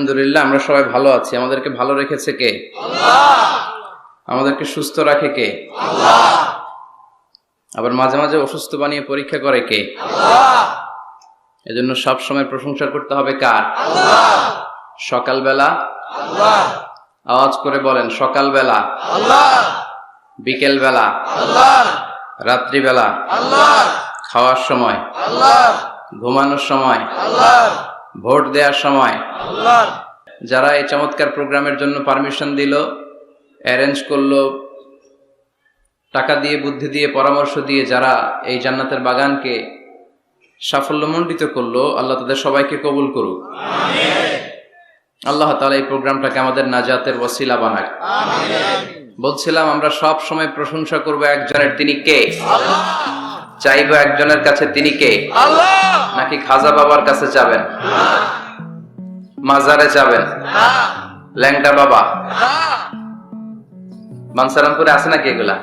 আলহামদুলিল্লাহ আমরা সবাই ভালো আছি। আমাদেরকে ভালো রেখেছে কে? আল্লাহ। আমাদেরকে সুস্থ রাখে কে? আল্লাহ। আবার মাঝে মাঝে অসুস্থ বানিয়ে পরীক্ষা করে কে? আল্লাহ। এজন্য সব সময় প্রশংসা করতে হবে কার? আল্লাহ। সকালবেলা আল্লাহ। আওয়াজ করে বলেন, সকালবেলা, আল্লাহ। বিকেলবেলা, আল্লাহ। রাত্রিবেলা, আল্লাহ। খাওয়ার সময়, আল্লাহ। ঘুমানোর সময়, আল্লাহ। ভোট দেওয়ার সময়। আল্লাহ। যারা এই চমৎকার প্রোগ্রামের জন্য পারমিশন দিল, অ্যারেঞ্জ করলো, টাকা দিয়ে, বুদ্ধি দিয়ে, পরামর্শ দিয়ে যারা এই জান্নাতের বাগানকে সাফল্যমণ্ডিত করলো, আল্লাহ তাদের সবাইকে কবুল করুক। আল্লাহ তাআলা এই প্রোগ্রামটাকে আমাদের নাজাতের ওসিলা বানাক। বলছিলাম আমরা সব সময় প্রশংসা করব একজনের, তিনি কে? আল্লাহ। চাইবো একজনের কাছে, তিনি কে? আল্লাহ। নাকি খাজা বাবার কাছে যাবেন, মাজারে যাবেন, ল্যাংটা বাবা? বানসারামপুরে আছে নাকি এগুলা?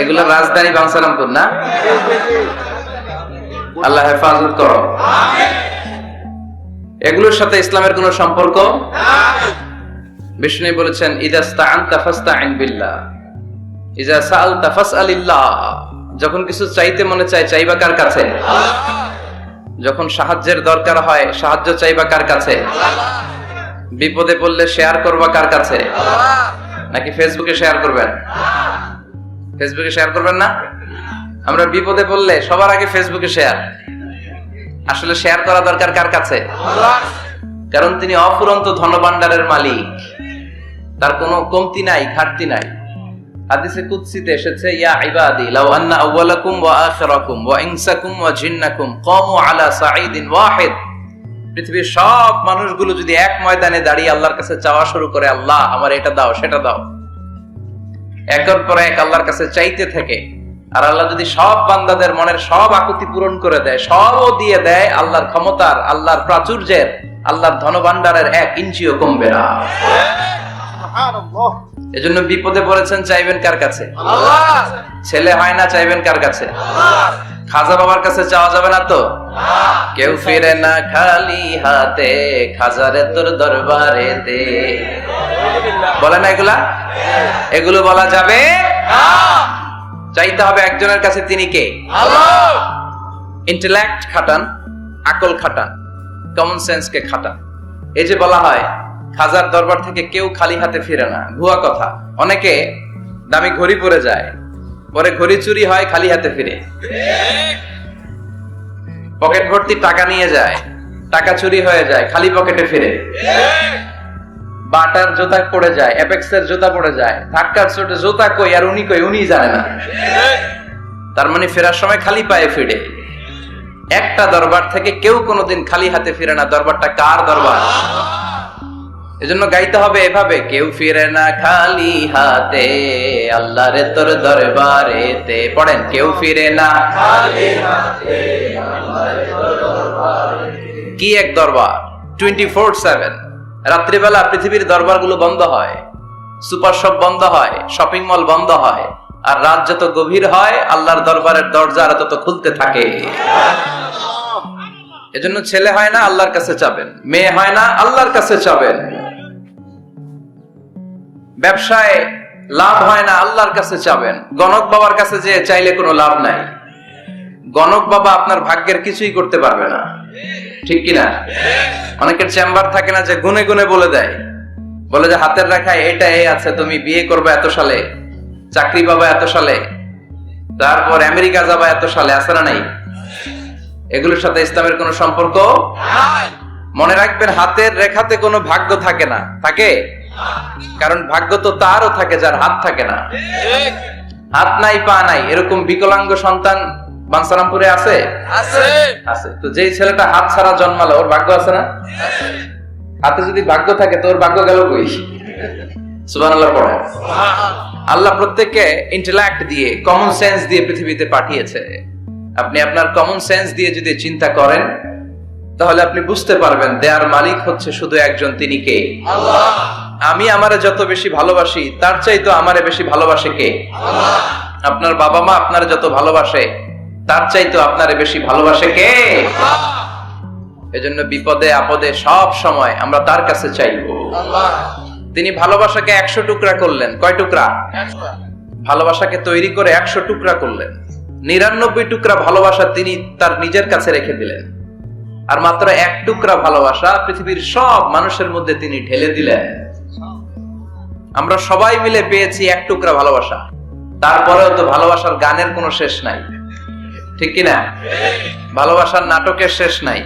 এগুলো রাজধানী বানসারামপুর না? আল্লাহ হেফাজত করো। এগুলোর সাথে ইসলামের কোন সম্পর্ক? বিষ্ণু বলেছেন, ইযা ইসতাআনতা ফাসতাইন বিল্লাহ, ইযা সাআলতা ফাসআলিল্লাহ। যখন কিছু চাইতে মনে চায়, চাইবা কার কাছে? যখন সাহায্যের দরকার হয়, সাহায্য চাইবা কার কাছে? বিপদে পড়লে শেয়ার করবা কার কাছে? নাকি ফেসবুকে শেয়ার করবেন? ফেসবুকে শেয়ার করবেন না? আমরা বিপদে পড়লে সবার আগে ফেসবুকে শেয়ার। আসলে শেয়ার করা দরকার কার কাছে? কারণ তিনি অফুরন্ত ধনভাণ্ডারের মালিক, তার কোনো কমতি নাই, ঘাটতি নাই। হাদিসে কুদসিতে এসেছে, ইয়া ইবাদি লাউ আন্না আউওয়ালাকুম ওয়া আখিরাকুম ওয়া ইনসাকুম ওয়া জিন্নাকুম কামু আলা সাঈদিন ওয়াহিদ। পৃথিবীর সব মানুষগুলো যদি এক ময়দানে দাঁড়িয়ে আল্লাহর কাছে চাওয়া শুরু করে, আল্লাহ আমার এটা দাও, সেটা দাও, একের পর এক আল্লাহর কাছে চাইতে থাকে, আর আল্লাহ যদি সব বান্দাদের মনের সব আকুতি পূরণ করে দেয়, সবও দিয়ে দেয়, আল্লাহর ক্ষমতার, আল্লাহর প্রাচুর্যের, আল্লাহর ধনভাণ্ডারের 1 ইঞ্চিও কমবে না। এজন্য বিপদে পড়েছেন, চাইবেন কার কাছে? আল্লাহ। ছেলে হয় না, চাইবেন কার কাছে? আল্লাহ। খাজা বাবার কাছে চাওয়া যাবে না তো? কেউ ফিরে না খালি হাতে, খাজারে তোর দরবারেতে। বলে না এগুলা? এগুলো বলা যাবে না। চাইতে হবে একজনের কাছে, তিনি কে? আল্লাহ। ইন্টেলেক্ট খাটান, আকল খাটান, কমন সেন্সকে খাটান। এই যে বলা হয় খাজার দরবার থেকে কেউ খালি হাতে ফিরে না, ভুয়া কথা। অনেকে দামি ঘড়ি পরে যায়, পরে ঘড়ি চুরি হয়, খালি হাতে ফিরে। পকেট ভর্তি টাকা নিয়ে যায়, টাকা চুরি হয়ে যায়, খালি পকেটে ফিরে। বাটার জুতা পড়ে যায়, অ্যাপেক্সের জুতা পড়ে যায়, ধাক্কার চোটে জুতা কই আর উনি কই, উনি জানে না। তার মানে ফেরার সময় খালি পায়ে ফিরে। একটা দরবার থেকে কেউ কোনোদিন খালি হাতে ফিরে না। দরবারটা কার দরবার? এজন্য গাইতে হবে এভাবে, কেউ ফিরে না খালি হাতে, আল্লাহরে তোর দরবারেতে। পড়েন, কেউ ফিরে না খালি হাতে, আল্লাহরে তোর দরবারেতে। কি এক দরবার! 24/7। রাত্রিবেলা পৃথিবীর দরবারগুলো বন্ধ হয়, সুপার শপ বন্ধ হয়, শপিং মল বন্ধ হয়, আর রাত যত গভীর হয়, আল্লাহর দরবারের দরজা তত খুলতে থাকে। এজন্য ছেলে হয় না, আল্লাহর কাছে চাবেন। মেয়ে হয় না, আল্লাহর কাছে চাবেন। ব্যবসায় লাভ হয় না, আল্লাহর কাছে চাবেন। গণক বাবার কাছে যে চাইলে কোনো লাভ নাই। গণক বাবা আপনার ভাগ্যের কিছুই করতে পারবে না, ঠিক কিনা? অনেকের চেম্বার থাকে না, যে গুনে গুনে বলে দেয়, বলে যে হাতের রেখায় এটা এই আছে, তুমি বিয়ে করবে এত সালে, চাকরি পাবা এত সালে, তারপর আমেরিকা যাবা এত সালে। আছে না নাই? এগুলোর সাথে ইসলামের কোনো সম্পর্ক নাই। মনে রাখবেন, হাতের রেখাতে কোনো ভাগ্য থাকে না। থাকে? কারণ ভাগ্য তো তারও থাকে যার হাত থাকে না। হাত নাই, পা নাই, এরকম বিকলাঙ্গ সন্তান বানসারামপুরে আছে? আছে। তো যেই ছেলেটা হাত ছাড়া জন্মালো, ওর ভাগ্য আছে না? হাতে যদি ভাগ্য থাকে তো ওর ভাগ্য গেল কই? সুবহানাল্লাহ পড়েন। আল্লাহ প্রত্যেককে ইন্টেলেক্ট দিয়ে, কমন সেন্স দিয়ে পৃথিবীতে পাঠিয়েছে। আপনি আপনার কমন সেন্স দিয়ে যদি চিন্তা করেন, তাহলে আপনি বুঝতে পারবেন দেয়ার মালিক হচ্ছে শুধু একজন, তিনি কে? আল্লাহ। আমি আমারে যত বেশি ভালোবাসি, তার চাইতে আমারে বেশি ভালোবাসে কে? আল্লাহ। আপনার বাবা মা আপনারে যত ভালোবাসে, তার চাইতে আপনারে বেশি ভালোবাসে কে? আল্লাহ। এজন্য বিপদে আপদে সব সময় আমরা তার কাছে চাইবো। আল্লাহ তিনি ভালোবাসাকে 100 টুকরা করলেন। কয় টুকরা? ভালোবাসাকে তৈরি করে 100 টুকরা করলেন। 99 টুকরা ভালোবাসা তিনি তার নিজের কাছে রেখে দিলেন, আর মাত্র 1 টুকরা ভালোবাসা পৃথিবীর সব মানুষের মধ্যে তিনি ঢেলে দিলেন। আমরা সবাই মিলে পেয়েছি 1 টুকরা ভালোবাসা। তারপরেও তো ভালোবাসার গানের কোনো শেষ নাই, ঠিক কিনা? ভালোবাসার নাটকের শেষ নাই,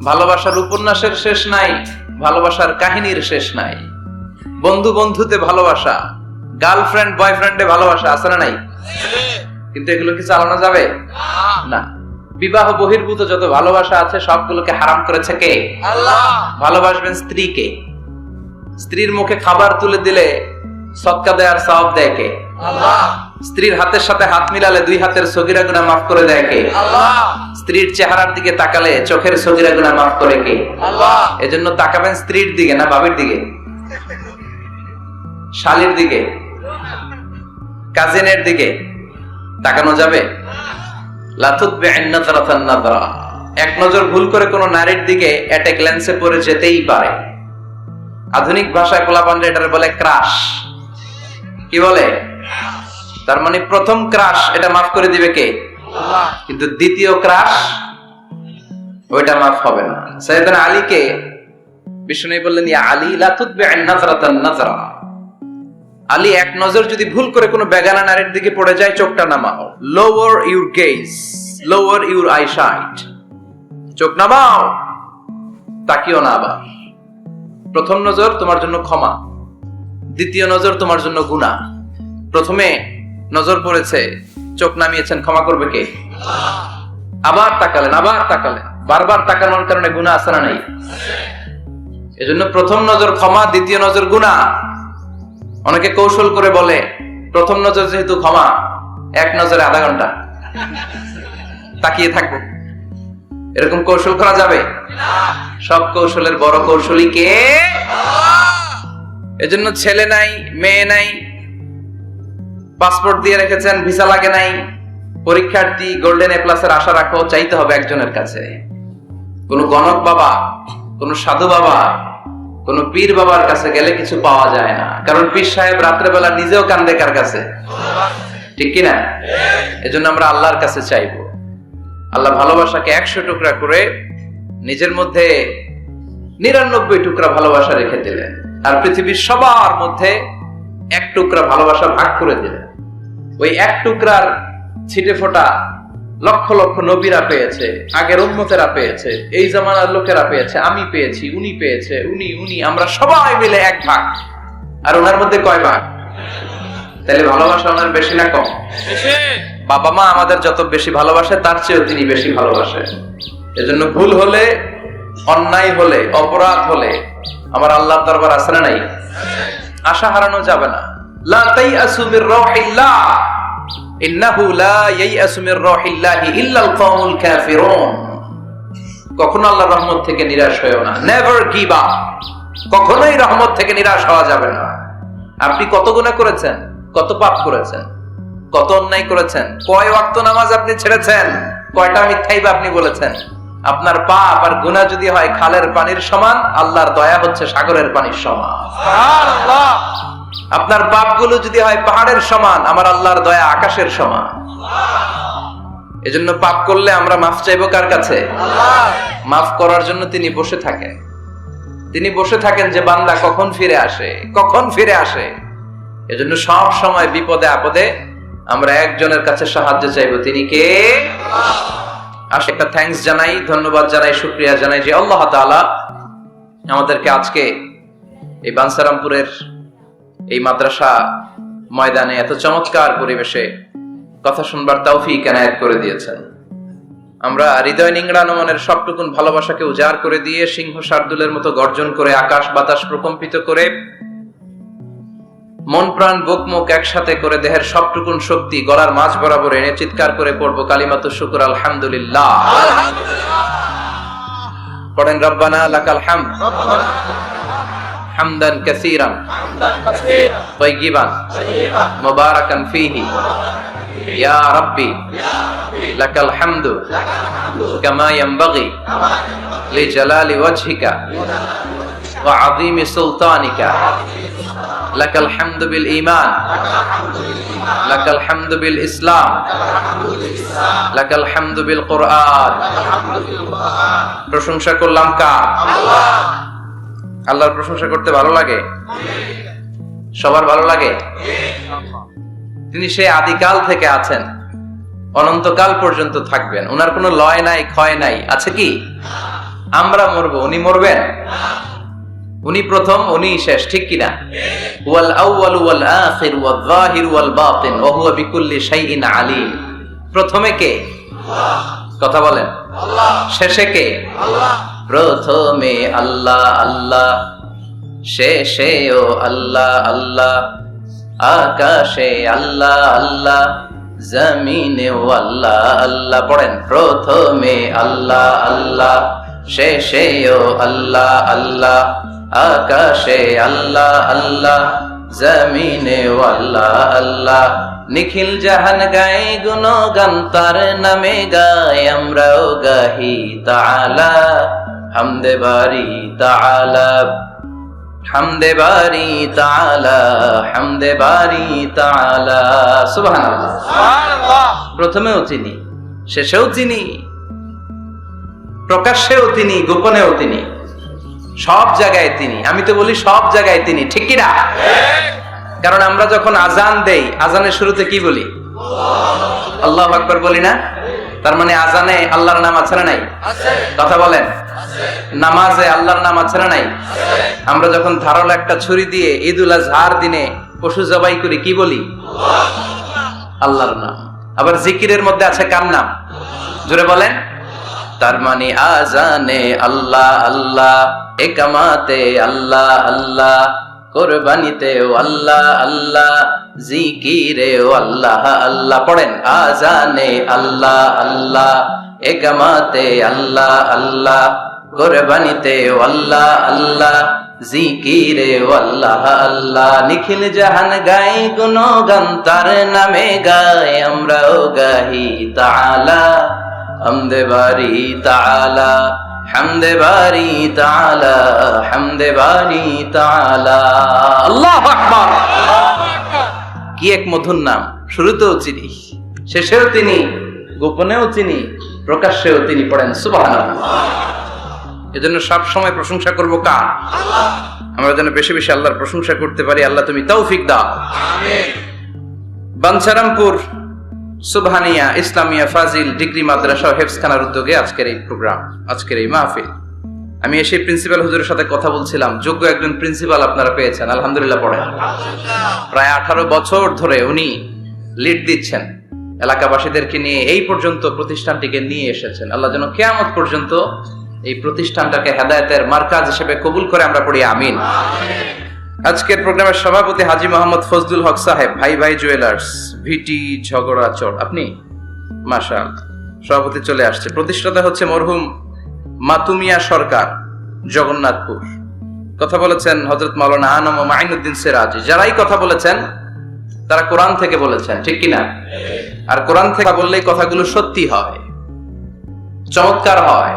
ভালোবাসার উপন্যাসের শেষ নাই, ভালোবাসার কাহিনীর শেষ নাই। বন্ধু বন্ধুতে ভালোবাসা, গার্লফ্রেন্ড বয়ফ্রেন্ডে ভালোবাসা আছে না নাই? কিন্তু এগুলো কি চালানো যাবে? না। বিবাহ বহির্ভূত যত ভালোবাসা আছে সবগুলোকে হারাম করেছে কে? আল্লাহ। ভালোবাসবেন স্ত্রীকে। স্ত্রীর মুখে খাবার তুলে দিলে সদকা দেয়ার সওয়াব দেয় কে? আল্লাহ। স্ত্রীর হাতের সাথে হাত মিলালে 2 হাতের সগীরা গুনাহ মাফ করে দেয় কে? আল্লাহ। স্ত্রীর চেহারার দিকে তাকালে চোখের সগীরা গুনাহ মাফ করে কে? আল্লাহ। এজন্য তাকাবেন স্ত্রীর দিকে না বাবির দিকে, শালীর দিকে, কাজিনের দিকে তাকানো যাবে? লা তুতবি'ন নাযরাতান নাযরা। এক নজর ভুল করে কোন নারীর দিকে এটে গ্ল্যান্সে পড়ে যেতেই পারে। আধুনিক ভাষায় পোলাপান্ডে এটারে বলে ক্রাশ। কি বলে? তার মানে প্রথম ক্রাশ এটা মাফ করে দিবে কে? আল্লাহ। কিন্তু দ্বিতীয় ক্রাশ ওইটা মাফ হবে না। সাইয়েদনা আলীকে বিষ্ণু বললেন, ইয়া আলী লা তুতবি'ন নাযরাতান নাযরা। আলী, এক নজর যদি ভুল করে কোনো বেগানা নারীর দিকে পড়ে যায় চোখটা নামাও। Lower your gaze, lower your eyesight. চোখ নামাও, তাকিও না আবার। প্রথম নজর তোমার জন্য ক্ষমা, দ্বিতীয় নজর তোমার জন্য গুনাহ। প্রথমে নজর পড়েছে, চোখ নামিয়েছেন, ক্ষমা করবে কে? আবার তাকালেন, আবার তাকালেন। বারবার তাকানোর কারণে গুনাহ আছে না নাই? এজন্য প্রথম নজর ক্ষমা, দ্বিতীয় নজর গুনাহ। অনেকে কৌশল করে বলে প্রথম নজর যেহেতু ক্ষমা, 1 নজরে আধা ঘন্টা তাকিয়ে থাকবো। এরকম কৌশল করা যাবে? সব কৌশলের বড় কৌশলী কে? এজন্য ছেলে নাই, মেয়ে নাই, পাসপোর্ট দিয়ে রেখেছেন, ভিসা লাগে নাই, পরীক্ষার্থী, গোল্ডেন এ প্লাসের আশা রাখো, চাইতে হবে একজনের কাছে। কোন গণক বাবা, কোন সাধু বাবা, কোন পীর বাবার কাছে গেলে কিছু পাওয়া যায় না। কারণ পীর সাহেব রাত্রেবেলা নিজেও কান্দে কার কাছে, ঠিক কিনা? এজন্য আমরা আল্লাহর কাছে চাইবো। আল্লাহ ভালোবাসাকে 100 টুকরা করে নিজের মধ্যে 99 টুকরা ভালোবাসা রেখে দিলেন, আর পৃথিবীর সবার মধ্যে 1 টুকরা ভালোবাসা ভাগ করে দিলেন। ওই 1 টুকরার ছিটে ফোটা লক্ষ লক্ষ নবীরা পেয়েছে, আগের উম্মতেরা পেয়েছে, এই জামানার লোকেরা পেয়েছে, আমি পেয়েছি, উনি পেয়েছে, উনি, আমরা সবাই মিলে 1 ভাগ। আর ওনার মধ্যে কয় ভাগ? তাহলে ভালোবাসা ওনার বেশি না কম? বাবা মা আমাদের যত বেশি ভালোবাসে তার চেয়েও তিনি বেশি ভালোবাসে। এজন্য ভুল হলে, অন্যায় হলে, অপরাধ হলে আমার আল্লাহর দরবার আছে না নাই? আশা হারানো যাবে না। লা তাইয়াসু মির রাহিল্লাহ, ইন্নাহু লা ইয়াইয়াসু মির রাহিল্লাহি ইল্লাল কওমুল কাফিরুন। কখনো আল্লাহর রহমত থেকে নিরাশ হয়ো না। Never give up. কখনোই রহমত থেকে নিরাশ হওয়া যাবে না। আপনি কত গুনাহ করেছেন, কত পাপ করেছেন, কত অন্যায় করেছেন, কয় ওয়াক্ত নামাজ আপনি ছেড়েছেন, কয়টা মিথ্যাইবা আপনি বলেছেন। আপনার পাপ আর গুনাহ যদি হয় খালের পানির সমান, আল্লাহর দয়া হচ্ছে সাগরের পানির সমান। সুবহানাল্লাহ। আপনার পাপগুলো যদি হয় পাহাড়ের সমান, আমার আল্লাহর দয়া আকাশের সমান। এজন্য পাপ করলে আমরা মাফ চাইবো কার কাছে? আল্লাহ। মাফ করার জন্য তিনি বসে থাকেন। তিনি বসে থাকেন যে বান্দা কখন ফিরে আসে, কখন ফিরে আসে। এজন্য সব সময় বিপদে আপদে আমরা একজনের কাছে সাহায্য চাইবো। তিনি কে? আসে একটা থ্যাঙ্কস জানাই, ধন্যবাদ জানাই, শুকরিয়া জানাই যে আল্লাহ তাআলা আমাদেরকে আজকে এই বানসারামপুরের এই মাদ্রাসা ময়দানে এত চমৎকার পরিবেশে কথা শুনবার তৌফিক এনায়েত করে দিয়েছেন। আমরা হৃদয় নিংড়ানো মনের সবটুকুন ভালোবাসাকে উজাড় করে দিয়ে সিংহ শার্দুলের মতো গর্জন করে আকাশ বাতাস প্রকম্পিত করে মন প্রাণ বুক মুখ একসাথে করে দেহের সবটুকুন শক্তি গলার মাঝ বরাবর এনে চিৎকার করে পড়বো কালিমাতুশ শুকর আলহামদুলিল্লাহ। পড়েন রব্বানা লাকাল হামদ হামদান কাসীরান তাইয়িবান মুবারাকান ফীহি ইয়া রাব্বি লাকাল হামদু কামা ইয়ানবাগি লিজালালি ওয়াজহিকা ওয়া আযীমি সুলতানিকা লাকাল হামদু বিল ঈমান লাকাল হামদু বিল ইসলাম লাকাল হামদু বিল কুরআন। প্রশংসা করলাম কার? আল্লাহর প্রশংসা করতে ভালো লাগে? সবার ভালো লাগে? তিনি সেই আদিকাল থেকে আছেন, অনন্তকাল পর্যন্ত থাকবেন, ওনার কোনো লয় নাই, ক্ষয় নাই। আছে কি? আমরা মরবো, উনি মরবেন? উনি প্রথম, উনি শেষ, ঠিক কিনা? ওয়াল আউয়ালু ওয়াল আখির ওয়াল যাহির ওয়াল বাতিন ওয়া হুয়া বিকুল্লি শাইইন আলীম। প্রথমে কে? কথা বলেন। শেষে কে? প্রথমে আল্লাহ আল্লাহ, শেষেও আল্লাহ আল্লাহ, আকাশে আল্লাহ আল্লাহ, জমিনেও আল্লাহ আল্লাহ। পড়েন, প্রথমে আল্লাহ আল্লাহ, শেষেও আল্লাহ আল্লাহ, আকাশে আল্লাহ আল্লাহ, জমিনেও আল্লাহ আল্লাহ। নিখিল জাহান গায়ে গুণগান তার নামে গায়, আমরাও গাহি তাআলা হামদে বারি তাআলা, হামদে বারি তাআলা, হামদে বারি তাআলা। সুবহানাল্লাহ। সুবহানাল্লাহ। প্রথমেও তিনি, শেষেও তিনি, প্রকাশ্যেও তিনি, গোপনেও তিনি, সব জায়গায় তিনি। আমি তো বলি সব জায়গায় তিনি, ঠিক কি না? কারণ আমরা যখন আজান দেই, আজানের শুরুতে কি বলি? আল্লাহু আকবার বলি না? তার মানে আজানে আল্লাহর নাম আছে না নাই? কথা বলেন। নামাজে আল্লাহর নাম আছে না নাই? আমরা যখন ধারালো একটা ছুরি দিয়ে ঈদুল আজহার দিনে পশু জবাই করি, কি বলি? আল্লাহর নাম। আবার জিকিরের মধ্যে আছে কার নাম? জোরে বলেন। তার মানে আজানে আল্লাহ আল্লাহ, একামাতে আল্লাহ আল্লাহ, কোরবানিতেও আল্লাহ আল্লাহ, জিকিরেও আল্লাহ আল্লাহ। পড়েন, আজানে আল্লাহ আল্লাহ, একামাতে আল্লাহ আল্লাহ, কোরবানিতেও আল্লাহ আল্লাহ, জিকিরেও আল্লাহ আল্লাহ। নিখিল জাহান গায় গুণগান তার নামে গায়, আমরাও গাহি তাআলা হামদে বারি তাআলা, হামদে বারি তাআলা, হামদে বারি তাআলা। আল্লাহু আকবার। কি এক মধুর নাম! শুরুতেও চিনি, শেষেও তিনি, গোপনেও তিনি, প্রকাশ্যেও তিনি। পড়েন সুবহানাল্লাহ। এজন্য সব সময় প্রশংসা করব কার? আমরা যেন বেশি বেশি আল্লাহর প্রশংসা করতে পারি। আল্লাহ তুমি তৌফিক দাও। আমিন। বাঞ্ছারামপুর সুবহানিয়া ইসলামিয়া ফাজিল ডিগ্রি মাদ্রাসা হেফজখানার উদ্যোগে আজকের এই প্রোগ্রাম, আজকের এই মাহফিল। আমি এসে প্রিন্সিপাল হুজুরের সাথে কথা বলছিলাম। যোগ্য একজন প্রিন্সিপাল আপনারা পেয়েছেন, আলহামদুলিল্লাহ। পড়েন, প্রায় 18 বছর ধরে উনি লিড দিচ্ছেন, এলাকাবাসীদেরকে নিয়ে এই পর্যন্ত প্রতিষ্ঠানটিকে নিয়ে এসেছেন। আল্লাহ যেন কিয়ামত পর্যন্ত এই প্রতিষ্ঠানটাকে হেদায়েতের মার্কাজ হিসেবে কবুল করে, আমরা পড়ি আমিন। আজকের প্রোগ্রামের সভাপতি হাজী মোহাম্মদ ফজলুল হক সাহেব, ভাই ভাই জুয়েলার্স, ভিটি ঝগড়াচড়। আপনি মাশাআল্লাহ, সভাপতি চলে আসছে। প্রতিষ্ঠাতা হচ্ছে মরহুম মাতুমিয়া সরকার, জগন্নাথপুর। কথা বলেছেন হযরত মাওলানা আনম ও মাইনুদ্দিন সিরাজি। যারাই কথা বলেছেন তারা কোরআন থেকে বলেছেন, ঠিক কিনা? আর কোরআন থেকে বললেই কথাগুলো সত্যি হয়, চমৎকার হয়,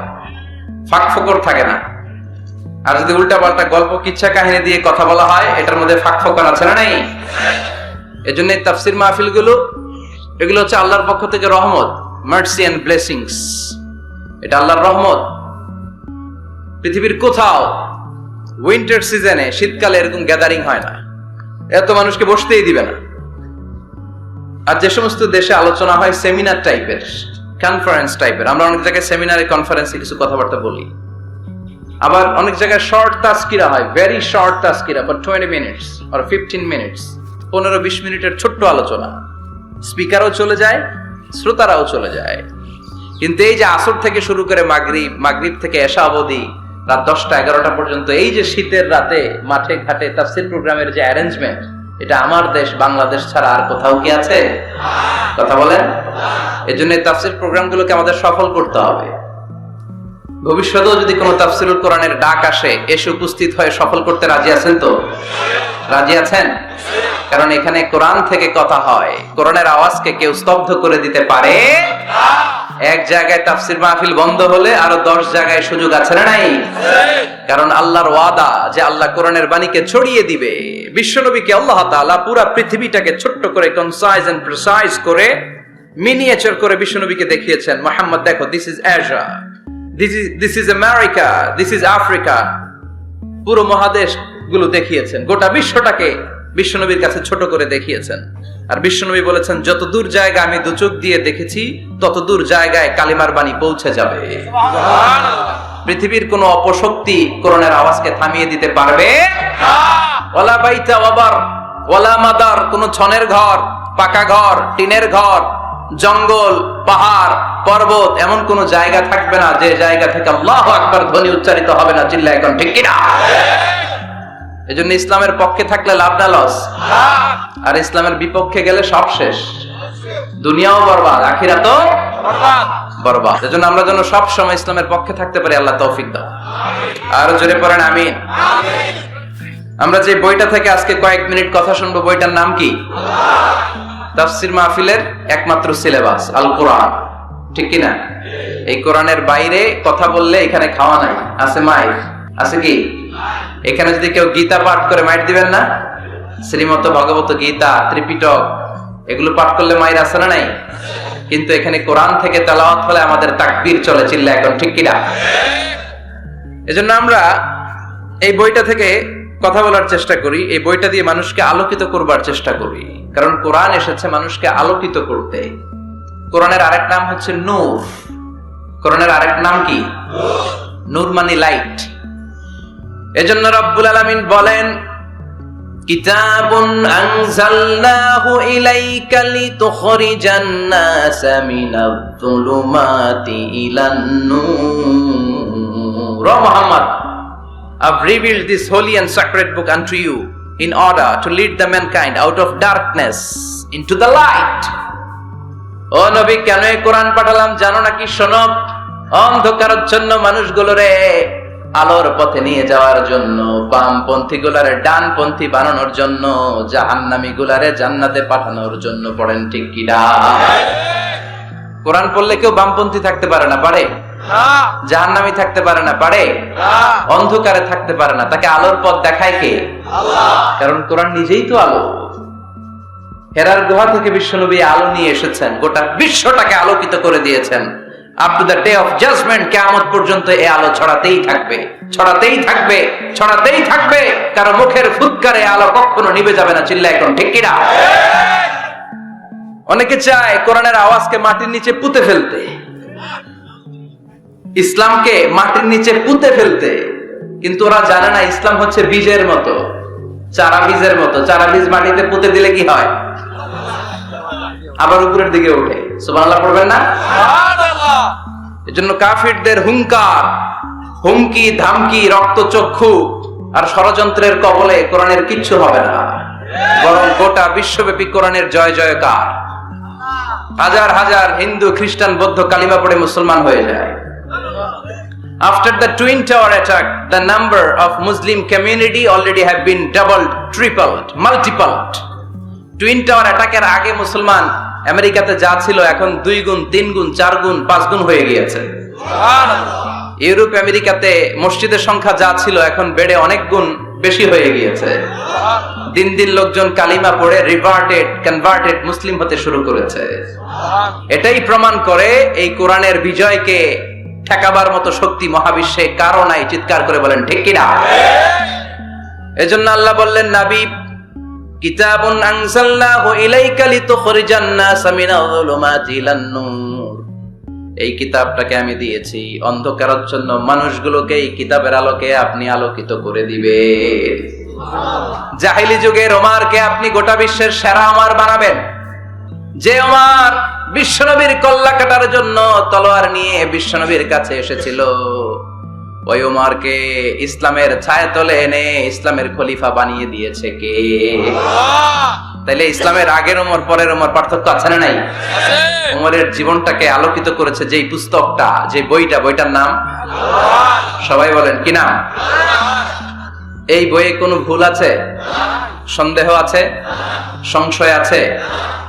ফাঁক ফোকর থাকে না। আর যদি উল্টা পাল্টা গল্প কিচ্ছা কাহিনী দিয়ে কথা বলা হয়, এটার মধ্যে ফাঁক ফোকর আছে না নাই? এজন্য তাফসীর মাহফিল গুলো, এগুলো হচ্ছে আল্লাহর পক্ষ থেকে রহমত, মার্সি এন্ড ব্লেসিংস। এটা আল্লাহর রহমত। পৃথিবীর কোথাও উইন্টার সিজনে, শীতকালে এরকম গ্যাদারিং হয় না, এত মানুষকে বসতেই দিবে না। আর যে সমস্ত দেশে আলোচনা হয় সেমিনার টাইপের, কনফারেন্স টাইপের, আমরা অনেক জায়গায় সেমিনারে, কনফারেন্সে কিছু কথাবার্তা বলি। আবার অনেক জায়গায় শর্ট তাজকিরা হয়, very short Tazkira, for 20 minutes or 15 minutes, 15-20 মিনিটের ছোট্ট আলোচনা। স্পিকারও চলে যায়, শ্রোতারাও চলে যায়। কিন্তু এই যে আসর থেকে শুরু করে মাগরিব, মাগরিব থেকে এশা অবধি রাত 10টা-11টা পর্যন্ত, এই যে শীতের রাতে মাঠে ঘাটে তাফসীর প্রোগ্রামের যে অ্যারেঞ্জমেন্ট, এটা আমার দেশ বাংলাদেশ ছাড়া আর কোথাও কি আছে? কথা বলেন। এজন্য তাফসীর প্রোগ্রামগুলোকে আমাদের সফল করতে হবে। ভবিষ্যতেও যদি কোনো তাফসীরুল কোরআনের ডাক আসে, এসে উপস্থিত হয়ে সফল করতে রাজি আছেন তো? রাজি আছেন? কারণ এখানে কোরআন থেকে কথা হয়। কোরআনের আওয়াজকে কেউ স্তব্ধ করে দিতে পারে না। এক জায়গায় তাফসির মাহফিল বন্ধ হলে আরো 10 জায়গায় সুযোগ আছে না নাই? কারণ আল্লাহর ওয়াদা যে আল্লাহ কোরআনের বাণীকে ছড়িয়ে দিবে। বিশ্বনবীকে আল্লাহ তাআলা পুরো পৃথিবীটাকে ছোট্ট করে কনসাইজ এন্ড প্রিসাইজ করে মিনিয়েচার করে বিশ্বনবীকে দেখিয়েছেন। মুহাম্মদ দেখো, this is Asia, this is America, this is Africa, পুরো মহাদেশ গুলো দেখিয়েছেন। গোটা বিশ্বটাকে বিশ্বনবীর কাছে ছোট করে দেখিয়েছেন। আর বিশ্বনবী বলেছেন, যত দূর জায়গা আমি দু চোখ দিয়ে দেখেছি তত দূর জায়গায় কালিমার বাণী পৌঁছে যাবে। পৃথিবীর কোন অপশক্তি কোরআনের আওয়াজকে থামিয়ে দিতে পারবে না। ওয়ালা বাইতা ওয়াবার ওয়ালা মাদার, কোন ছনের ঘর, পাকা ঘর, টিনের ঘর, জঙ্গল, পাহাড়, পর্বত, এমন কোন জায়গা থাকবে না যে জায়গা থেকে আল্লাহু আকবার ধ্বনি উচ্চারিত হবে না। চিল্লায় এখন ঠিক কিনা? এজন্য ইসলামের পক্ষে থাকলে লাভ না লস? আর ইসলামের বিপক্ষে গেলে সব শেষ, দুনিয়াও বরবাদ, আখিরাতও বরবাদ। এজন্য আমরা যেন সব সময় ইসলামের পক্ষে থাকতে পারি। আল্লাহ তৌফিক দাও। আর জোরে পড়েন আমিন। আমরা যে বইটা থেকে আজকে কয়েক মিনিট কথা শুনবো, বইটার নাম কি? তাফসির মাহফিলের একমাত্র সিলেবাস আল কোরআন, ঠিক কিনা? এই কোরআনের বাইরে কথা বললে এখানে খাওয়া নাই, আছে মাইর, আছে কি? এখানে যদি কেউ গীতা পাঠ করে মাইর দিবেন না? শ্রীমত ভগবত গীতা, ত্রিপিটক এগুলো পাঠ করলে মাইর আছে না নাই? কিন্তু এখানে কোরআন থেকে তেলাওয়াত হলে আমাদের তাকবীর চলে। চিল্লা এখন ঠিক কিনা? এজন্য আমরা এই বইটা থেকে কথা বলার চেষ্টা করি, এই বইটা দিয়ে মানুষকে আলোকিত করবার চেষ্টা করি। কারণ কোরআন এসেছে মানুষকে আলোকিত করতে। কোরআনের আরেক নাম হচ্ছে নূর। কোরআনের আরেক নাম কি? নূর মানে লাইট। এজন্য রব্বুল আলামিন বলেন, কিতাবুন আনজালনাহু ইলাইকা লিতুখরিজান NASA Minaj যুলুমাতি ইলান Noor. O Muhammad, I've revealed this holy and sacred book unto you in order to lead the mankind out of darkness into the light. ও নবী, কেন এই কোরআন পাঠালাম জানো নাকি? শোনো, অন্ধকারাচ্ছন্ন মানুষগুলোরে আলোর পথে নিয়ে যাওয়ার জন্য, বামপন্থী গুলারে ডানপন্থী বানানোর জন্য, জাহান্নামী গুলারে জান্নাতে পাঠানোর জন্য। পড়েন ঠিক কিনা? কোরআন পড়লে কেউ বামপন্থী থাকতে পারে না, পারে? জাহান্নামী থাকতে পারে না, পারে? অন্ধকারে থাকতে পারে না। তাকে আলোর পথ দেখায় কে? আল্লাহ। কারণ কোরআন নিজেই তো আলো। হেরার গুহা থেকে বিশ্বনবী আলো নিয়ে এসেছেন, গোটা বিশ্বটাকে আলোকিত করে দিয়েছেন। Up to the day of judgement, কিয়ামত পর্যন্ত এই আলো ছড়াতেই থাকবে, ছড়াতেই থাকবে, ছড়াতেই থাকবে। কারণ মুখের ফুৎকারে আলো কখনো নিভে যাবে না। চিল্লা এখন ঠিক কিনা? অনেকে চায় কোরআনের আওয়াজকে মাটির নিচে পুঁতে ফেলতে, ইসলামকে মাটির নিচে পুঁতে ফেলতে। কিন্তু ওরা জানে না ইসলাম হচ্ছে বীজের মতো, চারা বীজের মতো। চারা বীজ মাটিতে পুঁতে দিলে কি হয়? আবার উপরের দিকে ওঠে। সুবহানাল্লাহ পড়বেন না? সুবহানাল্লাহ। এজন্য কাফিরদের হুঙ্কার, হুমকি, ধামকি, রক্তচক্ষু আর ষড়যন্ত্রের কবলে কোরআনের কিচ্ছু হবে না, বরং গোটা বিশ্বব্যাপী কোরআনের জয় জয়কার। হাজার হাজার হিন্দু, খ্রিস্টান, বৌদ্ধ কালিমা পড়ে মুসলমান হয়ে যায়। After the Twin Tower attack, the number of Muslim community already have been doubled, tripled, multiplied. Twin Tower attack এর আগে মুসলমান আমেরিকাতে যা ছিল এখন 2 গুণ, 3 গুণ, 4 গুণ, 5 গুণ হয়ে গিয়েছে। ইউরোপ আমেরিকাতে মসজিদের সংখ্যা যা ছিল এখন বেড়ে অনেক গুণ বেশি হয়ে গিয়েছে। দিন দিন লোকজন কালিমা পড়ে রিভার্টেড, কনভার্টেড মুসলিম হতে শুরু করেছে। এটাই প্রমাণ করে এই কোরআনের বিজয়কে ঠেকাবার মতো শক্তি মহাবিশ্বে কারো নাই। চিৎকার করে বলেন ঠিক কিনা? এজন্য আল্লাহ বললেন, নবী, কিতাবুন আনজালনাহু ইলাইকা লিতুখরিজান নাসা মিনাজ যুলুমাতি ইলান নূর। এই কিতাবটাকে আমি দিয়েছি অন্ধকারাচ্ছন্ন মানুষগুলোকে এই কিতাবের আলোকে আপনি আলোকিত করে দিবেন। জাহেলি যুগের ওমরকে আপনি গোটা বিশ্বের সেরা ওমর বানাবেন। যে ওমর বিশ্বনবীর কল্লা কাটার জন্য তলোয়ার নিয়ে বিশ্বনবীর কাছে এসেছিল, ওই ওমরকে ইসলামের ছায়াতলে এনে ইসলামের খলিফা বানিয়ে দিয়েছে কে? তাইলে ইসলামের আগের ওমর পরের ওমর পার্থক্য আছে না নাই? ওমরের জীবনটাকে আলোকিত করেছে যেই পুস্তকটা, যে বইটার নাম সবাই বলেন কি নাম? এই বইয়ে কোনো ভুল আছে, সন্দেহ আছে, সংশয় আছে?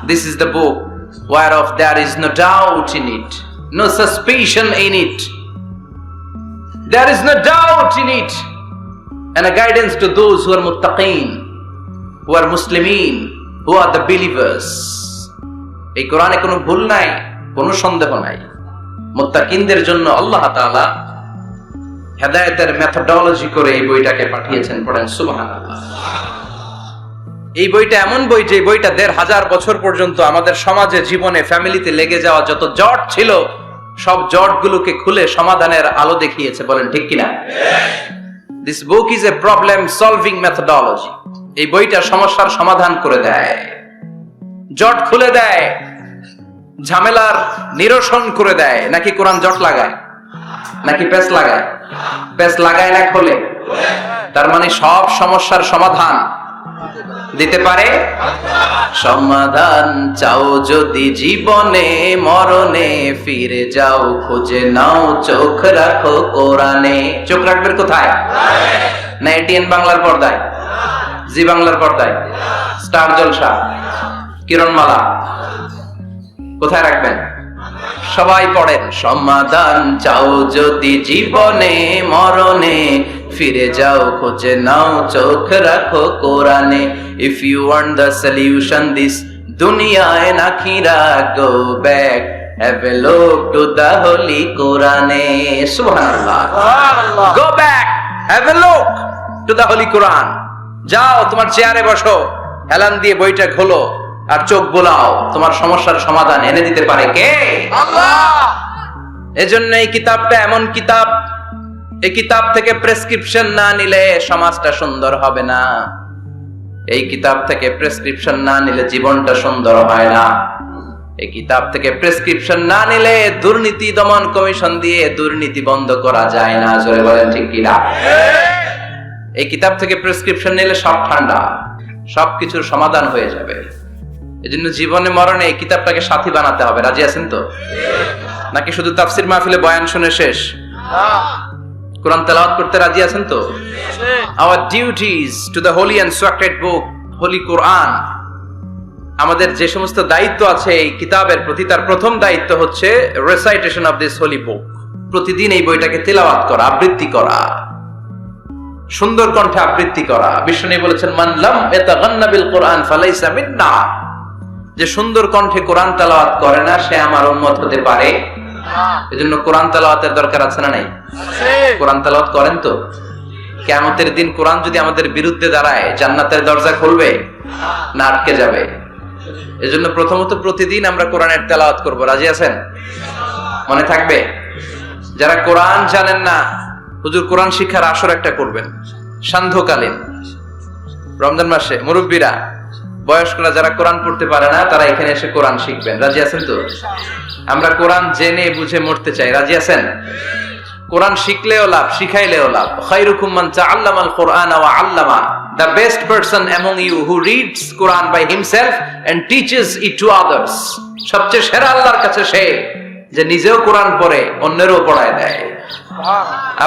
This is the book whereof there is no doubt in it, no suspicion in it. There is no doubt in it, and a guidance to those who are muttaqeen, who are Muslimin, who are the believers. এই কোরআনে কোনো ভুল নাই, কোনো সন্দেহ নাই। মুত্তাকিনদের জন্য আল্লাহ তাআলা হেদায়েতের মেথোডোলজি করে এই বইটাকে পাঠিয়েছেন। পড়েন সুবহানাল্লাহ। এই বইটা এমন বই যে বইটা ১৫০০ বছর পর্যন্ত আমাদের সমাজে, জীবনে, ফ্যামিলিতে লেগে যাওয়া যত জট ছিল সব জটগুলোকে খুলে সমাধানের আলো দেখিয়েছে। বলেন ঠিক কিনা? This book is a problem solving methodology. এই বইটা সমস্যার সমাধান করে দেয়, জট খুলে দেয়, ঝামেলার নিরসন করে দেয়। নাকি কোরআন জট লাগায়? নাকি পেঁচ লাগায়? পেঁচ লাগায় না খোলে? তার মানে সব সমস্যার সমাধান দিতে পারে। সমাধান চাও যদি জীবনে, মরণে ফিরে যাও, খুঁজে নাও, চোখ রাখো কোরআনে। চোখ রাখবেন কোথায়? না এটিএন বাংলার পর্দায়, জি বাংলার পর্দায়, স্টার জলসা, কিরণমালা, কোথায় রাখবেন? সবাই পড়েন। সমাধান চাও যদি জীবনে, মরণে ফিরে যাও, খুঁজে নাও, চোখ রাখো কোরআনে। If you want the solution this dunya and akhirah, go back, have a look to the holy Quran. Subhanallah. Go back, have a look to the holy Quran. যাও তোমার চেয়ারে বসো, হেলান দিয়ে বইটা খোলো আর চোখ বোলাও। তোমার সমস্যার সমাধান এনে দিতে পারে কে? আল্লাহ। এজন্য এই কিতাবটা এমন কিতাব, এই কিতাব থেকে প্রেসক্রিপশন না নিলে সমাজটা সুন্দর হবে না। এই কিতাব থেকে প্রেসক্রিপশন না নিলে জীবনটা সুন্দর হয় না। এই কিতাব থেকে প্রেসক্রিপশন না নিলে দুর্নীতি দমন কমিশন দিয়ে দুর্নীতি বন্ধ করা যায় না। জোরে বলেন ঠিক কিনা? এই কিতাব থেকে প্রেসক্রিপশন নিলে সব ঠান্ডা, সবকিছুর সমাধান হয়ে যাবে। এজন্য জীবনে মরণে এই কিতাবটাকে সাথী বানাতে হবে। রাজি আছেন তো? নাকি শুধু তাফসির মাহফিলে বয়ান শুনে শেষ? কোরআন তেলাওয়াত করতে রাজি আছেন তো? Our duties to the holy and sacred book, holy Quran. আমাদের যে সমস্ত দায়িত্ব আছে এই কিতাবের প্রতি, তার প্রথম দায়িত্ব হচ্ছে recitation of this holy book. প্রতিদিন এই বইটাকে তেলাওয়াত করা, আবৃত্তি করা, সুন্দর কণ্ঠে আবৃত্তি করা। বিষ্ণু বলেছেন, মান লাম ইয়াতাগান্না বিল কোরআন ফালাইসা মিন্না। যে সুন্দর কণ্ঠে কোরআন তেলাওয়াত করে না, সে আমার উম্মত হতে পারে। এজন্য কোরআন তেলাওয়াতের দরকার আছে না নাই? কোরআন তেলাওয়াত করেন তো? কিয়ামতের দিন কোরআন যদি আমাদের বিরুদ্ধে দাঁড়ায়, জান্নাতের দরজা খুলবে না আটকে যাবে? এজন্য প্রথমত প্রতিদিন আমরা কোরআনের তেলাওয়াত করব। রাজি আছেন? মনে থাকবে? যারা কোরআন জানেন না, হুজুর কোরআন শিক্ষার আসর একটা করবেন সান্ধ্যকালীন রমজান মাসে। মুরব্বীরা, বয়স্করা যারা কোরআন পড়তে পারে না, তারা এখানে এসে কোরআন শিখবেন। রাজি আছেন তো? আমরা কোরআন জেনে বুঝে মরতে চাই। রাজি আছেন? কোরআন শিখলেও লাভ, শিখাইলেও লাভ। খায়রুকুম মান তাআল্লামাল কুরআনা ওয়া আল্লামা। The best person among you who reads Quran by himself and teaches it to others. সবচেয়ে সেরা আল্লাহর কাছে সে যে নিজেও কোরআন পড়ে, অন্যেরও পড়ায় দেয়।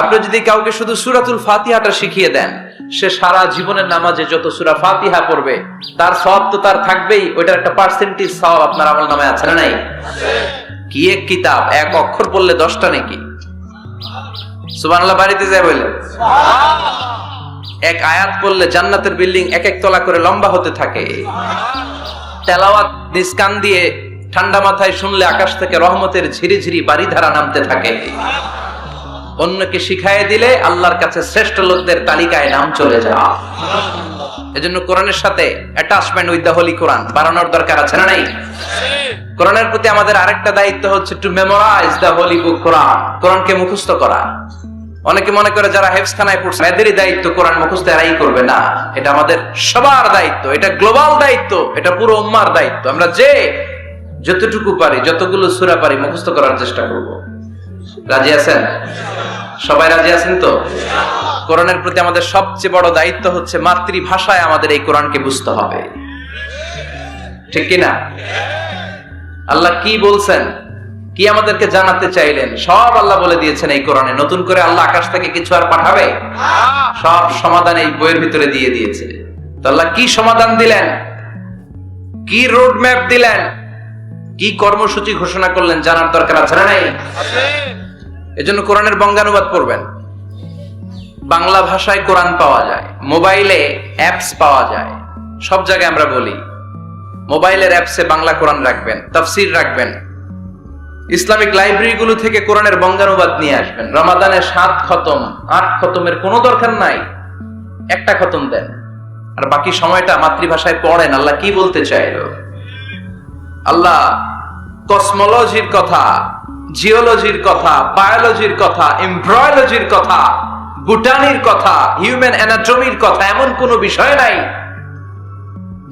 আপনি যদি কাউকে শুধু সূরাতুল ফাতিহাটা শিখিয়ে দেন, সে সারা জীবনের নামাজে যত সূরা ফাতিহা পড়বে তার সওয়াব তো তার থাকবেই। ওইটার একটা পার্সেন্টেজ সওয়াব আপনার আমলনামায় আছে না নাই? কি এক কিতাব! এক অক্ষর পড়লে 10টা নেকি। সুবহানাল্লাহ বাড়িতে যায় বললেন। এক আয়াত পড়লে জান্নাতের বিল্ডিং এক এক তলা করে লম্বা হতে থাকে। তেলাওয়াত নিজ কান দিয়ে ঠান্ডা মাথায় শুনলে আকাশ থেকে রহমতের ঝিরিঝিরি বারিধারা নামতে থাকে। অন্যকে শিখাইয়ে দিলে আল্লাহর কাছে শ্রেষ্ঠ লোকদের তালিকায় নাম চলে যায়। এজন্য কোরআনের সাথে অ্যাটাচমেন্ট উইথ দ্য হোলি কোরআন বাড়ানোর দরকার আছে না নাই? কোরআনের প্রতি আমাদের আরেকটা দায়িত্ব হচ্ছে টু মেমোরাইজ দ্য হোলি বুক কোরআন। কোরআনকে মুখস্থ করা। অনেকে মনে করে যারা হেফজখানায় পড়ছে এদেরই দায়িত্ব কোরআন মুখস্থ, এরাই করবে। না, এটা আমাদের সবার দায়িত্ব। এটা গ্লোবাল দায়িত্ব, এটা পুরো উম্মার দায়িত্ব। আমরা যে যতটুকু পারি, যতগুলো সূরা পারি মুখস্থ করার চেষ্টা করব। রাজি আছেন? সবাই রাজি আছেন তো? কোরআনের প্রতি আমাদের সবচেয়ে বড় দায়িত্ব হচ্ছে মাতৃভাষায় আমাদের এই কোরআনকে বুঝতে হবে। ঠিক কিনা? আল্লাহ কি বলছেন? কি আমাদেরকে জানাতে চাইলেন সব আল্লাহ বলে দিয়েছেন এই কোরআনে। নতুন করে আল্লাহ আকাশ থেকে কিছু আর পাঠাবে? সব সমাধান এই বইয়ের ভিতরে দিয়ে দিয়েছে। তো আল্লাহ কি সমাধান দিলেন, কি রোড ম্যাপ দিলেন, কি কর্মসূচি ঘোষণা করলেন জানার দরকার আছে না নাই? এজন্য কোরআনের বঙ্গানুবাদ পড়বেন। বাংলা ভাষায় কোরআন পাওয়া যায়, মোবাইলে অ্যাপস পাওয়া যায়। সব জায়গায় আমরা বলি মোবাইলের অ্যাপসে বাংলা কোরআন রাখবেন, তাফসীর রাখবেন। ইসলামিক লাইব্রেরি গুলো থেকে কোরআনের বঙ্গানুবাদ নিয়ে আসবেন। রমাদানে 7 খতম 8 খতমের কোনো দরকার নাই, একটা খতম দেন আর বাকি সময়টা মাতৃভাষায় পড়েন। আল্লাহ কি বলতে চাইলো? আল্লাহ কসমোলজির কথা, জিওলজির কথা, বায়োলজির কথা, এমব্রয়োলজির কথা, বুটানির কথা, হিউম্যান অ্যানাটমির কথা, এমন কোনো বিষয় নাই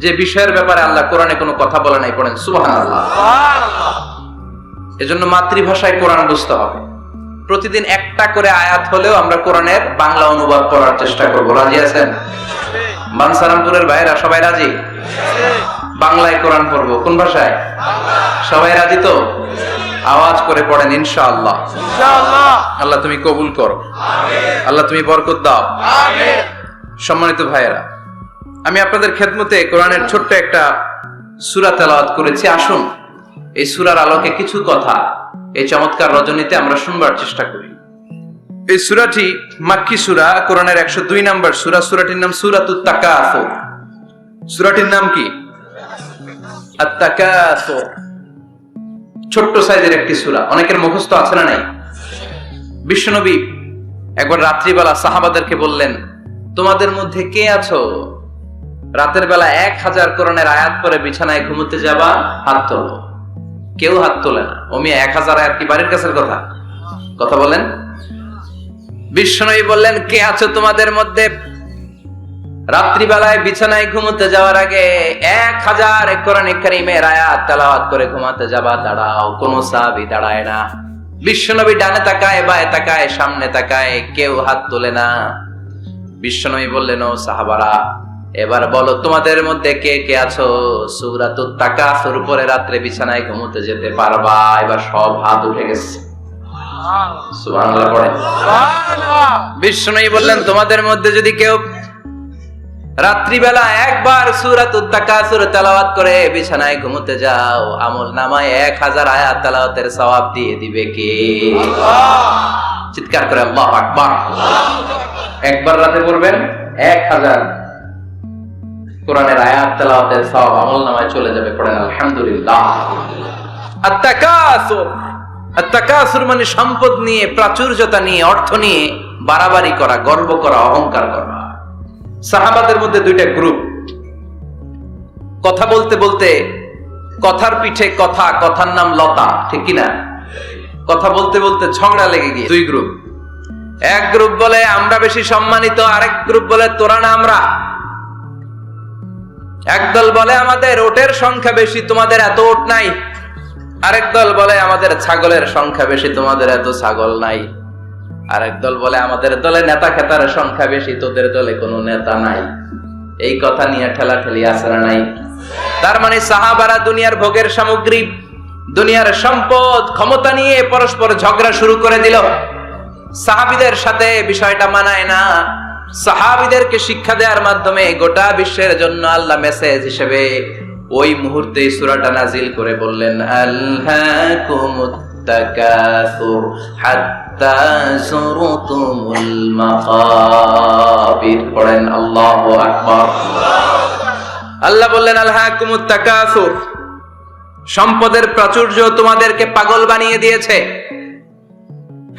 যে বিষয়ের ব্যাপারে আল্লাহ কোরআনে কোনো কথা বলে নাই। পড়েন সুবহানাল্লাহ। এজন্য মাতৃভাষায় কোরআন বুঝতে হবে। প্রতিদিন একটা করে আয়াত হলেও আমরা কোরআনের বাংলা অনুবাদ পড়ার চেষ্টা করব। রাজি আছেন? বানসারামপুরের ভাইরা সবাই রাজি? বাংলায় কোরআন পড়বো। কোন ভাষায়? সবাই রাজি তো? আওয়াজ করে পড়েন ইনশাআল্লাহ। আল্লাহ তুমি কবুল করো, আল্লাহ তুমি বরকত দাও। সম্মানিত ভাইয়েরা, আমি আপনাদের খেদমতে কোরআনের ছোট্ট একটা সূরা তেলাওয়াত করেছি। আসুন এই সূরার আলোকে কিছু কথা এই চমৎকার রজনীতে আমরা শুনবার চেষ্টা করি। এই সূরাটি মাক্কি সূরা, কোরআনের 102 নম্বর সূরা। সূরাটির নাম সূরাতুত তাকাসুর। সূরাটির নাম কি? আত-তাকাসুর। ছোট্ট সাইজের একটি সূরা, অনেকের মুখস্থ আছে না নাই? বিশ্বনবী একবার রাত্রিবেলা সাহাবাদেরকে বললেন, তোমাদের মধ্যে কে আছো রাতের বেলা 1000 কোরআনের আয়াত পরে বিছানায় ঘুমোতে যাবা? হাত তোলো। কেউ হাত তোলে না। ওমি 1000 আয়াত কি বাড়ির কাছের কথা? কথা বলেন। বিশ্বনবী বললেন, কে আছো তোমাদের মধ্যে রাত্রিবেলায় বিছানায় ঘুমোতে যাওয়ার আগে 1000 কোরআনে কারীমের আয়াত তেলাওয়াত করে ঘুমাতে যাবা? দাঁড়াও। কোন সাহাবী দাঁড়ায় না। বিশ্বনবী ডানে তাকায়, বায়ে তাকায়, সামনে তাকায়, কেউ হাত তোলে না। বিশ্বনবী বললেন, ও সাহাবারা, এবার বলো তোমাদের মধ্যে কে কে আছো সূরাতুত তাকাসুর পরে রাত্রে বিছানায় ঘুমোতে যেতে পারবা? এবার সব হাত উঠে গেছে। সুবহানাল্লাহ পড়েন। বিশ্বনবী বললেন, তোমাদের মধ্যে যদি কেউ রাত্রিবেলা একবার সূরাতুত তাকাসুর তেলাওয়াত করে বিছানায় ঘুমোতে যাও, আমল নামায় 1000 আয়াত তেলাওয়াতের সওয়াব দিয়ে দিবে কে? চিৎকার করে আল্লাহু আকবার। একবার রাতে পড়বেন 1000 কোরআনের আয়াত তেলাওয়াতের সওয়াব আমলনামায় চলে যাবে। পড়েন আলহামদুলিল্লাহ। আত-তাকাসুর, আত-তাকাসুর মানে সম্পদ নিয়ে, প্রাচুর্যতা নিয়ে, অর্থ নিয়ে বাড়াবাড়ি করা, গর্ব করা, অহংকার করা। সাহাবাদের মধ্যে দুইটা গ্রুপ, কথা বলতে বলতে কথার পিঠে কথা, কথার নাম লতা, ঠিক কি না? কথা বলতে বলতে ঝগড়া লেগে গিয়ে দুই গ্রুপ। এক গ্রুপ বলে আমরা বেশি সম্মানিত, আরেক গ্রুপ বলে তোরা না আমরা। একদল বলে আমাদের ওটের সংখ্যা বেশি, তোমাদের এত ওট নাই। আরেক দল বলে আমাদের ছাগলের সংখ্যা বেশি, তোমাদের এত ছাগল নাই। আরেক দল বলে আমাদের দলে নেতা খেতার সংখ্যা বেশি, তোদের দলে কোনো নেতা নাই। এই কথা নিয়ে ঠেলাঠেলি আছে না নাই? তার মানে সাহাবারা দুনিয়ার ভোগের সামগ্রী, দুনিয়ার সম্পদ, ক্ষমতা নিয়ে পরস্পর ঝগড়া শুরু করে দিল। সাহাবীদের সাথে বিষয়টা মানায় না। সাহাবীদেরকে শিক্ষা দেওয়ার মাধ্যমে গোটা বিশ্বের জন্য আল্লাহ মেসেজ হিসেবে ওই মুহূর্তে সূরাটা নাজিল করে বললেন, আলহাকুমুত তাকাসুর হাত্তা যুরতুমুল মাকাবির। পড়েন আল্লাহু আকবার। আল্লাহ বললেন, আলহাকুমুত তাকাসুর, সম্পদের প্রাচুর্য তোমাদেরকে পাগল বানিয়ে দিয়েছে।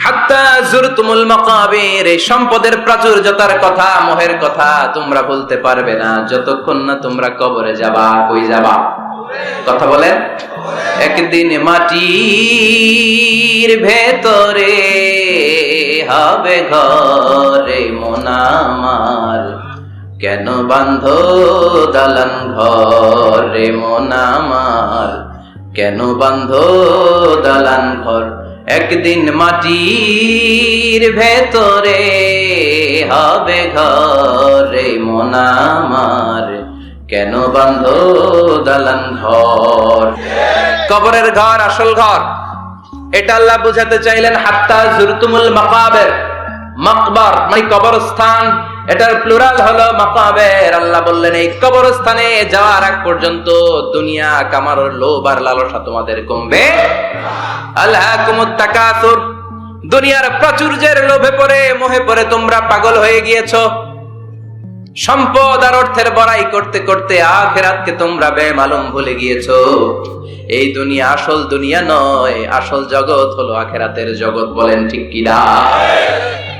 হাত্তা যুরতুমুল মাকাবির, এই সম্পদের প্রাচুর্যতার কথা, মোহের কথা তোমরা বলতে পারবে না যতক্ষণ না তোমরা কবরে যাবা। কই যাবা? কথা বলেন। একদিন মাটির ভেতরে হবে ঘরে মন আমার, কেন বাঁধো দালান ঘরে মন আমার, কেন বাঁধো দালান ঘর। একদিন মাটির ভেতরে হবে ঘরে মন আমার, কেন বাঁধো দালান ঘর। কবরের ঘর আসল ঘর, এটা আল্লাহ বুঝাতে চাইলেন হাত্তা জুরতুমুল মাকাবির, মাকবার মানে কবরস্থান, এটার প্লুরাল হলো মাকাবের। আল্লাহ বললেন এই কবরস্থানে যাওয়ার আগ পর্যন্ত দুনিয়া কামার লোভ আর লালসা তোমাদের কমবে। আলহাকুমুত তাকাসুর, দুনিয়ার প্রাচুর্যের লোভে পড়ে মোহে পড়ে তোমরা পাগল হয়ে গিয়েছো। সম্পদ আর অর্থের বড়াই করতে করতে আখিরাতকে তোমরা বেমালুম ভুলে গিয়েছো। এই দুনিয়া আসল দুনিয়া নয়, আসল জগৎ হলো আখিরাতের জগৎ। বলেন ঠিক কি না?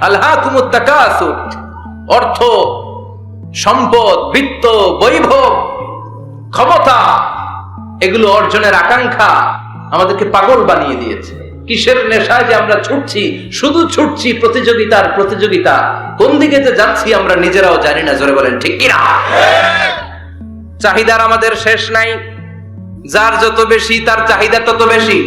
আলহাকুমুত তাকাসুর, অর্থ, সম্পদ, বিত্ত, বৈভব, ক্ষমতা, এগুলো অর্জনের আকাঙ্ক্ষা আমাদেরকে পাগল বানিয়ে দিয়েছে। কিসের নেশায় যে আমরা ছুটছি, শুধু ছুটছি প্রতিযোগিতা, কোন দিকে যে যাচ্ছি আমরা নিজেরাও জানি না। জোরে বলেন ঠিক কি না? চাহিদার আমাদের শেষ নাই, যার যত বেশি তার চাহিদা তত বেশি।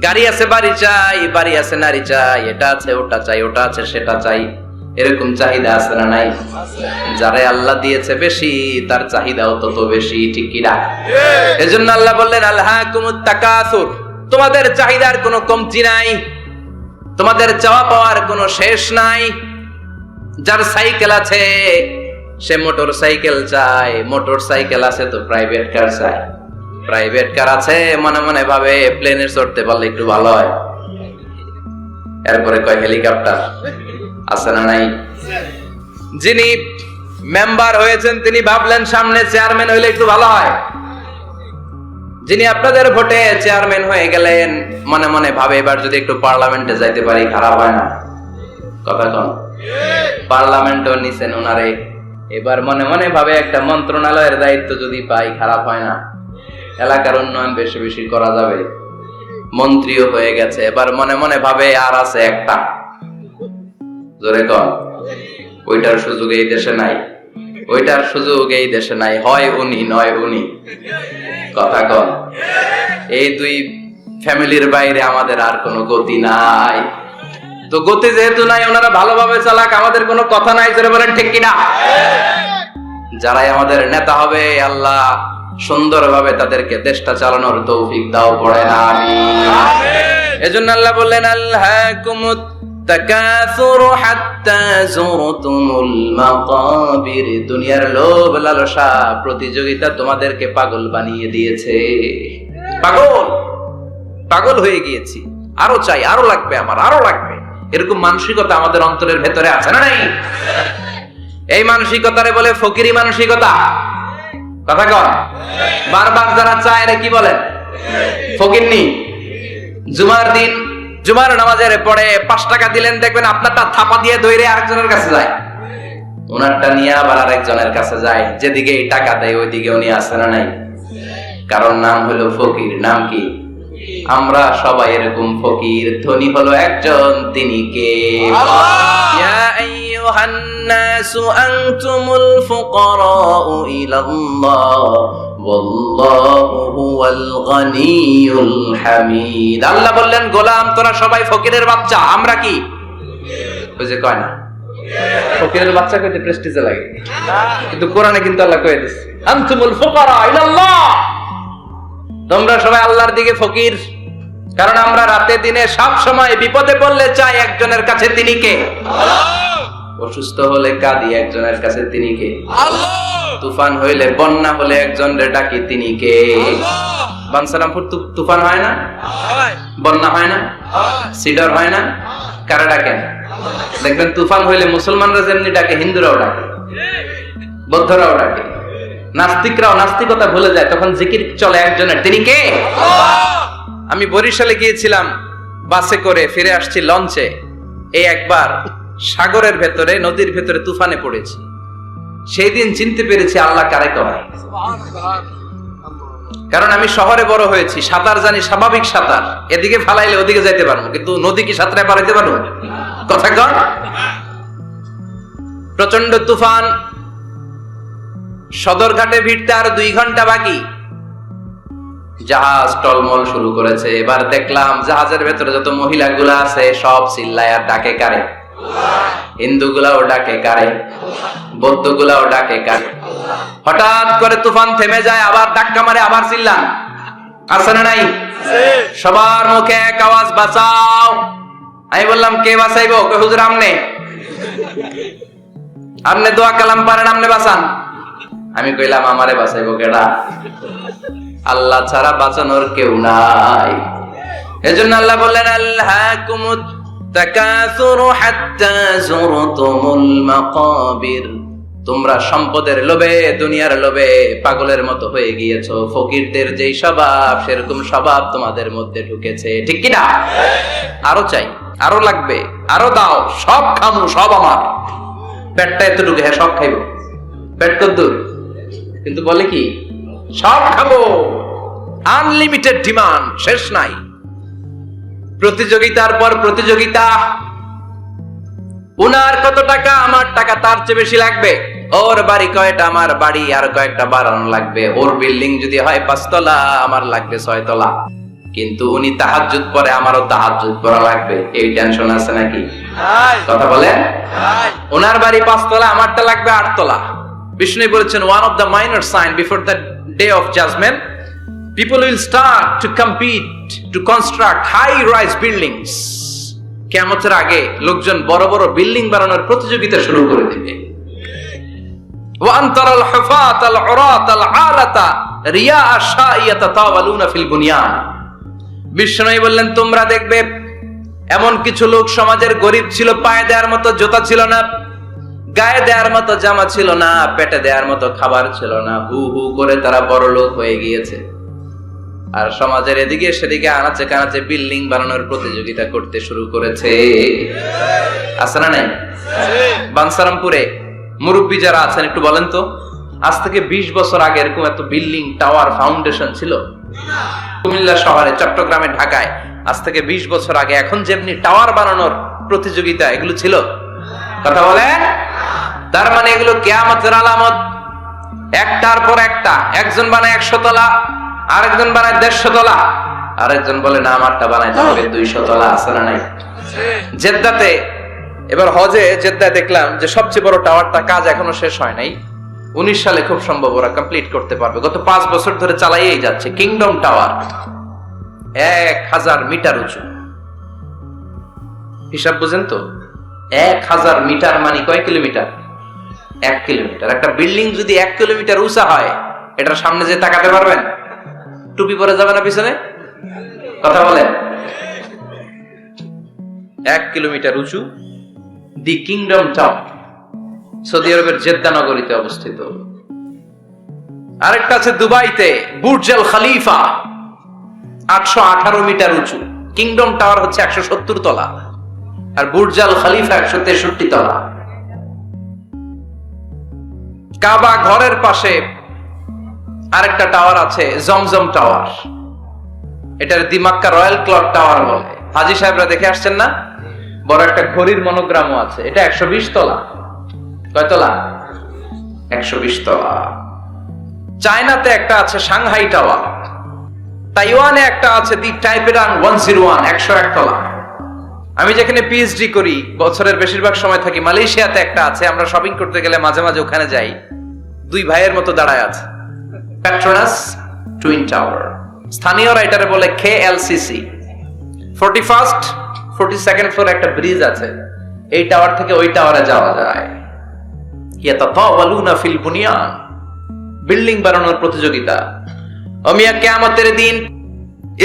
গাড়ি আছে বাড়ি চাই, বাড়ি আছে নারী চাই, এটা আছে ওটা চাই, ওটা আছে সেটা চাই, এরকম চাহিদা আছে না নাই? যারে আল্লাহ দিয়েছে বেশি তার চাহিদাও তত বেশি, ঠিক কি না? এজন্য আল্লাহ বললেন আলহাকুমুত তাকাসুর, তোমাদের চাহিদার কোনো কমতি নাই, তোমাদের চাওয়া পাওয়ার কোনো শেষ নাই। যার সাইকেল আছে সে মোটর সাইকেল চায়, মোটর সাইকেল আছে তো প্রাইভেট কার চায়, প্রাইভেট কার আছে মনে মনে ভাবে প্লেনে চড়তে পারলে একটু ভালো হয়। এরপরে কয় হেলিকপ্টার আছে না নাই? যিনি মেম্বার হয়েছেন তিনি ভাবলেন সামনে চেয়ারম্যান হইলে একটু ভালো হয়। যিনি আপনাদের ভোটে চেয়ারম্যান হয়ে গেলেন মনে মনে ভাবে এবার যদি একটু পার্লামেন্টে যাইতে পারি খারাপ হয় না। কথা কন, পার্লামেন্টও নিছেন ওনারে, এবার মনে মনে ভাবে একটা মন্ত্রণালয়ের দায়িত্ব যদি পাই খারাপ হয় না, এলাকার উন্নয়ন বেশি বেশি করা যাবে। মন্ত্রীও হয়ে গেছে, এবার মনে মনে ভাবে আর আছে একটা, জোরে কন, ওইটার সুযোগ এই দেশে নাই, ওইটার সুযোগ এই দেশে নাই, হয় উনি নয় উনি। কথা কন, এই দুই ফ্যামিলির বাইরে আমাদের আর কোনো গতি নাই। তো গতি যেহেতু নাই, ওনারা ভালোভাবে চালাক, আমাদের কোনো কথা নাই। জোরে বলেন ঠিক কিনা? যারাই আমাদের নেতা হবে আল্লাহ সুন্দরভাবে তাদেরকে দেশটা চালানোর তৌফিক দাও, পড়ে না আমিন। এজন্য আল্লাহ বললেন আলহাকুমুত তাকাসুর হাত্তা যুরতুমুল মাকাবির, দুনিয়ার লোভ লালসা প্রতিযোগিতা তোমাদেরকে পাগল বানিয়ে দিয়েছে। পাগল হয়ে গিয়েছি, আরো চাই, আরো লাগবে, আমার আরো লাগবে, এরকম মানসিকতা আমাদের অন্তরের ভেতরে আছে না নাই? এই মানসিকতারে বলে ফকিরি মানসিকতা। কথা কন, বারবার যারা চায় না কি বলেন? ফকিরনি। জুমার দিন জুমার নামাজের পরে 5 টাকা দিলেন, দেখবেন আপনারটা থাপা দিয়ে ধরে আরেকজনের কাছে যায়, ওনারটা নিয়ে আবার আরেকজনের কাছে যায়। যেদিকে এই টাকা দেয় ওইদিকে উনি আসে না নাই? কারণ নাম হলো ফকির। নাম কি? আমরা সবাই এরকম ফকির। ধনী হলো একজন, তিনি কে? ইয়া আইয়ুহান নাসু আনতুমুল ফুকারাউ ইলাল্লাহ ওয়াল্লাহু হুয়াল গনিয়ুল হামিদ। আল্লাহ বললেন গোলাম তোরা সবাই ফকিরের বাচ্চা। আমরা কি? ওই যে কয় না ফকিরের বাচ্চা কইতে প্রেস্টিজে লাগে, কিন্তু কোরআনে কিন্তু আল্লাহ কয়ে দিয়েছে আনতুমুল ফুকারা ইলাল্লাহ, তোমরা সবাই আল্লাহর দিকে ফকির। কারণ আমরা রাতে দিনে সব সময় বিপদে পড়লে চাই একজনের কাছে, তিনি কে? অসুস্থ হলে কাঁদি একজনের কাছে, তিনি কে? তুফান হইলে বন্যা হলে একজনের ডাকি, তিনি কে? বানসারামপুর তুফান হয় না, বন্যা হয় না, সিডর হয় না, কারা ডাকেন? দেখবেন তুফান হইলে মুসলমানরা যেমনি ডাকে হিন্দুরাও ডাকে, বৌদ্ধরাও ডাকে, নাস্তিকরাও নাস্তিকতা ভুলে যায়, তখন জিকির চলে একজনের, তিনি কে? আমি বরিশালে গিয়েছিলাম বাসে করে, ফিরে আসছি লঞ্চে। এই একবার সাগরের ভেতরে, নদীর ভেতরে তুফানে পড়েছি। সেই দিন চিনতে পেরেছি আল্লাহ কারে কয়। কারণ আমি শহরে বড় হয়েছি, সাঁতার জানি, স্বাভাবিক সাঁতার, এদিকে ফালাইলে ওদিকে যাইতে পারবো, কিন্তু নদী কি সাঁতরে পালাইতে পারবো? কথা কর। প্রচন্ড তুফান, সদরঘাটে ভিড়তে আর 2 ঘন্টা বাকি। জাহাজ টলমল শুরু করেছে। এবার দেখলাম জাহাজের ভেতরে যত মহিলাগুলা আছে সব চিল্লায় আর ডাকে কারে? হিন্দুগুলাও ডাকে কারে? বৌদ্ধগুলাও ডাকে কারে? হঠাৎ করে তুফান থেমে যায়, আবার ধাক্কা মারে, আবার চিল্লান। আছে না নাই? সবার মুখে এক আওয়াজ, বাঁচাও। আমি বললাম কে বাঁচাইবো? হুজুর আমনে। আমনে দোয়া কালাম পারেন, আমনে বাঁচান। আমি কইলাম আমারে বাঁচাইবো কেডা? আল্লাহ ছাড়া বাঁচানোর কেউ নাই। এজন্য আল্লাহ বললেন আল্লাহকুমুত তাকাসুরু হাত্তা যুরতুমুল মাকাবির। তোমরা সম্পদের লোভে, দুনিয়ার লোভে পাগলের মতো হয়ে গিয়েছো। ফকিরদের যেই স্বভাব, সেরকম স্বভাব তোমাদের মধ্যে ঢুকেছে, ঠিক কি না? আরো চাই, আরো লাগবে, আরো দাও, সব খামু, সব আমার। পেটটা এতটুকু, হ্যাঁ সব খাইবো। পেট কদ্দুর, কিন্তু বলে কি সব খাবো। আনলিমিটেড ডিমান্ড, শেষ নাই। প্রতিযোগিতার পর প্রতিযোগিতা। উনার কত টাকা, আমার টাকা তার চেয়ে বেশি লাগবে। ওর বাড়ি কয়টা, আমার বাড়ি আর কয়েকটা বাড়ানো লাগবে। ওর বিল্ডিং যদি হয় 5 তলা, আমার লাগবে 6 তলা। কিন্তু উনি তাহাজ্জুদ পড়ে, আমারও তাহাজ্জুদ পড়া লাগবে। এই টেনশন আছে নাকি? কথা বলেন। ওনার বাড়ি 5 তলা, আমারটা লাগবে 8 তলা। বিষ্ণু বলেছেন, one of the minor sign before the day of judgment, people will start to compete to construct high rise buildings. কিয়ামতের আগে লোকজন বড় বড় বিল্ডিং বানানোর প্রতিযোগিতা শুরু করে দিবে। ওয়া আনতারাল হুফাতাল উরাতাল আলাতা রিয়া আশাইয়াতা তাওয়ালুনা ফিল বুনিয়ান। বিষ্ণু বললেন, তোমরা দেখবে এমন কিছু লোক সমাজের গরিব ছিল, পায়ে দেওয়ার মতো জুতা ছিল না, গায়ে দেওয়ার মতো জামা ছিল না, পেটে দেওয়ার মতো খাবার ছিল না, হু হু করে তারা বড় লোক হয়ে গিয়েছে। আর সমাজের এদিকে সেদিকে আনাচে কানাচে বিল্ডিং বানানোর প্রতিযোগিতা করতে শুরু করেছে। আছে না নাই? বানসারামপুরে মুরব্বী যারা আছেন একটু বলেন তো, আজ থেকে 20 বছর আগে এরকম এত বিল্ডিং, টাওয়ার, ফাউন্ডেশন ছিল? কুমিল্লা শহরে, চট্টগ্রামে, ঢাকায় আজ থেকে 20 বছর আগে এখন যেমনি টাওয়ার বানানোর প্রতিযোগিতা এগুলো ছিল? কথা বলে। তার মানে এগুলো কিয়ামতের আলামত, একটার পর একটা। একজন বানায় 100 তলা, আরেকজন বানায় 150 তলা, আরেকজন বলে না আমারটা বানাইতে হবে 200 তলা। আছে না নাই? জেদ্দাতে এবার হজে জেদ্দায় দেখলাম যে সবচেয়ে বড় টাওয়ারটা কাজ এখনো শেষ হয় নাই। 19 সালে খুব সম্ভব ওরা কমপ্লিট করতে পারবে। গত 5 বছর ধরে চালাইয়েই যাচ্ছে। কিংডম টাওয়ার 1000 মিটার উঁচু। হিসাব বুঝেন তো? 1000 মিটার মানে কয় কিলোমিটার? 1 কিলোমিটার। একটা বিল্ডিং যদি 1 কিলোমিটার উঁচা হয়, এটার সামনে যে তাকাতে পারবেন? টুপি পরে যাবে না পিছনে? কথা বলেন। 1 কিলোমিটার উঁচু, দি কিংডম টাওয়ার, সৌদি আরবের জেদ্দা নগরীতে অবস্থিত। আরেকটা আছে দুবাইতে, বুর্জ আল খলিফা, 818 মিটার উঁচু। কিংডম টাওয়ার হচ্ছে 170 তলা, আর বুর্জ আল খলিফা 163 তলা। কাবা ঘরের পাশে আরেকটা টাওয়ার আছে, জমজম টাওয়ার। এটার দিমাক্কা রয়্যাল ক্লক টাওয়ার বলে। হাজী সাহেবরা দেখে আসছেন না? বড় একটা ঘড়ির মনোগ্রামও আছে। এটা 120 তলা। কয় তলা? 120 তলা। চায়নাতে একটা আছে সাংহাই টাওয়ার। তাইওয়ানে একটা আছে দি টাইপেরান 101, 101 তলা। আমি যেখানে পিএইচডি করি, বছরের বেশিরভাগ সময় থাকি, মালয়েশিয়াতে একটা আছে। আমরা শপিং করতে গেলে মাঝে মাঝে ওখানে যাই। 2 ভাইয়ের মতো দাঁড়ায় আছে, পেট্রোনাস টুইন টাওয়ার। স্থানীয়রা এটারে বলে KLCC। 41st 42nd ফ্লোরে একটা ব্রিজ আছে। এই টাওয়ার থেকে ওই টাওয়ারে যাওয়া যায়। ইয়াতাতাওয়ালুনা ফিল বুনিয়ান, বিল্ডিং বানানোর প্রতিযোগিতা। অমিয়া কিয়ামতের দিন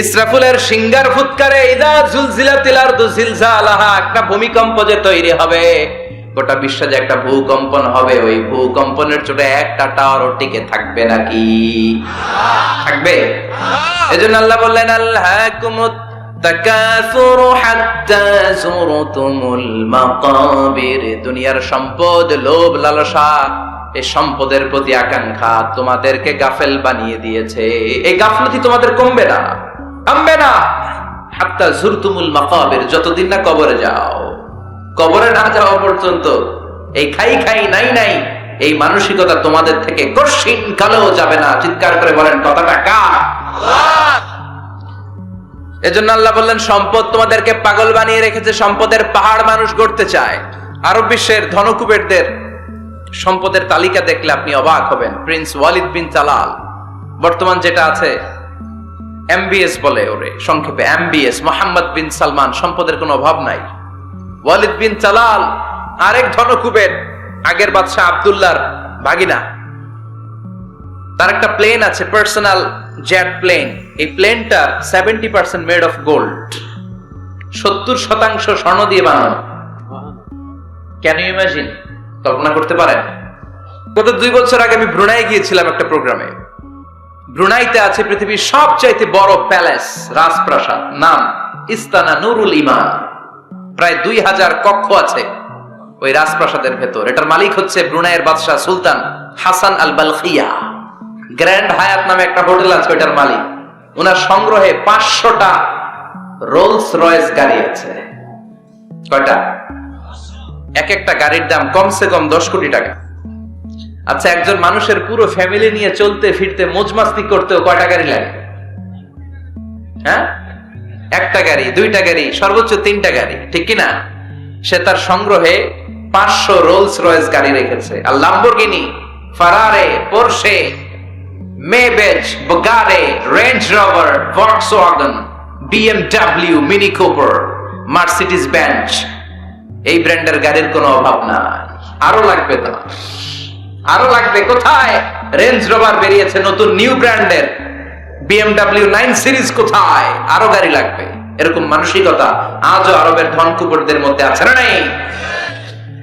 ইসরাফিলের সিঙ্গার ফুৎকারে ইদা জুলজিলাতিল আরদু জিলজালাহা, একটা ভূমিকম্প যে তৈরি হবে, গোটা বিশ্বে যে একটা ভূকম্পন হবে, ওই ভূকম্পনের চোটে একটা টাওয়ারও টিকে থাকবে নাকি? থাকবে। এজন্য আল্লাহ বললেন আল্লাহকুমুত তাকাসুরু হাত্তা যুরতুমুল মাকাবির। দুনিয়ার সম্পদ, লোভ, লালসা, এই সম্পদের প্রতি আকাঙ্ক্ষা তোমাদেরকে গাফেল বানিয়ে দিয়েছে। এই গাফলতি তোমাদের কমবে না, থামবে না। হাত্তা যুরতুমুল মাকাবির, যতদিন না কবরে যাও। কবরে না যাওয়া পর্যন্ত এই খাই খাই নাই নাই এই মানসিকতা তোমাদের থেকে কশিন কালেও যাবে না। চিৎকার করে বলেন কথাটা কার? আল্লাহ। এজন্য আল্লাহ বললেন সম্পদ তোমাদেরকে পাগল বানিয়ে রেখেছে। সম্পদের পাহাড় মানুষ গড়তে চায়। আরব বিশ্বের ধনকুবেরদের সম্পদের তালিকা দেখলে আপনি অবাক হবেন। প্রিন্স ওয়ালিদ বিন তালাল, বর্তমান যেটা আছে এমবিএস বলে ওরে সংক্ষেপে এমবিএস, মোহাম্মদ বিন সালমান, সম্পদের কোনো অভাব নাই। ওয়ালিদ বিন তালাল আরেক ধনকুবের, আগের বাদশাহ আব্দুল্লাহর ভাগিনা। তার একটা প্লেন আছে, পার্সোনাল জেট প্লেন। এই প্লেনটা 70% মেড অফ গোল্ড, 70% স্বর্ণ দিয়ে বানানো। Can you imagine? কল্পনা করতে পারেন? গত 2 বছর আগে আমি ব্রুনাই গিয়েছিলাম একটা প্রোগ্রামে। ব্রুনাইতে আছে পৃথিবীর সবচাইতে বড় প্যালেস, রাজপ্রাসাদ, নাম ইস্তানা নুরুল ইমান। প্রায় 2000 কক্ষ আছে ওই রাজপ্রাসাদের ভেতর। এটার মালিক হচ্ছে ব্রুনাইয়ের বাদশাহ সুলতান হাসান আল বালখিয়া। গ্র্যান্ড হায়াত নামে একটা হোটেল আছে, ওইটার মালিক। ওনার সংগ্রহে 500টা রোলস রয়েস গাড়ি আছে। কয়টা? এক একটা গাড়ির দাম কমসে কম 10 কোটি টাকা। আচ্ছা, একজন মানুষের পুরো ফ্যামিলি নিয়ে চলতে ফিরতে মোজমাস্তি করতেও কয়টা গাড়ি লাগে? হ্যাঁ, একটা গাড়ি, 2টা গাড়ি, সর্বোচ্চ 3টা গাড়ি, ঠিক কিনা? সে তার সংগ্রহে 500 রোলস রয়েস গাড়ি রেখেছে। আর Lamborghini, Ferrari, Porsche, Maybach, Bugatti, Range Rover, Volkswagen, BMW, Mini Cooper, Mercedes Benz, এই ব্র্যান্ডের গাড়ির কোনো অভাব নাই। আরো লাগবে তো, আরো লাগবে। কোথায়? রেঞ্জ রোভার বেরিয়েছে নতুন নিউ ব্র্যান্ডের, বিএমডব্লিউ 9 সিরিজ কোথায়? আরো গাড়ি লাগবে। এরকম মানসিকতা আজও আরবের ধনকুবরদের মধ্যে আছে না নাই?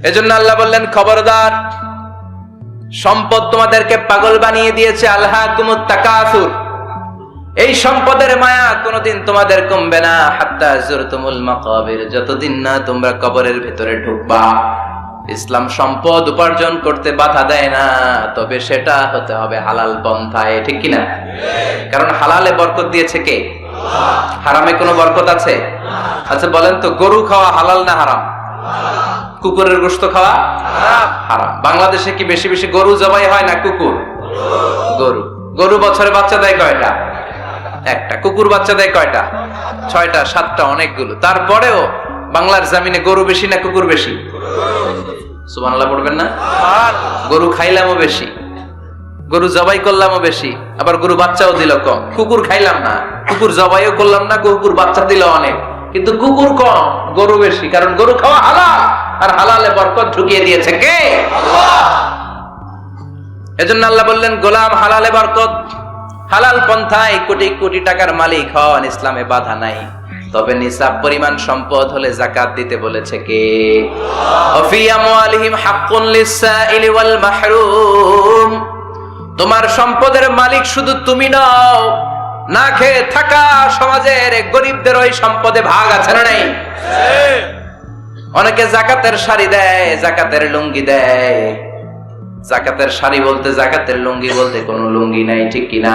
এজন্য আল্লাহ বললেন, খবরদার, সম্পদ তোমাদেরকে পাগল বানিয়ে দিয়েছে। আলহাকুমুত তাকাসুর, এই সম্পদের মায়া কোনোদিন তোমাদের কমবে না। হাত্তা যুরতুমুল মাকাবির, যতদিন না তোমরা কবরের ভিতরে ঢুকবা। ইসলাম সম্পদ উপার্জন করতে বাধা দেয় না, তবে সেটা হতে হবে হালাল পন্থায়, ঠিক কিনা? কারণ হালালে বরকত দিয়েছে কে? হারামে কোনো বরকত আছে? আচ্ছা বলেন তো, গরু খাওয়া হালাল না হারাম? কুকুরের গোশত খাওয়া হারাম। বাংলাদেশে কি বেশি বেশি গরু জবাই হয় না কুকুর? গরু। গরু বছরে বাচ্চা দেয় কয়টা? একটা। কুকুর বাচ্চা দেয় কয়টা? 6টা 7টা, অনেকগুলো। তারপরেও বাংলার জমিনে গরু বেশি না কুকুর বেশি? সুবহানাল্লাহ পড়বেন না? গরু খাইলামও বেশি, গরু জবাই করলামও বেশি, আবার গরু বাচ্চাও দিল কম। কুকুর খাইলাম না, কুকুর জবাইও করলাম না, কুকুর বাচ্চা দিল অনেক, কিন্তু কুকুর কম, গরু বেশি। কারণ গরু খাওয়া হালাল, আর হালালে বরকত ঢুকিয়ে দিয়েছে কে? আল্লাহ। এজন্য আল্লাহ বললেন, গোলাম, হালালে বরকত, হালাল পন্থায় কোটি কোটি টাকার মালিক হন, ইসলামে বাধা নাই। তবে নিসাব পরিমাণ সম্পদ হলে যাকাত দিতে বলেছে কে? ওয়াফি আমওয়ালিহিম হাক্কুন লিসসাইলি ওয়াল মাহরুম। তোমার সম্পদের মালিক শুধু তুমি নও, না খেয়ে থাকা সমাজের গরিবদের ওই সম্পদে ভাগ আছে না নাই? অনেকে যাকাতের শাড়ি দেয়, যাকাতের লুঙ্গি দেয়। যাকাতের শাড়ি বলতে, যাকাতের লুঙ্গি বলতে কোনো লুঙ্গি নাই, ঠিক কিনা?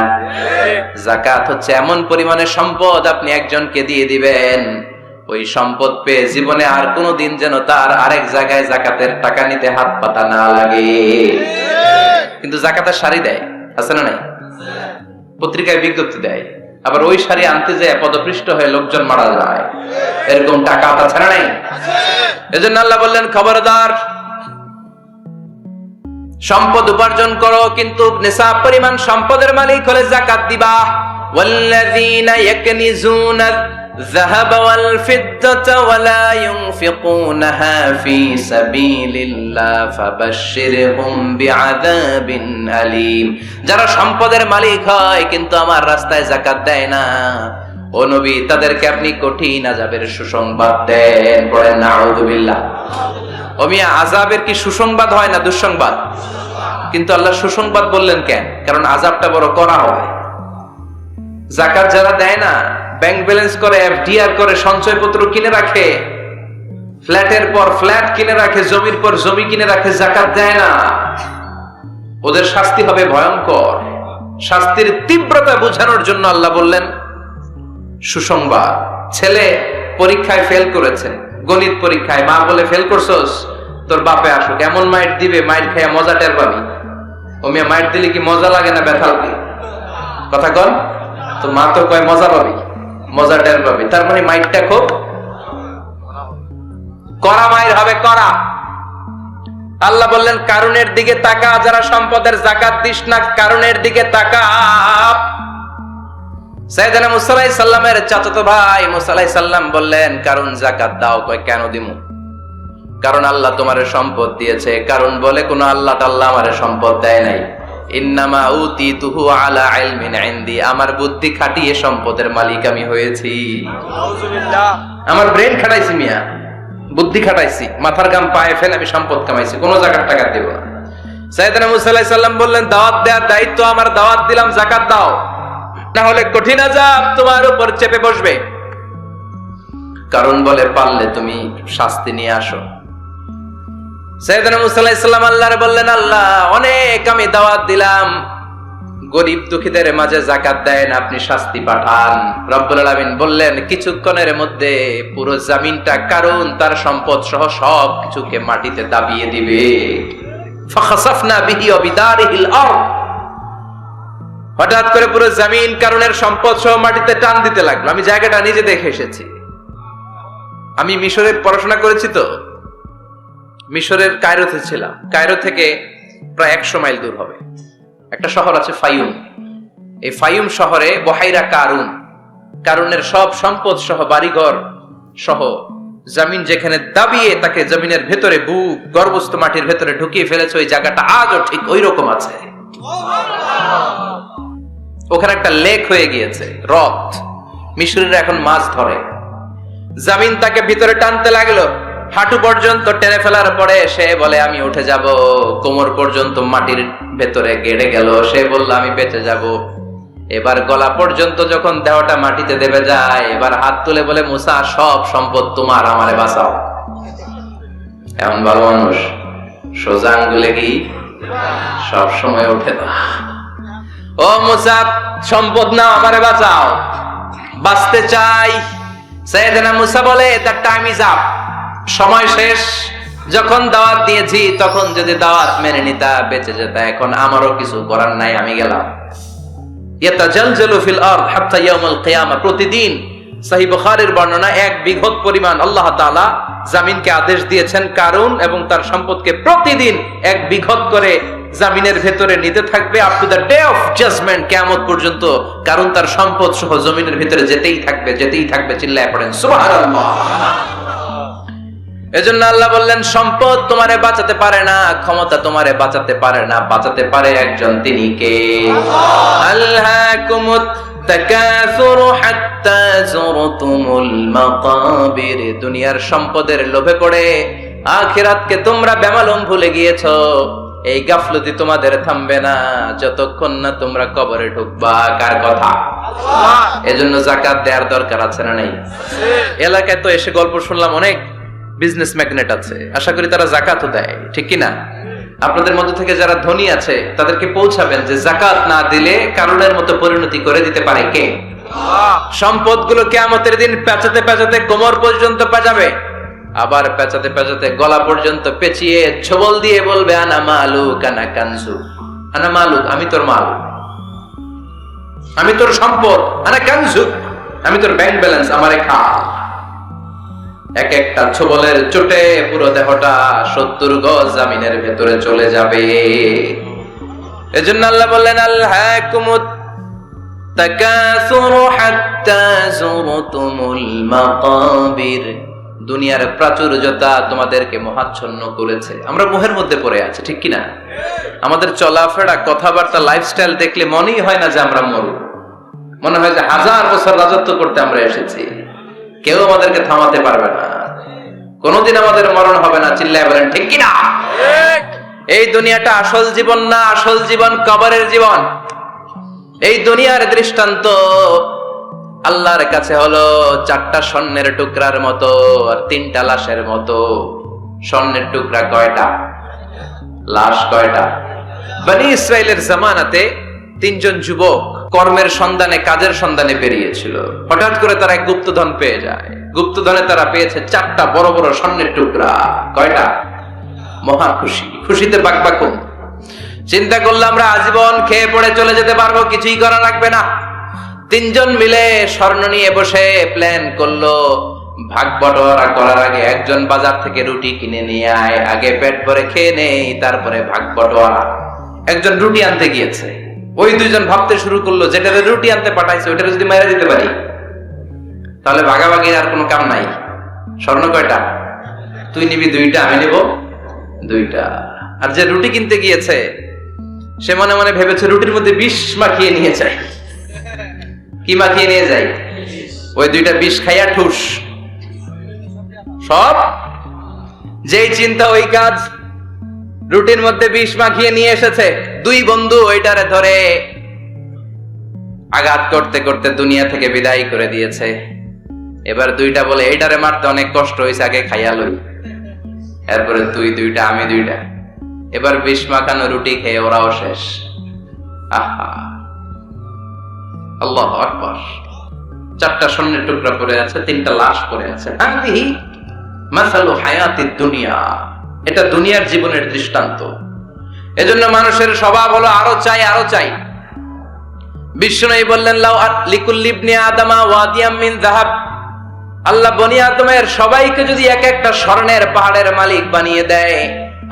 যাকাত হচ্ছে এমন পরিমাণের সম্পদ আপনি একজনকে দিয়ে দিবেন, ওই সম্পদ পেয়ে জীবনে আর কোনোদিন যেন তার আরেক জায়গায় যাকাতের টাকা নিতে হাত পাতা না লাগে। কিন্তু যাকাতের শাড়ি দেয়, আছে না নাই? পত্রিকায় বিজ্ঞপ্তি দেয়, আবার ওই শাড়ি আনতে যায় পদপৃষ্ট হয়ে লোকজন মারা যায়। এরকম টাকা আছে না নাই? এজন্য আল্লাহ বললেন, খবরদার, সম্পদ উপার্জন করো, কিন্তু নিসাব পরিমাণ সম্পদের মালিক হলে যাকাত দিবা। ওয়াল্লাযীনা ইয়াকনিজুনা الذهب والفضة ولا ينفقونها في سبيل الله فبشرهم بعذاب أليم। যারা সম্পদের মালিক হয় কিন্তু আমার রাস্তায় যাকাত দেয় না, ও নবী, তাদেরকে আপনি কঠিন আযাবের সুসংবাদ দেন। পড়েন নাউযুবিল্লাহ। ও মিয়া, আযাবের কি সুসংবাদ হয় না দুঃসংবাদ? কিন্তু আল্লাহ সুসংবাদ বললেন কেন? কারণ আযাবটা বড় কড়া হয়। যাকাত যারা দেয় না, ব্যাংক ব্যালেন্স করে, এফডিআর করে, সঞ্চয়পত্র কিনে রাখে, ফ্ল্যাটের পর ফ্ল্যাট কিনে রাখে, জমির পর জমি কিনে রাখে, যাকাত দেয় না, ওদের শাস্তি হবে ভয়ঙ্কর। শাস্তির তীব্রতা বোঝানোর জন্য আল্লাহ বললেন সুসংবাদ। ছেলে পরীক্ষায় ফেল করেছে, গণিত পরীক্ষায়, মা বলে, ফেল করছস, তোর বাপে আসুক, এমন মাইট দিবে, মাইট খেয়ে মজা টের পাবি। ও মিয়া, মাইট দিলে কি মজা লাগে না ব্যথা লাগে? কথা কন তো। মা তো কয় মজা পাবি, মজা টের পাবি, তার মানে মাইটটা খুব কড়া মাইর হবে, কড়া। আল্লাহ বললেন, কারুনের দিকে তাকা, যারা সম্পদের যাকাত দিস না, কারুনের দিকে তাকা। সাইয়েদনা মুসা আলাইহিস সালামের চাচাতো ভাই মুসা আলাইহিস সালাম বললেন, কারণ যাকাত দাও। কয় কেন দিমু? কারণ আল্লাহ তোমারে সম্পদ দিয়েছে। কারণ বলে কোন আল্লাহ তাআলা আমারে সম্পদ দেয় নাই। ইন্নামা উতিতুহু আলা ইলমিন ইনদি, আমার বুদ্ধি খাটিয়ে সম্পদের মালিক আমি হয়েছি। আউযুবিল্লাহ। আমার ব্রেন খাটাইছি মিয়া, বুদ্ধি খাটাইছি, মাথার গাম পায়ে ফেলে আমি সম্পদ কামাইছি, কোন জাকাত টাকা দেব না। সাইয়েদনা মুসা আলাইহিস সালাম বললেন, দাওয়াত দেওয়ার দায়িত্ব আমার, দাওয়াত দিলাম, যাকাত দাও, না হলে কঠিন আযাব তোমার উপর চেপে বসবে। কারণ বলে পারলে তুমি শাস্তি নিয়ে আসো। সাইয়েদনা মুসা আলাইহিস সালাম আল্লাহরে বললেন, আল্লাহ অনেক আমি দাওয়াত দিলাম, গরিব দুঃখীদের মাঝে যাকাত দেন, আপনি শাস্তি পাঠান। রব্বুল আলামিন বললেন, কিছুক্ষণের মধ্যে পুরো জমিনটা কারণ তার সম্পদ সহ সব কিছুকে মাটিতে দাবিয়ে দিবে। ফাখাসাফনা বিহি ওয়া বিদারিহিল আরদ, হঠাৎ করে পুরো জমিন কারণের সম্পদ সহ মাটিতে টান দিতে লাগলো। আমি জায়গাটা নিজে দেখে এসেছি। আমি মিশরে পড়াশোনা করেছি, তো মিশরের কায়রোতে ছিলাম। কায়রো থেকে প্রায় 100 মাইল দূর হবে একটা শহর আছে ফাইউম। এই ফাইউম শহরে বহাইরা কারুন, কারুনের সব সম্পদ সহ বাড়িঘর সহ জমিন যেখানে দাবিয়ে তাকে জমিনের ভেতরে বুক গর্ভস্থ মাটির ভেতরে ঢুকিয়ে ফেলেছে, ওই জায়গাটা আজও ঠিক ওই রকম আছে। ওখানে একটা লেক হয়ে গিয়েছে, হ্রদ। মিশরীরা এখন মাছ ধরে। জমিন তাকে ভিতরে টানতে লাগলো, হাঁটু পর্যন্ত টেনে ফেলার পরে সে বলে আমি উঠে যাব। কোমর পর্যন্ত মাটির ভেতরে গেড়ে গেল, সে বলল আমি বেঁচে যাব। এবার গলা পর্যন্ত যখন দেহটা মাটিতে দেবে যায়, এবার হাত তুলে বলে, মুসা সব সম্পদ তোমার, আমারে বাঁচাও। এমন ভালো মানুষ, সোজা আঙ্গুলে কি সব সময় ওঠে না। ও মুসা, সম্পদ না, আমারে বাঁচাও, বাঁচতে চাই। সাইয়েদনা মুসা বলে, দ্য টাইম ইজ আপ, সময় শেষ। যখন দাওয়াত দিয়েছি তখন যদি দাওয়াত মেনে নিতা বেঁচে যেতা, এখন আমারও কিছু করার নাই, আমি গেলাম। ইয়াতাজালজালু ফিল আরদ হাত্তা ইয়াউমুল কিয়ামা, প্রতিদিন সহিহ বুখারীর বর্ণনা 1 বিঘত পরিমাণ আল্লাহ তাআলা জমিনকে আদেশ দিয়েছেন কারুন এবং তার সম্পদকে প্রতিদিন 1 বিঘত করে জমিনের ভেতরে নিতে থাকবে, up to the day of judgement, কিয়ামত পর্যন্ত কারুন তার সম্পদ সহ জমিনের ভিতরে যেতেই থাকবে, যেতেই থাকবে। চিল্লায়ে পড়েন সুবহানাল্লাহ। এজন্য আল্লাহ বললেন, সম্পদ তোমারে বাঁচাতে পারে না, ক্ষমতা তোমারে বাঁচাতে পারে না, বাঁচাতে পারে একজন, তিনি কে? আল্লাহকুমুত তাকাসুরু হাত্তা যুরতুমুল মাকাবির, দুনিয়ার সম্পদের লোভে পড়ে আখিরাতকে তোমরা বেমালুম ভুলে গিয়েছো। এই গাফলতি তোমাদের থামবে না যতক্ষণ না তোমরা কবরে ঢুকবা। কার কথা? আল্লাহ। এজন্য যাকাত দেওয়ার দরকার আছে না নাই? এলাকায় তো এসে গল্প শুনলাম, অনেক বিজনেস ম্যাগনেট আছে, আশা করি তারা যাকাতও দেয়, ঠিক কি না? আপনাদের মধ্যে থেকে যারা ধনী আছে তাদেরকে পৌঁছাবেন যে যাকাত না দিলে কারণের মতো পরিণতি করে দিতে পারে কে? আল্লাহ। সম্পদগুলো কিয়ামতের দিন পেঁচাতে পেঁচাতে কোমর পর্যন্ত পেঁচাবে, আবার পেঁচাতে পেঁচাতে গলা পর্যন্ত পেঁচিয়ে ছবল দিয়ে বলবে, আনা মালুক আনা কানজু, আনা মালুক, আমি তোর মাল, আমি তোর সম্পদ, আনা কানজু, আমি তোর ব্যাংক ব্যালেন্স, আমারে খা। এক একটা ছবলের চোটে পুরো দেহটা 70 গজ জমিনের ভেতরে চলে যাবে। এজন্য আল্লাহ বললেন, আল্লাহকুমুত তাকাসুরু হাত্তা যুরতুমুল মাকাবির, দুনিয়ার প্রাচুর্যতা তোমাদেরকে মোহাচ্ছন্ন করেছে। আমরা মোহের মধ্যে পড়ে আছি, ঠিক কি না? আমাদের চলাফেরা, কথাবার্তা, লাইফস্টাইল দেখলে মনেই হয় না যে আমরা মরু, মনে হয় যে 1000 বছর রাজত্ব করতে আমরা এসেছি, কেউ আমাদেরকে থামাতে পারবে না, কোনদিন আমাদের মরণ হবে না। চিল্লায় বলেন ঠিক কি না? এই দুনিয়াটা আসল জীবন না, আসল জীবন কবরের জীবন। এই দুনিয়ার দৃষ্টান্ত আল্লাহর কাছে হলো 4টা স্বর্ণের টুকরার মতো আর 3টা লাশের মতো। স্বর্ণের টুকরা কয়টা? লাশ কয়টা? বনি ইসরাইলের জামানাতে 3 জন যুবক কর্মের সন্ধানে, কাজের সন্ধানে বেরিয়েছিল। হঠাৎ করে তারা এক গুপ্তধন পেয়ে যায়। গুপ্তধনে তারা পেয়েছে 4টা বড় বড় স্বর্ণের টুকরা। কয়টা? মহা খুশি, খুশিতে বাকবাকুম। চিন্তা করলো আমরা আজীবন খেয়ে পড়ে চলে যেতে পারবো, কিছুই করা লাগবে না। 3 জন মিলে স্বর্ণ নিয়ে বসে প্ল্যান করলো, ভাগ বটোয়ারা করার আগে একজন বাজার থেকে রুটি কিনে নিয়ে আয়, আগে পেট ভরে খেয়ে নেই, তারপরে ভাগ বটোয়ারা। একজন রুটি আনতে গিয়েছে, ওই দুইজন ভাবতে শুরু করলো, যেটারে রুটি আনতে পাঠাইছে ওইটারে যদি মেরে দিতে পারি তাহলে ভাগাভাগির আর কোনো কাম নাই। স্বর্ণ কয়টা? তুই নিবি 2টা, আমি নিব 2টা। আর যে রুটি কিনতে গিয়েছে সে মনে মনে ভেবেছে রুটির মধ্যে বিষ মাখিয়ে নিয়ে যায়। কি মাখিয়ে নিয়ে যায়? ওই 2টা বিষ খাইয়া ঠুস। সব যেই চিন্তা ওই কাজ। রুটির মধ্যে বিষ মাখিয়ে নিয়ে এসেছে। 2 বন্ধু ওইটারে ধরে আঘাত করতে করতে দুনিয়া থেকে বিদায় করে দিয়েছে। এবার 2টা বলে এইটারে মারতে অনেক কষ্ট হয়েছে, আগে খাইয়া লই। এরপরে তুই 2টা, আমি 2টা। এবার বিষ মাখানো রুটি খেয়ে ওরাও শেষ। আহা, আল্লাহু আকবার। 4টা স্বর্ণের টুকরা পড়ে আছে, 3টা লাশ পড়ে আছে। হাযিহি মাসালু হায়াতিদ দুনিয়া। এটা দুনিয়ার জীবনের দৃষ্টান্ত। এজন্য মানুষের স্বভাব হলো আরো চাই, আরো চাই। বিষ্ণু বললেন লাউ লিকুল্লি ইবনি আদামা ওয়াদিয়াম মিন যাহাব। আল্লাহ বনি আদমের সবাইকে যদি এক একটা স্বর্ণের পাহাড়ের মালিক বানিয়ে দেয়,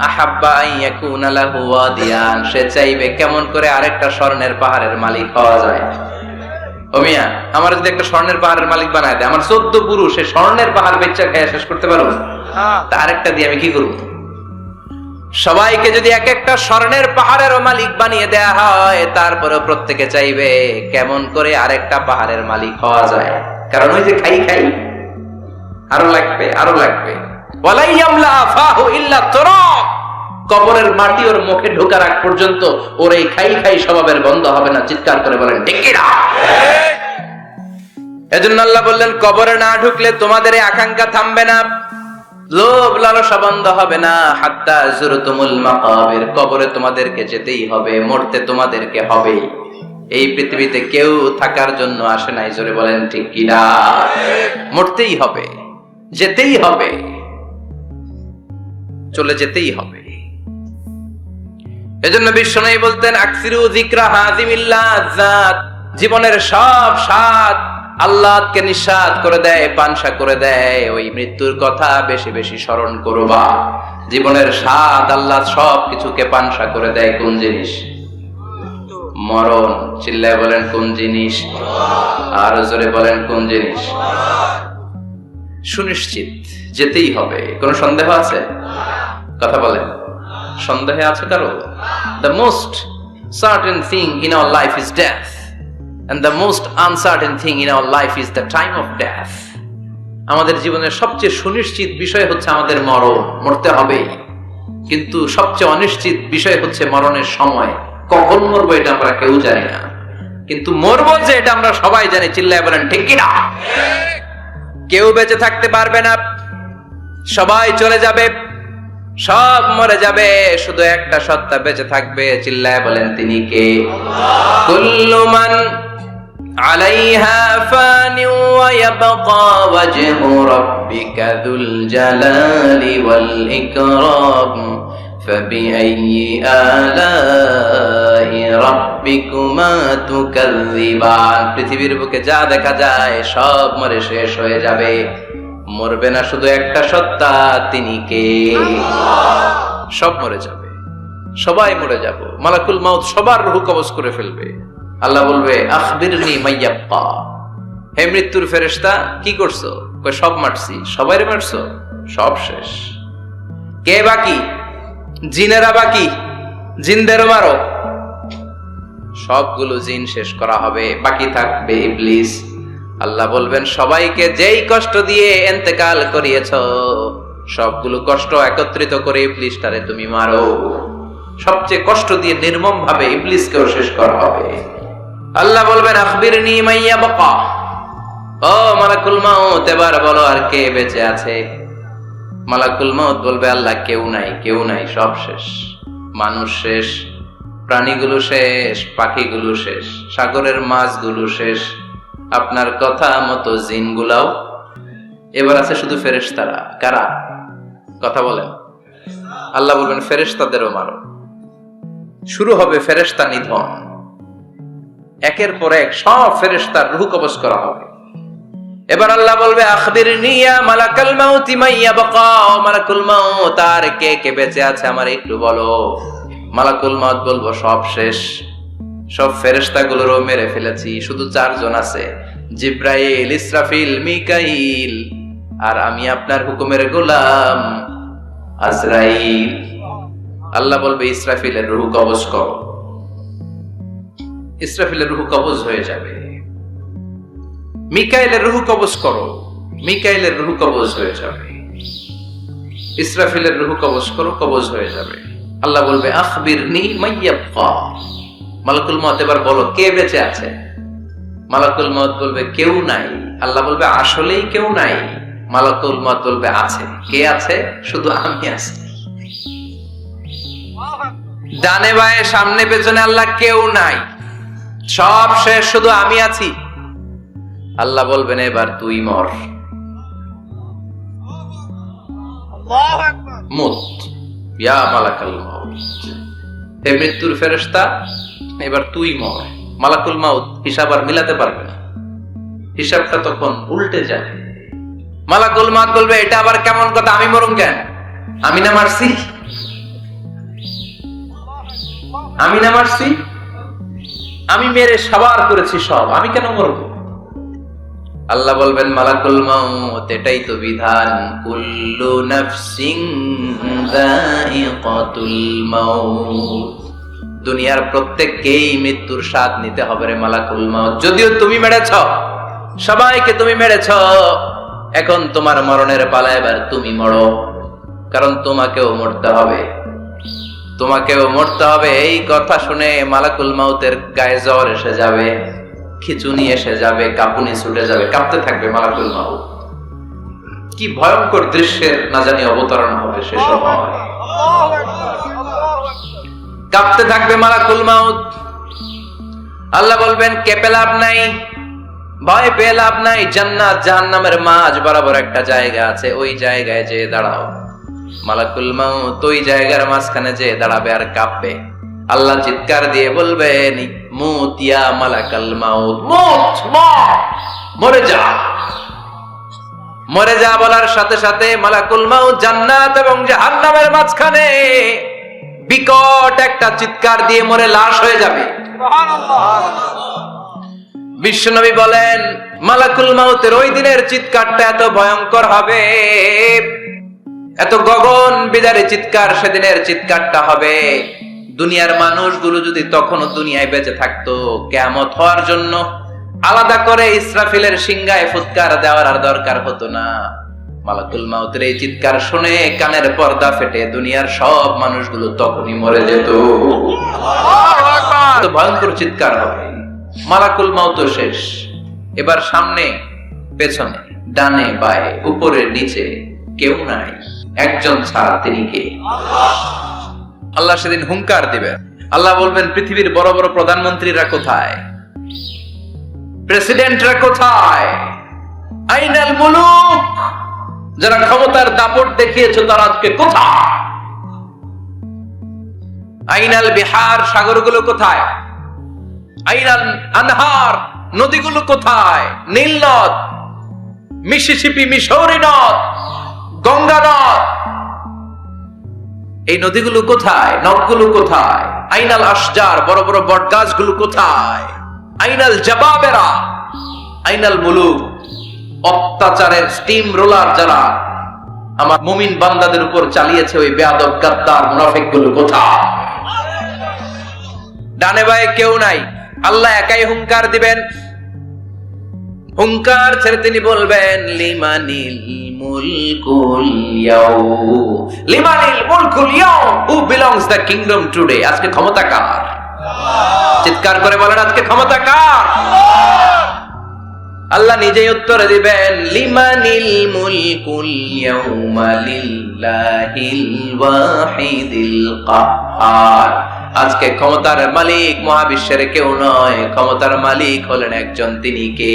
আহাব্বা আন ইয়াকুনা লাহু ওয়াদিয়ান, সে চাইবে কেমন করে আরেকটা স্বর্ণের পাহাড়ের মালিক হওয়া যায়। ও মিয়া, আমার যদি একটা স্বর্ণের পাহাড়ের মালিক বানায় দেয়, আমার 14 পুরুষ সেই স্বর্ণের পাহাড় বেচা খেয়ে শেষ করতে পারবো? তা আরেকটা দিয়ে আমি কি করব? সবাইকে যদি এক একটা স্বর্ণের পাহাড়ের মালিক বানিয়ে দেয়া হয়, তারপরে প্রত্যেকে চাইবে কেমন করে আরেকটা পাহাড়ের মালিক হওয়া যায়। কারণ ওই যে খাই খাই, আরো লাগবে, আরো লাগবে। ওয়ালাই ইয়ামলা আফাহু ইল্লা তুরাব। কবরের মাটি ওর মুখে ঢোকার আগ পর্যন্ত ওর এই খাই খাই স্বভাবের বন্ধ হবে না। চিৎকার করে বলেন ঠিক কি না? এজন্য আল্লাহ বললেন কবরে না ঢুকলে তোমাদের এই আকাঙ্ক্ষা থামবে না, লোভ লালসা বন্ধ হবে না। হাত্তা যুরতুমুল মাকাবির, কবরে তোমাদেরকে যেতেই হবে, মরতে তোমাদেরকে হবে। এই পৃথিবীতে কেউ থাকার জন্য আসে নাই, জোরে বলেন ঠিক কি না? মরতেই হবে, যেতেই হবে, চলে যেতেই হবে। এজন্য বিশ্বনবী বলতেন আকসিরু যিকরা হাযিমিল লাযাত। জীবনের সব স্বাদ আল্লাহকে নিঃস্বাদ করে দেয়, পানসা করে দেয়। ওই মৃত্যুর কথা বেশি বেশি স্মরণ করবা। জীবনের স্বাদ আল্লাহ সব কিছুকে পানসা করে দেয়। কোন জিনিস? মরণ। চিল্লায় বলেন কোন জিনিস? আর জোরে বলেন কোন জিনিস? সুনিশ্চিত যেতেই হবে। কোন সন্দেহ আছে? কথা বলেন, সন্দেহ আছে কারো? The most certain thing in our life is death, and the most uncertain thing in our life is the time of death. আমাদের জীবনের সবচেয়ে সুনিশ্চিত বিষয় হচ্ছে আমাদের মরণ, মরতে হবে। কিন্তু সবচেয়ে অনিশ্চিত বিষয় হচ্ছে মরণের সময়। কখন মরবো এটা আমরা কেউ জানি না, কিন্তু মরবো যে এটা আমরা সবাই জানি। চিল্লায় বলেন ঠিক কি না? কেউ বেঁচে থাকতে পারবে না, সবাই চলে যাবে, সব মরে যাবে, শুধু একটা সত্তা বেঁচে থাকবে। চিল্লায় বলেন তিনি কে? কুল্লু মান আলাইহা ফানি ওয়া ইয়াবকা ওয়াজহু রাব্বিকা যুল জালালি ওয়াল ইকরাম ফাবিআইয়ি আলাই রাব্বিকুমা তুকাযযিবান। পৃথিবীর বুকে যা দেখা যায় সব মরে শেষ হয়ে যাবে, মরবে না শুধু একটা সত্তা, তিনি কে? সব মরে যাবে, সবাই মরে যাব। মালাকুল মাউত সবার রূহ কবজ করে ফেলবে। আল্লাহ বলবে আখবিরনি মাইয়াব্বা। হে মৃত্যুর ফেরেশতা, কি করছো? কই সব মারছি। সবাইরে মারছো? সব শেষ। কে বাকি? জিনেরা বাকি, জিনদেরও মারো। সবগুলো জিন শেষ করা হবে, বাকি থাকবে ইবলিস। আল্লাহ বলবেন সবাইকে যেই কষ্ট দিয়ে ইন্তেকাল করিয়েছো, সবগুলো কষ্ট একত্রিত করে ইবলিসটারে তুমি মারো। সবচেয়ে কষ্ট দিয়ে নির্মম ভাবে ইবলিসকেও শেষ করা হবে। আল্লাহ বলবেন আখবিরনি মাইয়াবকা। ও মালাকুল মাউত, এবার বলো আর কে বেঁচে আছে? মালাকুল মাউত বলবে আল্লাহ কেউ নাই, কেউ নাই, সব শেষ। মানুষ শেষ, প্রাণীগুলো শেষ, পাখিগুলো শেষ, সাগরের মাছগুলো শেষ, আপনার কথা মতো জিনগুলাও। এবার আছে শুধু ফেরেশতারা। কারা? কথা বলেন। আল্লাহ বলবেন ফেরেশতাদেরও মারো। শুরু হবে ফেরেশতা নিধন। একের পর এক সব ফেরেশতার রূহ কবজ করা হবে। এবার আল্লাহ বলবে আখবিরনি ইয়া মালাকাল মাউত মাইয়াবকা। মালাকুল মাউত, আর কে কে বেঁচে আছে আমার একটু বলো। মালাকুল মাউত বলবো সব শেষ। সব ফেরেশতাগুলোরও মেরে ফেলেছি, শুধু 4 জন আছে, জিব্রাইল, ইসরাফিল, মিকাইল, আর আমি আপনার হুকুমের গোলাম আজরাইল। আল্লাহ বলবে ইসরাফিলের রূহ কবজ করো। ইসরাফিলের রূহ কবজ হয়ে যাবে। মিকাইলের রূহ কবজ করো, মিকাইলের রূহ কবজ হয়ে যাবে। ইসরাফিলের রূহ কবজ করো, কবজ হয়ে যাবে। আল্লাহ বলবে আখবিরনি মাইয়াবকা। মালাকুল মউত এবার বলো কে বেঁচে আছে? মালাকুল মউত বলবে কেউ নাই। আল্লাহ বলবে আসলেই কেউ নাই? মালাকুল মউত বলবে আছে। কে আছে? শুধু আমি আছি। ডানে বায়ে সামনে পেছনে আল্লাহ কেউ নাই, সব শেষ, শুধু আমি আছি। আল্লাহ বলবেন এবার তুই মর। মুত ইয়া মালাকুল মউত, হে মৃত্যুর ফেরেশতা, এবার তুই মর। মালাকুল মউত হিসাব আর মিলাতে পারবে না, হিসাবটা তখন উল্টে যাবে। মালাকুল মউত বলবে এটা আবার কেমন কথা, আমি মরুম কেন? আমি না মারছি? আমি না মারছি? আমি মেরে সাবার করেছি সব, আমি কেন মরব? আল্লাহ বলবেন মালাকুল মউত এটাই তো বিধান, কুল্লু নাফসিন যায়িকাতুল মাউত, দুনিয়ার প্রত্যেককেই মৃত্যুর স্বাদ নিতে হবে রে মালাকুল মউত। যদিও তুমি মেরেছ, সবাইকে তুমি মেরেছ, এখন তোমার মরণের পালা, এবার তুমি মরো, কারণ তোমাকেও মরতে হবে, তোমাকেও মরতে হবে। এই কথা শুনে মালাকুল মউতের গায়ে জ্বর এসে যাবে, খিচুনি এসে যাবে, কাঁপুনি ছুটে যাবে, কাঁপতে থাকবে মালাকুল মউত। কি ভয়ঙ্কর দৃশ্যের না জানি অবতরণ হবে সে সময়। কাঁপতে থাকবে মালাকুল মউত। আল্লাহ বলবেন কেঁপে লাভ নাই, ভয় পেয়ে লাভ নাই, জান্নাত জাহান্নামের মাঝ বরাবর একটা জায়গা আছে, ওই জায়গায় যেয়ে দাঁড়াও। মালাকুল মউত ওই জায়গার মাঝখানে যেয়ে দাঁড়াবে আর কাঁপবে। আল্লাহ চিৎকার দিয়ে বলবেন মুত ইয়া মালাকুল মউত, মুত, মরে যা, মরে যা। বলার সাথে সাথে মালাকুল মউত জান্নাত এবং জাহান্নামের মাঝখানে বিকট একটা চিৎকার দিয়ে মরে লাশ হয়ে যাবে। বিশ্বনবী বলেন মালাকুল মউতের ওই দিনের চিৎকারটা এত ভয়ঙ্কর হবে, এত গগন বিদারে চিৎকার সেদিনের চিৎকারটা হবে। দুনিয়ার মানুষগুলো যদি তখনও দুনিয়ায় বেঁচে থাকতো, কিয়ামত হওয়ার জন্য আলাদা করে ইসরাফিলের সিংহায় ফুৎকার দেওয়ার আর দরকার হতো না। মালাকুল মউতের এই চিৎকার শুনে কানের পর্দা ফেটে দুনিয়ার সব মানুষগুলো তখনই মরে যেত। তো ভয়ঙ্কর চিৎকার হবে। মালাকুল মউত শেষ, এবার সামনে পেছনে ডানে বায়ে উপরে নিচে কেউ নাই, একজন ছাড়া, তিনি কে? আল্লাহ সেদিন হুঙ্কার দিবেন। আল্লাহ বলবেন পৃথিবীর বড় বড় প্রধানমন্ত্রীরা কোথায়, প্রেসিডেন্টরা কোথায়, আইনাল মুলুক, যারা ক্ষমতার দাপট দেখিয়েছে তারা আজকে কোথায়? আইনাল বিহার, সাগরগুলো কোথায়? আইনাল আনহার, নদীগুলো কোথায়? নীল নদ, মিসিসিপি, মিসৌরি নদ, গঙ্গা নদ, এই নদীগুলো কোথায়? নদগুলো কোথায়? আইনাল আশজার, বড় বড় বট গাছগুলো কোথায়? আইনাল জাবাবেরা, আইনাল মুলুক, অত্যাচারের স্টিম রোলার যারা আমার মুমিন বান্দাদের উপর চালিয়েছে, ওই বেয়াদব গাদ্দার মুনাফিক গুলো কোথায়? ডানে বায়ে কেউ নাই, আল্লাহ একাই হুঙ্কার দিবেন। হুঙ্কার ছেড়ে তিনি বলবেন লিমানিল মুলকুল ইয়াউম, লিমানিল মুলকুল ইয়াউম, who belongs the kingdom today, আজকে ক্ষমতা কার? চিৎকার করে বলেন আজকে ক্ষমতা কার? আল্লাহ নিজেই উত্তর দিবেন লিমানিল মুলকুল ইয়াউমা লিল্লাহিল ওয়াহিদিল কাহ্হার, আজকে ক্ষমতার মালিক মহাবিশ্বের কেউ নয়, ক্ষমতার মালিক হলেন একজন, তিনি কে?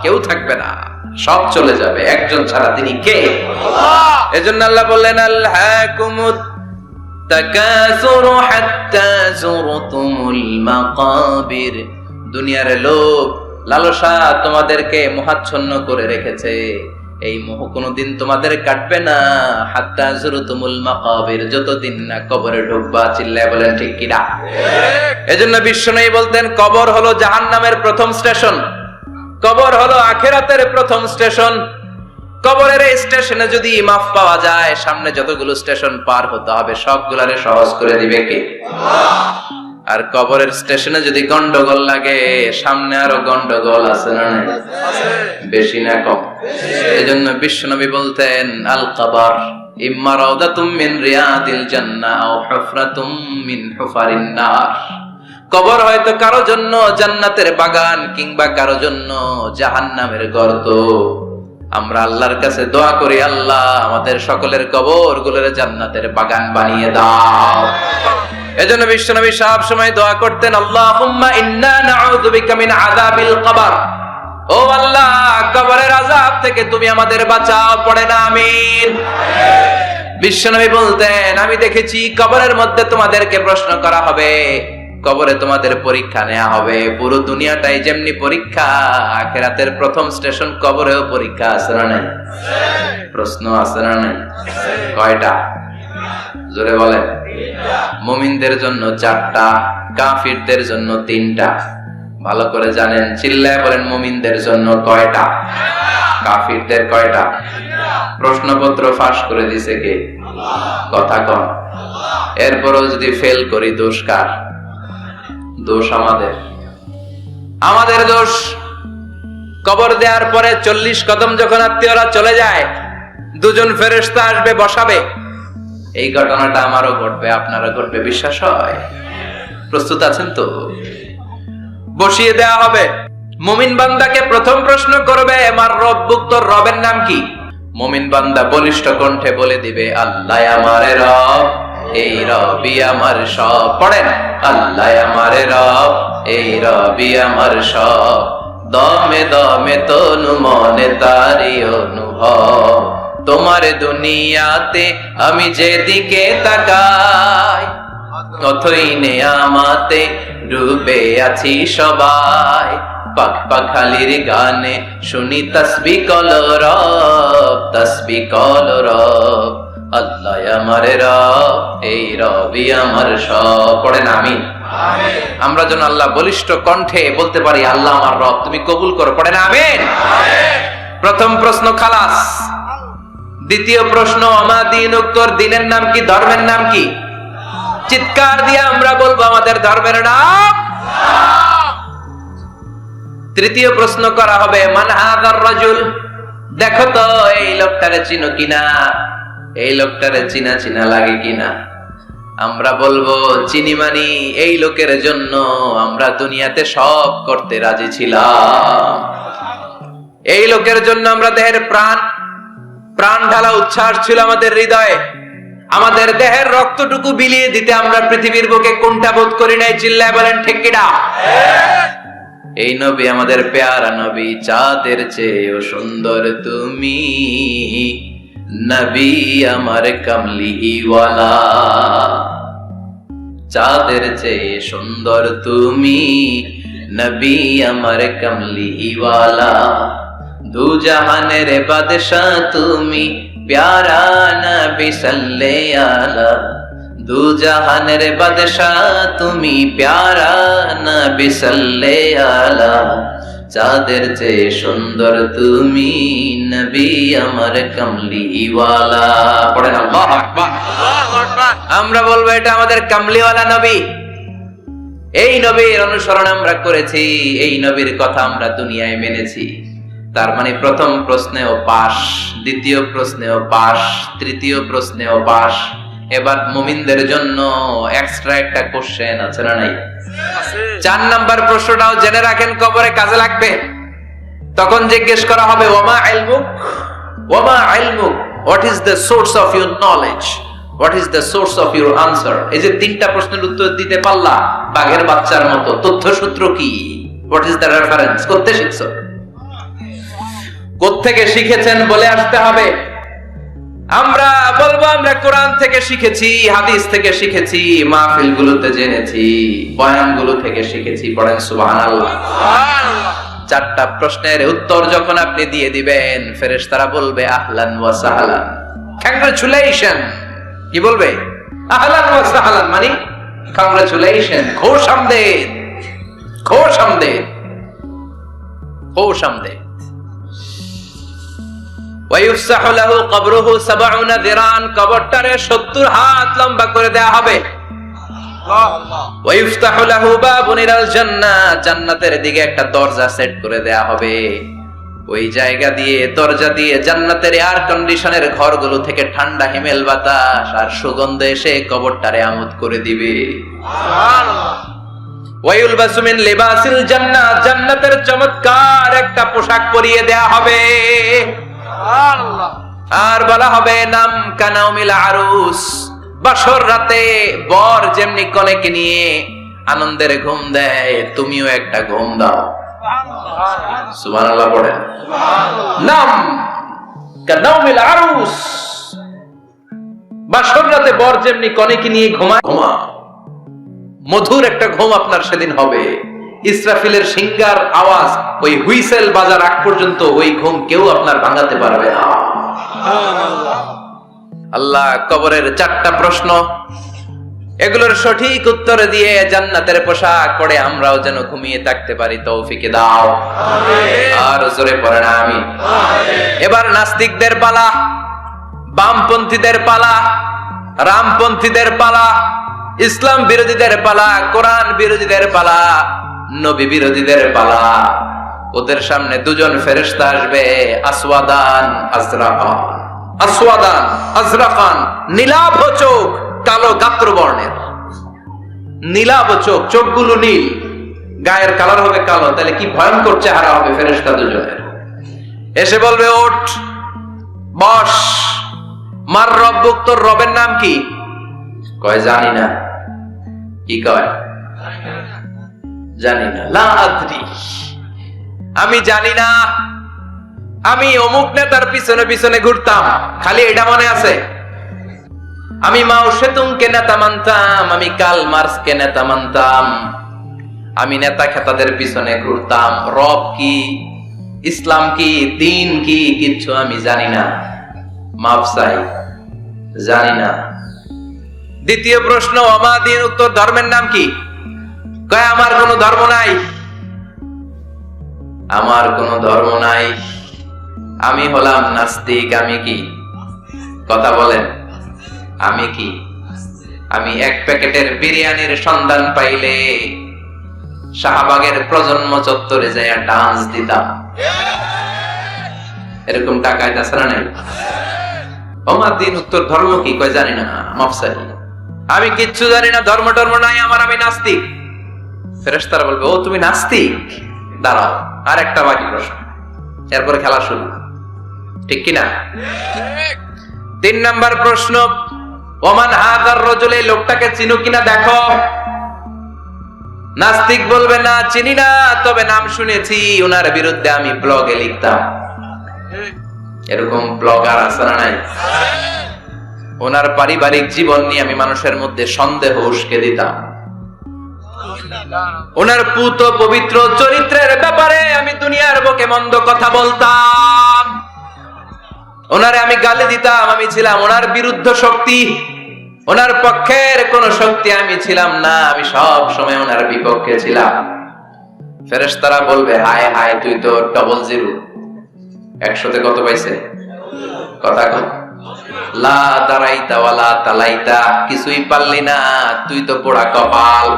কেউ থাকবে না, সব চলে যাবে, একজন ছাড়া, তিনি কে? এজন্য আল্লাহ বললেন আলহাকুমুত তাকাসুরু হাত্তা যুরতুমুল মাকাবির, দুনিয়ার লোভ লালসা তোমাদেরকে মোহাচ্ছন্ন করে রেখেছে, এই মোহ কোনোদিন তোমাদের কাটবে না হাত্তা যুরতুমুল মাকাবির, যতদিন না কবরে ঢুকবা। চিল্লায় বলেন ঠিক কিনা? এজন্য বিশ্বনবী বলতেন কবর হলো জাহান্নামের প্রথম স্টেশন, কবর হলো আখিরাতের প্রথম স্টেশন। কবরের এই স্টেশনে যদি মাফ পাওয়া যায়, সামনে যতগুলো স্টেশন পার হতে হবে সবগুলারে সহজ করে দিবে কে? আর কবরের স্টেশনে যদি গন্ডগোল লাগে, সামনে আরো গন্ডগোল আছে না নাই? বেশি না কম? এজন্য বিশ্বনবী বলতেন আল কবর ইম্মা রাউদাতুম মিন রিয়াদিল জান্নাহ আও হুফরাতুম মিন হুফারিন নার। কবর হয়তো কারো জন্য জান্নাতের বাগান, কিংবা কারো জন্য জাহান্নামের গর্ত। আমরা আল্লাহর কাছে দোয়া করি, আল্লাহ আমাদের সকলের কবর গুলোরে জান্নাতের বাগান বানিয়ে দাও। এজন্য বিশ্বনবী সব সময় দোয়া করতেন, আল্লাহুম্মা ইন্না নাউযু বিকা মিন আযাবিল কবর। ও আল্লাহ, কবরের আযাব থেকে তুমি আমাদের বাঁচাও। পড়ে না আমিন। বিশ্বনবী বলতেন, আমি দেখেছি কবরের মধ্যে তোমাদেরকে প্রশ্ন করা হবে, কবরে তোমাদের পরীক্ষা নেওয়া হবে। পুরো দুনিয়াটাই যেমনি পরীক্ষা, আখিরাতের প্রথম স্টেশন কবরেও পরীক্ষা আছে না নাই? প্রশ্ন আছে না নাই? কয়টা? জোরে বলেন। মুমিনদের জন্য 4টা, কাফিরদের জন্য 3টা। ভালো করে জানেন, চিল্লায় বলেন মুমিনদের জন্য কয়টা, কাফিরদের কয়টা? প্রশ্নপত্র ফাঁস করে দিছে কে? কথা কন। এরপরও যদি ফেল করি, দোষ কার? দোষ আমাদের, আমাদের দোষ। কবর দেওয়ার পরে 40 কদম যখন আত্মীয়রা চলে যায়, 2জন ফেরেশতা আসবে, বসাবে। এই ঘটনাটা আমারও ঘটবে, আপনারও ঘটবে, বিশ্বাস হয়? প্রস্তুত আছেন তো? বসিয়ে দেওয়া হবে। মুমিন বান্দাকে প্রথম প্রশ্ন করবে, আমার রব্বুক, তোর রবের নাম কি? মুমিন বান্দা বলিষ্ঠ কণ্ঠে বলে দিবে, আল্লাহ আমারে রব, এই রবি আমার সব। পড়েন, আল্লাহ আমারে রব, এই রবি আমার সব। দমে দমে তনু মনে তারি অনুভব। তোমার দুনিয়াতে আমি যেদিকে তাকাই, অথই নেয়ামাতে ডুবে আছি সবাই। পাক পাখালির গানে শুনি তাসবিহ কলরব, তাসবিহ কলরব। আল্লাহ আমার রব, এই রবি আমার সব। পড়েন আমিন। আমরা যেন আল্লাহ বলিষ্ঠ কণ্ঠে বলতে পারি, আল্লাহ আমার রব, তুমি কবুল করো। পড়েন আমিন। প্রথম প্রশ্ন খালাস। দ্বিতীয় প্রশ্ন, আমা দীনুক, তোর দিনের নাম কি, ধর্মের নাম কি? চিৎকার দিয়ে আমরা বলবো আমাদের ধর্মের নাম। তৃতীয় প্রশ্ন করা হবে, মান হাযার রাজুল, দেখো তো এই লোকটারে চিনো কিনা, এই লোকটারে চিনা চিনা লাগে কিনা। আমরা বলবো চিনি, মানি এই লোকের জন্য আমরা দুনিয়াতে সব করতে রাজি ছিলাম। এই লোকের জন্য আমরা দেহের প্রাণ ঢালা উচ্ছ্বাস ছিল আমাদের হৃদয়ে। আমাদের দেহের রক্তটুকু বিলিয়ে দিতে আমরা পৃথিবীর বুকে কোনটা বোধ করি নাই? চিল্লায় বলেন ঠিক কিনা? এই নবী আমাদের পেয়ারা নবী, চাঁদের চেয়েও সুন্দর তুমি নবী আমার কামলিওয়ালা। চাঁদের চেয়ে সুন্দর তুমি নবী আমার কামলিওয়ালা। দু জাহানের বাদশাহ তুমি প্যারা নবী সাল্লাল্লাহু আলা। দু জাহানের বাদশাহ তুমি প্যারা নবী সাল্লাল্লাহু আলা। চাঁদের চেয়ে সুন্দর তুমি নবী আমার কামলিওয়ালা। পড়েন আল্লাহু আকবার। আমরা বলবো এটা আমাদের কামলিওয়ালা নবী। এই নবীর অনুসরণ আমরা করেছি, এই নবীর কথা আমরা দুনিয়ায় মেনেছি। তার মানে প্রথম প্রশ্নেও পাস, দ্বিতীয় প্রশ্নেও পাস, তৃতীয় প্রশ্নেও পাস। এবার মুমিনদের জন্য এক্সট্রা একটা কোশ্চেন আছে না নাই? 4 নাম্বার প্রশ্নটাও জেনে রাখেন, কবরে কাজে লাগবে। তখন জিজ্ঞেস করা হবে, ওমা ইলমুক, ওমা ইলমুক, what is the source of your knowledge, what is the source of your answer. এই যে 3টা প্রশ্নের উত্তর দিতে পারলা বাঘের বাচ্চার মতো, তথ্যসূত্র কি? What is the reference? করতে শিখছো, কোত্থেকে শিখেছেন বলে আসতে হবে। আমরা বলবো আমরা কোরআন থেকে শিখেছি, হাদিস থেকে শিখেছি, মাহফিল গুলোতে জেনেছি, বয়ান গুলো থেকে শিখেছি। পড়েন সুবহানাল্লাহ। চারটা প্রশ্নের উত্তর যখন আপনি দিয়ে দিবেন, ফেরেশতারা বলবে আহলান ওয়া সাহলান, কংগ্রাচুলেশন। কি বলবে? আহলান ওয়া সাহলান মানে কংগ্রাচুলেশন, খুশ আমদেদ, খুশ আমদেদ, খুশ আমদেদ। ওয়ায়ুফসাহু লাহু কবরুহু 70 যিরান, কবরটারে 70 হাত লম্বা করে দেয়া হবে। ওয়ায়ুফতাহু লাহু বাবুন ইলাল জান্নাহ, জান্নাতের দিকে একটা দরজা সেট করে দেয়া হবে। ওই জায়গা দিয়ে, দরজা দিয়ে জান্নাতের এয়ার কন্ডিশনের ঘরগুলো থেকে ঠান্ডা হিমেল বাতাস আর সুগন্ধ এসে কবরটারে আমোদ করে দিবে। সুবহানাল্লাহ। ওয়ায়ুলবাসু মিন লিবাসিল জান্নাহ, জান্নাতের চমৎকার একটা পোশাক পরিয়ে দেয়া হবে। সুবহানাল্লাহ। আর বলা হবে নাম কানাউমিল আরুস, বাসর রাতে বর যেমনি কনেকে নিয়ে আনন্দের ঘুম দেয়, তুমিও একটা ঘুম দাও। সুবহানাল্লাহ পড়েন। নাম কানাউমিল আরুস, বাসর রাতে বর যেমনি কনেকে নিয়ে ঘুমায়, ঘুমা। মধুর একটা ঘুম আপনার সেদিন হবে। ইসরাফিলের সিঙ্গার আওয়াজ ওই হুইসেল বাজার আগ পর্যন্ত ওই ঘুম কেউ আপনার ভাঙাতে পারবে না। আল্লাহ কবরের চারটা প্রশ্ন, এগুলোর সঠিক উত্তর দিয়ে জান্নাতের পোশাক পরে আমরাও যেন ঘুমিয়ে থাকতে পারি, তৌফিক দাও। আর জোরে পড়েন আমিন। এবার নাস্তিকদের পালা, বামপন্থীদের পালা, রামপন্থীদের পালা, ইসলাম বিরোধীদের পালা, কোরআন বিরোধীদের পালা, নবী বিরোধীদের পালা। ওদের সামনে দুজন ফেরেশতা আসবে, আসওয়াদান আজরাকান। আসওয়াদান আজরাকান, নীলাভ চোখ, কালো গাত্র বর্ণের। নীলাভ চোখ, চোখগুলো নীল, গায়ের কালার হবে কালো। তাহলে কি ভয়ঙ্কর চেহারা হবে ফেরেশতা দুজনের। এসে বলবে ওঠ, বস। মার রব্বুক, তোর রবের নাম কি? কয় জানি না। কি কয়? জানি না। লা আদরি, আমি জানি না। আমি অমুক নেতার পিছনে পিছনে ঘুরতাম, খালি এটা মনে আছে। আমি মাও সেতুংকে নেতা মানতাম, আমি কার্ল মার্কসকে নেতা মানতাম, আমি নেতা খেতাদের পিছনে ঘুরতাম। রব কি, ইসলাম কি, দিন কি, কিচ্ছু আমি জানি না। মাফ চাই, জানি না। দ্বিতীয় প্রশ্ন, অমাদিন, উত্তর ধর্মের নাম কি? কয় আমার কোনো ধর্ম নাই, আমার কোনো ধর্ম নাই, আমি হলাম নাস্তিক। আমি কি? কথা বলেন, আমি কি? আমি এক প্যাকেটের বিরিয়ানির সন্ধান পাইলে শাহবাগের প্রজন্ম চত্বরে যাইয়া ডান্স দিতাম। এরকম টাকায় তাছাড়া নাই। অমাদিন, উত্তর ধর্ম কি? কয় জানি না, মাফসারি, আমি কিচ্ছু জানি না, ধর্ম টর্ম নাই আমার, আমি নাস্তিক। ফেরেশতারা বলবে ও তুমি নাস্তিক, দাঁড়াও আর একটা বাকি প্রশ্ন, এরপরে খেলা শুরু। ঠিক কিনা? তিন নাম্বার প্রশ্ন, ওমান হাযার রাজুল, এই লোকটাকে চিনো কিনা দেখো। নাস্তিক বলবে না চিনি না, তবে নাম শুনেছি, ওনার বিরুদ্ধে আমি ব্লগে লিখতাম। এরকম ব্লগার আছে না নাই? ওনার পারিবারিক জীবন নিয়ে আমি মানুষের মধ্যে সন্দেহ উস্কে দিতাম। ওনার পুত পবিত্র চরিত্রের ব্যাপারে আমি দুনিয়ার বুকে মন্দ কথা বলতাম। ওনারে আমি গালি দিতাম, আমি ছিলাম ওনার বিরুদ্ধ শক্তি, ওনার পক্ষের কোন শক্তি আমি ছিলাম না, আমি সব সময় ওনার বিপক্ষে ছিলাম। ফেরেশতারা বলবে হায় হায়, তুই তো ডবল জিরো। 100তে কত পাইছে? কথা কর। লা দারাইতা ওয়ালা তালাইতা, কিছুই পারলি না, তুই তো পোড়া কপাল।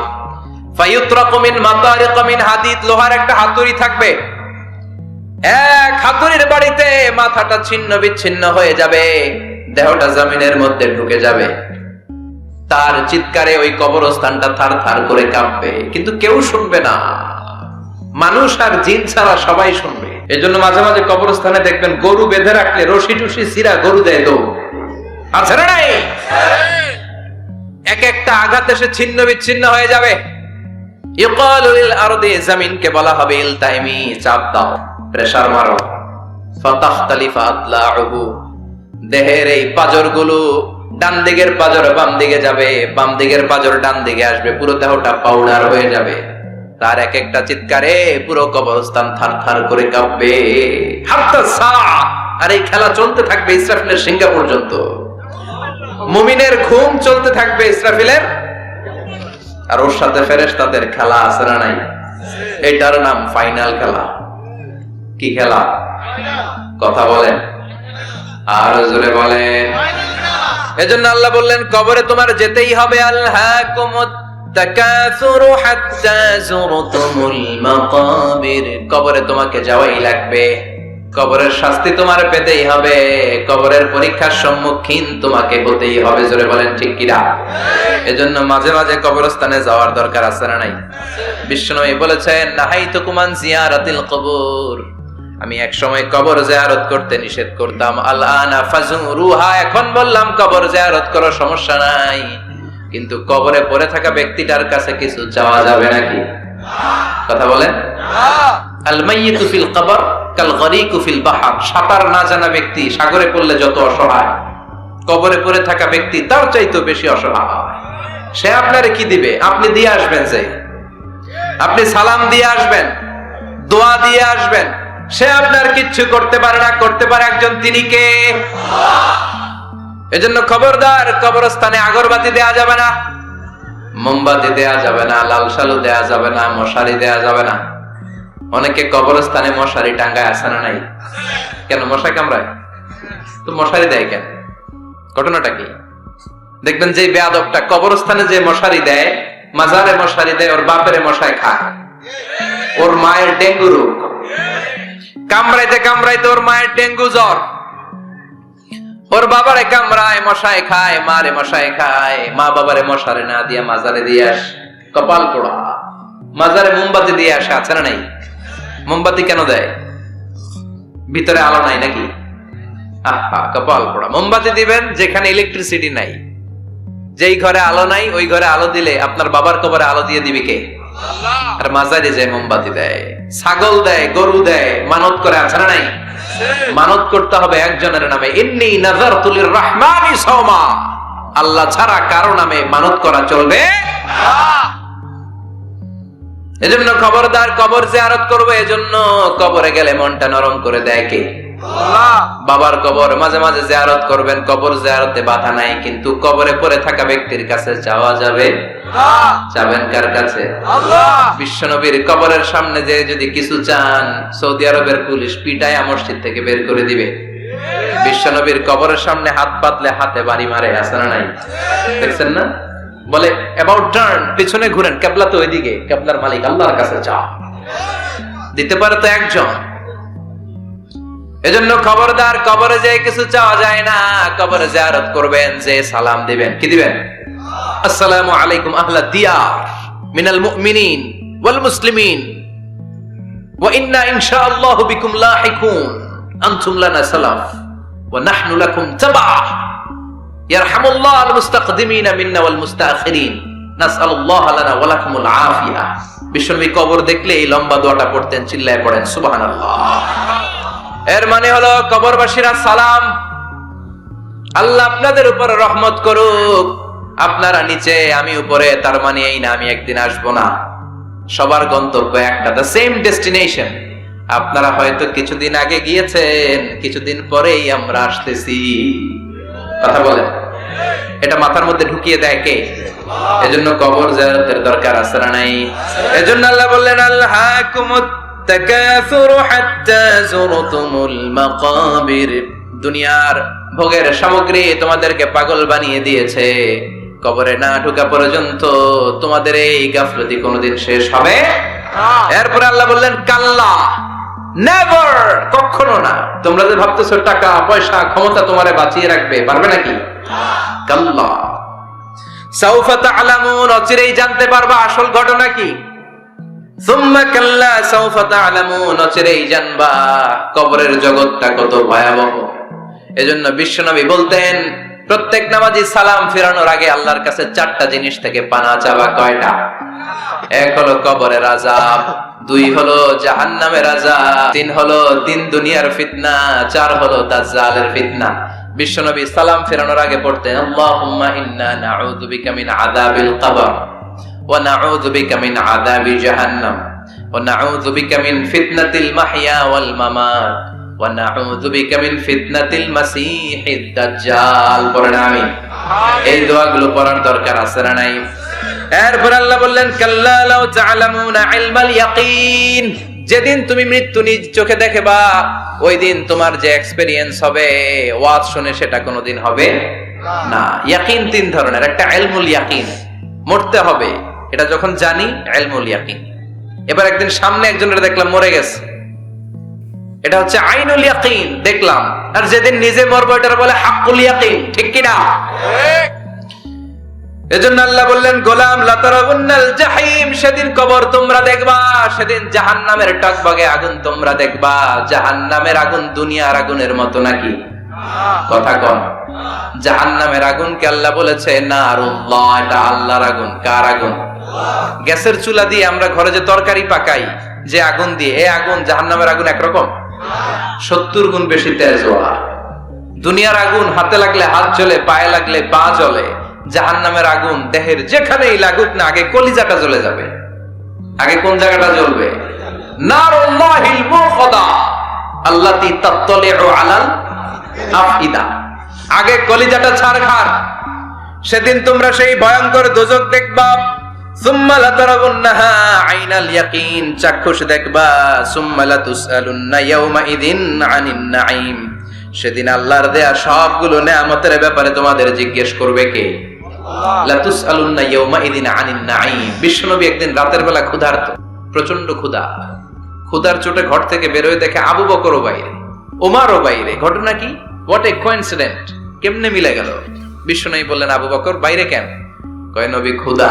ফায়ুতরাকু মিন মাতারিক মিন হাদিদ, লোহার একটা হাতুড়ি থাকবে, এক হাতুড়ির বাড়িতে মাথাটা ছিন্ন বিচ্ছিন্ন হয়ে যাবে, দেহটা জমিনের মধ্যে ঢুকে যাবে। তার চিৎকারে ওই কবরস্থানটা থার থার করে কাঁপবে, কিন্তু কেউ শুনবে না। মানুষ আর জিন ছাড়া সবাই শুনবে। এজন্য মাঝে মাঝে কবরস্থানে দেখবেন গরু বেঁধে রাখলে রশি টুসি ছিঁড়া গরু দেয় তো আছে না নাই? এক একটা আঘাত এসে ছিন্ন বিচ্ছিন্ন হয়ে যাবে। ইকালু লিল আরদি, জমিনকে বলা হবে ইলতাইমি, চাপ দাও, প্রেসার মারো। ফাতাখতালিফা আতলাউহু, দেহের এই পাজরগুলো, ডান দিকের পাজর বাম দিকে যাবে, বাম দিকের পাজর ডান দিকে আসবে, পুরো দেহটা পাউডার হয়ে যাবে। তার এক একটা চিৎকারে পুরো কবরস্থান থারথার করে কাঁপবে। হাত্তা সাআ, আর এই খেলা চলতে থাকবে ইসরাফিলের সিংহা পর্যন্ত। মুমিনের ঘুম চলতে থাকবে ইসরাফিলের, আর ওর সাথে ফেরেশতাদের খেলা আছে না নাই? এটার নাম ফাইনাল খেলা। কি খেলা? কথা বলেন, আর জোরে বলেন। এজন্য আল্লাহ বললেন কবরে তোমার যেতেই হবে। আলহাকুমুত তাকাসুরু হাত্তা যুরতুমুল মাকাবির, কবরে তোমাকে যাওয়াই লাগবে। কবরের শাস্তি তোমার পেতেই হবে, কবরের পরীক্ষার সম্মুখীন তোমাকে হতেই হবে। জোরে বলেন ঠিক কিনা? এজন্য মাঝে মাঝে কবরস্থানে যাওয়ার দরকার আছে না নাই? বিশ্বনবী বলেছেন নাহাইতুকুম আন জিয়ারাতিল কবর, আমি এক সময় কবর জিয়ারত করতে নিষেধ করতাম। আলআনা ফাজুরুহা, এখন বললাম কবর জিয়ারত করো, সমস্যা নাই। কিন্তু কবরে পড়ে থাকা ব্যক্তিটার কাছে কিছু চাওয়া যাবে নাকি? কথা বলেন। আল মাইয়িতু ফিল কবর কাল গরিকু ফিল বাহর, সাঁতার না জানা ব্যক্তি সাগরে পড়লে যত অসহায়, কবরে পড়ে থাকা ব্যক্তি তার চাইতেও বেশি অসহায়। সে আপনারে কি দিবে? আপনি দিয়ে আসবেন, যে আপনি সালাম দিয়ে আসবেন, দোয়া দিয়ে আসবেন, সে আপনার কিচ্ছু করতে পারে না। করতে পারে একজন, তিনি কে? এজন্য খবরদার, কবরস্থানে আগরবাতি দেয়া যাবে না, মোমবাতি দেয়া যাবে না, লাল শালু দেয়া যাবে না, মশারি দেয়া যাবে না। অনেকে কবরস্থানে মশারি টাঙ্গায় আছে না নাই? কেন? মশা কামড়ায় তো মশারি দেয় কেন? ঘটনাটা কি? দেখবেন যে বেয়াদবটা কবরস্থানে যে মশারি দেয়, মাজারে মশারি দেয়, ওর বাপের মশায় খায়, ওর মায়ের ডেঙ্গু রোগ, কামড়াইতে কামড়াইতে ওর মায়ের ডেঙ্গু জ্বর, ওর বাবারে কামড়ায়, মশায় খায়, মারে মশায় খায়, মা বাবারে মশারে না দিয়া মাজারে দিয়ে আস, কপাল পোড়া। মাজারে মোমবাতি দিয়ে আসে, আছে না নাই? মোমবাতি কেন দেয়? ভিতরে আলো নাই নাকি? আহা, কপাল পোড়া। মোমবাতি দিবেন যেখানে ইলেকট্রিসিটি নাই, যেই ঘরে আলো নাই ওই ঘরে আলো দিলে আপনার বাবার কবরে আলো দিয়ে দিবে কে? আর মাজারে যায় মোমবাতি দেয়, ছাগল দেয়, গরু দেয়, মানত করে, আছে না নাই? মানত করতে হবে একজনের নামে। ইন্নী নাযারতু লিররহমানি সাওমা, আল্লাহ ছাড়া কারো নামে মানত করা চলবে না। এজন্য খবরদার, কবর জিয়ারত করবে। এজন্য কবরে গেলে মনটা নরম করে দেয় কে? আল্লাহ। বাবার কবর মাঝে মাঝে জিয়ারত করবেন, কবর জিয়ারতে বাধা নাই, কিন্তু কবরে পড়ে থাকা ব্যক্তির কাছে যাওয়া যাবে না। যাবেন কার কাছে? আল্লাহ। বিশ্বনবীর কবরের সামনে যে যদি কিছু চান, সৌদি আরবের পুলিশ পিটায়া মসজিদ থেকে বের করে দিবে। বিশ্বনবীর কবরের সামনে হাত পাতলে হাতে বাড়ি মারে, আছে না নাই? দেখছেন না? বলে অ্যাবাউট টার্ন, পিছনে ঘুরেন, কিবলা তো ওইদিকে, কিবলার মালিক আল্লাহর কাছে যাও। দিতে পারে তো একজন। এজন্য খবরদার, কবরে যে কিছু চাওয়া যায় না। কবরে জিয়ারত করবেন, যে সালাম দিবেন, কি দিবেন? আসসালামু আলাইকুম আহলা দিয়ার মিনাল মুমিনিন ওয়াল মুসলিমিন ওয়া ইন্না ইনশাআল্লাহু বিকুম লাহিকুন আনতুম লানা সালাফ ওয়া নাহনু লাকুম তাবা ইয়ারহামুল্লাহুল মুস্তাকদিমিনা মিন্না ওয়াল মুস্তাখিরিন নাসআলুল্লাহ লানা ওয়া লাকুমুল আফিয়া। বিশ্বনবী কবর দেখলে এই লম্বা দোয়াটা পড়তেন, চিল্লায় পড়েন সুবহানাল্লাহ। এর মানে হলো কবরবাসীরা সালাম, আল্লাহ আপনাদের উপর রহমত করুক, আপনারা নিচে আমি উপরে, তার মানে এই না আমি একদিন আসবো না। সবার গন্তব্য একটা, দ্য সেম ডেস্টিনেশন। আপনারা হয়তো কিছুদিন আগে গিয়েছেন, কিছুদিন পরেই আমরা আসতেছি। কথা বলেন, এটা মাথার মধ্যে ঢুকিয়ে দেয় কে? এজন্য কবর জিয়ারতের দরকার আছে না নাই? এজন্য আল্লাহ বললেন আলহাকুমুত তাকাসুরু হাত্তা যুরতুমুল মাকাবির, দুনিয়ার ভোগের সামগ্রী তোমাদেরকে পাগল বানিয়ে দিয়েছে, কবরে না ঢোকা পর্যন্ত তোমাদের এই গাফলতি কোনোদিন শেষ হবে না। এরপর আল্লাহ বললেন কাল্লা, নেভার, কখনো না। তোমরা যে ভাবতেছো টাকা পয়সা ক্ষমতা তোমারে বাঁচিয়ে রাখবে, পারবে নাকি? কাল্লা সাউফা তা'লামুন, অচিরেই জানতে পারবা আসল ঘটনা কি। সুম্মা কাল্লা সাউফা তা'লামুন, অচিরেই জানবা কবরের জগৎটা কত ভয়াবহ। এজন্য বিশ্বনবী বলতেন প্রত্যেক নামাজি সালাম ফেরানোর আগে আল্লাহর কাছে চারটা জিনিস থেকে পানা চাওয়া। কয়টা? এক হলো কবরের আযাব, দুই হলো জাহান্নামের আযাব, তিন হলো দিন দুনিয়ার ফিতনা, চার হলো দাজ্জালের ফিতনা। বিশ্বনবী সালাম ফেরানোর আগে পড়তেন আল্লাহুম্মা ইন্না নাউযু বিকা মিন আযাবিল কবর ওয়া নাউযু বিকা মিন আযাবি জাহান্নাম ওয়া নাউযু বিকা মিন ফিতনাতিল মাহইয়া ওয়াল মামাত ওয়া নাউযু বিকা মিন ফিতনাতিল মাসীহিদ দাজ্জাল। পড়েন আমিন। এই দোয়াগুলো পড়ার দরকার আছে না নাই? এরপর আল্লাহ বললেন কাল্লা লাউ তা'লামুনা ইলমাল ইয়াকিন, যেদিন তুমি মৃত্যু নিজ চোখে দেখবা ওই দিন তোমার যে এক্সপেরিয়েন্স হবে ওয়াজ শুনে সেটা কোনোদিন হবে না। ইয়াকিন তিন ধরনের, একটা ইলমুল ইয়াকিন, মরতে হবে, এটা যখন জানি ইলমুল ইয়াকিন। এবার একদিন সামনে একজনের দেখলাম মরে গেছে, এটা হচ্ছে আইনুল ইয়াকিন, দেখলাম। আর যেদিন নিজে মরবো এটার বলে হাক্কুল ইয়াকিন, ঠিক কি না? এজন্য আল্লাহ বললেন গোলাম লাতারাউন্নাল জাহিম, সেদিন কবর তোমরা দেখবা, সেদিন জাহান্নামের টকবগে আগুন তোমরা দেখবা। জাহান্নামের আগুন দুনিয়ার আগুনের মতো নাকি? কথা কন। জাহান্নামের আগুনকে আল্লাহ বলেছে নারুল্লাহ, এটা আল্লাহর আগুন। কার আগুন? গ্যাসের চুলা দিয়ে আমরা ঘরে যে তরকারি পাকাই যে আগুন দিয়ে, এই আগুন জাহান্নামের আগুন একরকম? 70 গুণ বেশি তেজওয়ালা। দুনিয়ার আগুন হাতে লাগলে হাত জ্বলে, পায়ে লাগলে পা জ্বলে। জাহান্নামের আগুন দেহের যেখানেই লাগুক না, আগে কলিজাটা জ্বলে যাবে। আগে কোন জায়গাটা জ্বলবে? নারুল্লাহিল মুখদা আল্লাতী তাত্তালিউ আলাল আফইদা, আগে কলিজাটা ছারখার। সেদিন তোমরা সেই ভয়ঙ্কর দোজখ দেখবা। সুম্মা লাতারাউন্নাহা আইনাল ইয়াকিন, চাক্ষুষ দেখবা। সুম্মা লাতুসআলুন্না ইয়াওমা ইযিন আনিন নাঈম, সেদিন আল্লাহর দেয়া সবগুলো নেয়ামতের ব্যাপারে তোমাদের জিজ্ঞেস করবে কে? লাতুসআলুন্না ইয়াওমা ইযিন আনিন নাঈম। বিশ্বনবী একদিন রাতের বেলা ক্ষুধার্ত, প্রচন্ড ক্ষুধা। ক্ষুধার চোটে ঘর থেকে বের হয়ে দেখে আবু বকরও বাইরে, ওমরও বাইরে। ঘটনা কি? হোয়াট এ কোইন্সিডেন্ট, কেমনে মিলে গেল? বিশ্বনবী বললেন আবু বকর বাইরে কেন? কয় নবী ক্ষুধা।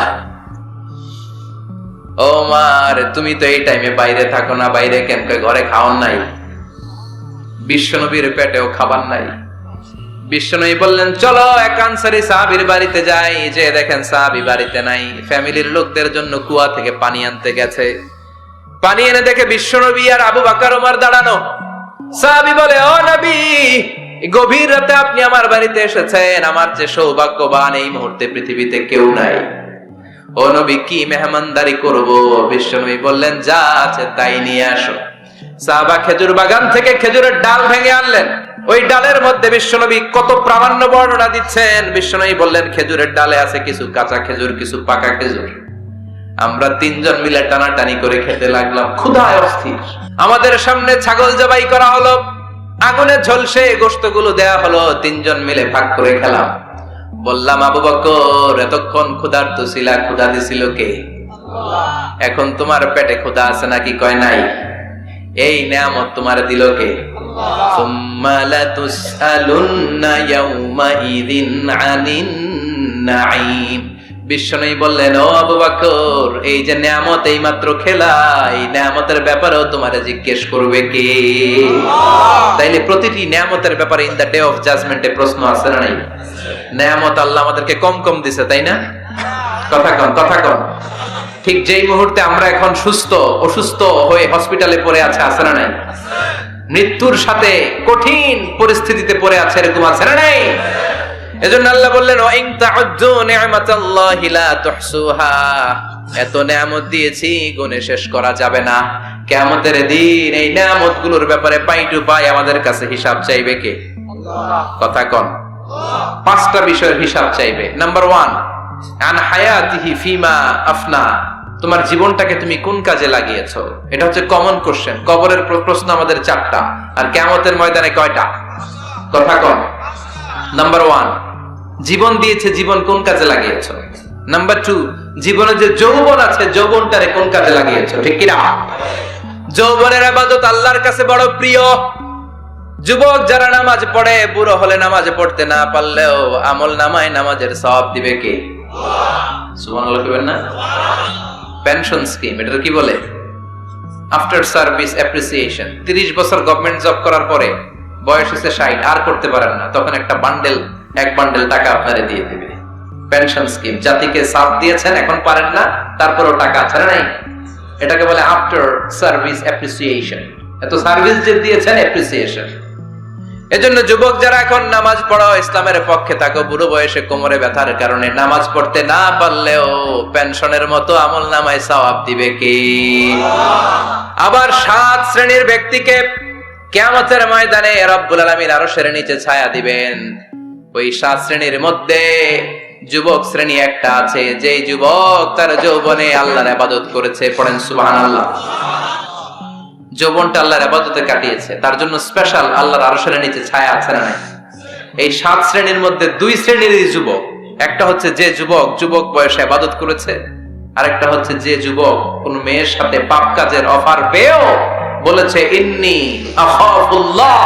ওমর তুমি তো এই টাইমে বাইরে থাকো না, বাইরে কেন? কয় ঘরে খাওয়ার নাই। বিশ্বনবীর পেটেও খাবার নাই। বিশ্বনবী বললেন চলো এক আনসারী সাহাবীর বাড়িতে যাই। যে দেখেন সাহাবী বাড়িতে নাই, ফ্যামিলির লোকদের জন্য কুয়া থেকে পানি আনতে গেছে। পানি এনে দেখে বিশ্বনবী আর আবু বকর ওমর দাঁড়ানো। সাহাবী বলে ও নবী, গভীর রাতে আপনি আমার বাড়িতে এসেছেন, আমার যে সৌভাগ্যবান এই মুহূর্তে পৃথিবীতে কেউ নাই। ও নবী কি মেহমানদারি করব? বিশ্বনবী বললেন যা আছে তাই নিয়ে আসো। সাহাবা খেজুর বাগান থেকে খেজুরের ডাল ভেঙে আনলেন। ওই ডালের মধ্যে বিশ্বনবী কত প্রামাণ্য বর্ণনা দিচ্ছেন। বিশ্বনবী বললেন খেজুরের ডালে আছে কিছু কাঁচা খেজুর, কিছু পাকা খেজুর। আমরা তিনজন মিলে টানাটানি করে খেতে লাগলাম, ক্ষুধায় অস্থির। আমাদের সামনে ছাগল জবাই করা হলো, আগুনে ঝলসে গোশতগুলো দেয়া হলো, তিনজন মিলে ভাগ করে খেলাম। বললাম আবু বকর এতক্ষণ ক্ষুধার্ত ছিলা, ক্ষুধা দিছিল কে? এখন তোমার পেটে ক্ষুধা আছে নাকি? কয় নাই। এই নেয়ামত তোমার দিল কে? সুম্মা লাতুসআলুন্না ইয়াওমা ইযিন আনিন নাঈম। বিশ্বনবী বললেন ও আবু বকর এই যে নেয়ামত এই মাত্র খেলা, এই নেয়ামতের ব্যাপারেও তোমারে জিজ্ঞেস করবে কে? তাইলে প্রতিটি নেয়ামতের ব্যাপারে ইন দা ডে অফ জাজমেন্টে প্রশ্ন আছে না নাই? নেয়ামত আল্লাহ আমাদেরকে কম কম দিছে, তাই না? কথা কন, কথা কন। ঠিক যেই মুহূর্তে আমরা এখন সুস্থ, অসুস্থ হয়ে হসপিটালে পড়ে আছে না নাই? মৃত্যুর সাথে কঠিন পরিস্থিতিতে পড়ে আছে, এরকম আছে না নাই? এজন্য আল্লাহ বললেন ওয়া ইন তাউদ্দু নি'মাতাল্লাহি লা তুহসুহা, এত নেয়ামত দিয়েছি গুণে শেষ করা যাবে না। কিয়ামতের দিন এই নেয়ামতগুলোর ব্যাপারে পাই টু পাই আমাদের কাছে হিসাব চাইবে কে? আল্লাহ। কথা কোন? পাঁচটা বিষয়ের হিসাব চাইবে। নাম্বার 1 আন হায়াতিহি ফিমা আফনা, তোমার জীবনটাকে তুমি কোন কাজে লাগিয়েছো? এটা হচ্ছে কমন কোশ্চেন। কবরের প্রশ্ন আমাদের 4টা, আর কিয়ামতের ময়দানে কয়টা? কথা কোন? নাম্বার 1 জীবন দিয়েছে, জীবন কোন কাজে লাগিয়েছো? নাম্বার 2 জীবনে যে যৌবন আছে, যৌবনটারে কোন কাজে লাগিয়েছো? ঠিক কি না? যৌবনের ইবাদত আল্লাহর কাছে বড় প্রিয়। যুবক যারা নামাজ পড়ে, বুড়ো হলে নামাজ পড়তে না পারলেও আমল নামায় নামাজের সওয়াব দিবে কে? সুবহানাল্লাহ কইবেন না? পেনশন স্কিম, এটা কি বলে? After service appreciation. 30 বছর গভর্নমেন্ট জব করার পরে বয়স হচ্ছে 60, আর করতে পারেন না, তখন একটা বান্ডেল, এক বান্ডেল টাকা আপনারে দিয়ে দিবে। পেনশন স্কিম, জাতিকে সাথ দিয়েছেন, এখন পারেন না, তারপরেও টাকা আছে না নাই? এটাকে বলে আফটার সার্ভিস অ্যাপ্রিসিয়েশন। এত সার্ভিস যে দিয়েছেন, অ্যাপ্রিসিয়েশন। এজন্য যুবক যারা এখন নামাজ পড়া ইসলামের পক্ষে থাকো, বুড়ো বয়সে কোমরে ব্যথার কারণে নামাজ পড়তে না পারলেও পেনশনের মতো আমল নামায় সওয়াব দিবে কি? আবার 7 শ্রেণীর ব্যক্তিকে কিয়ামতের ময়দানে রব্বুল আলামিন আরশের নিচে ছায়া দিবেন। ওই 7 শ্রেণীর মধ্যে যুবক শ্রেণী একটা আছে, যে যুবক তার যৌবনে আল্লাহর ইবাদত করেছে। পড়েন সুবহানাল্লাহ। যৌবনটা আল্লাহর ইবাদতে কাটিয়েছে, তার জন্য স্পেশাল আল্লাহর আরশের নিচে ছায়া আছে না নাই? এই 7 শ্রেণীর মধ্যে 2 শ্রেণীর যুবক, একটা হচ্ছে যে যুবক বয়সে ইবাদত করেছে, আরেকটা হচ্ছে যে যুবক কোন মেয়ের সাথে পাপ কাজের অফার পেয়েও বলেছে ইন্নী আখাফুল্লাহ,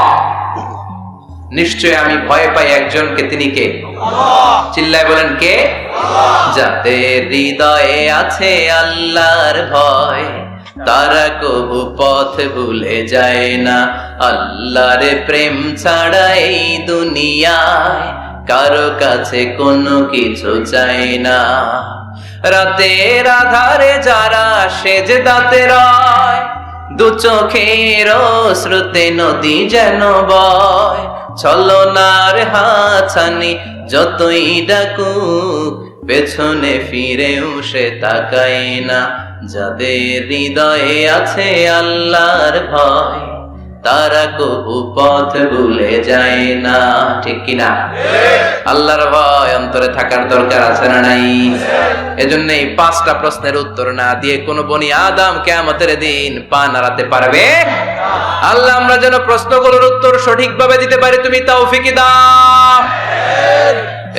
নিশ্চয় আমি ভয় পাই একজনকে, তিনি কে? চিল্লায় বলেন কে? যাদের হৃদয়ে আছে আল্লাহর ভয়, তারা কবু পথ ভুলে যায় না। আল্লাহর প্রেম ছাড়া এই দুনিয়ায় কারো কাছে কোনো কিছু চাই না। রাতের আধারে যারা সেজদাতে রয়, দু চোখের শ্রুতে নদী যেন বয়। ছলনার হাতছানি যতই ডাকুক, পেছনে ফিরেও সে তাকায় না। যাদের হৃদয়ে আছে আল্লাহর ভয়, তারা কবু পথ ভুলে যায় না। ঠিক কিনা? আল্লাহর ভয় অন্তরে থাকার দরকার আছে না নাই? এজন্য এই 5টা প্রশ্নের উত্তর না দিয়ে কোন বনি আদম কিয়ামতের দিন পা নাড়াতে পারবে? আল্লাহ আমরা যেন প্রশ্নগুলোর উত্তর সঠিকভাবে দিতে পারি, তুমি তৌফিক দাও।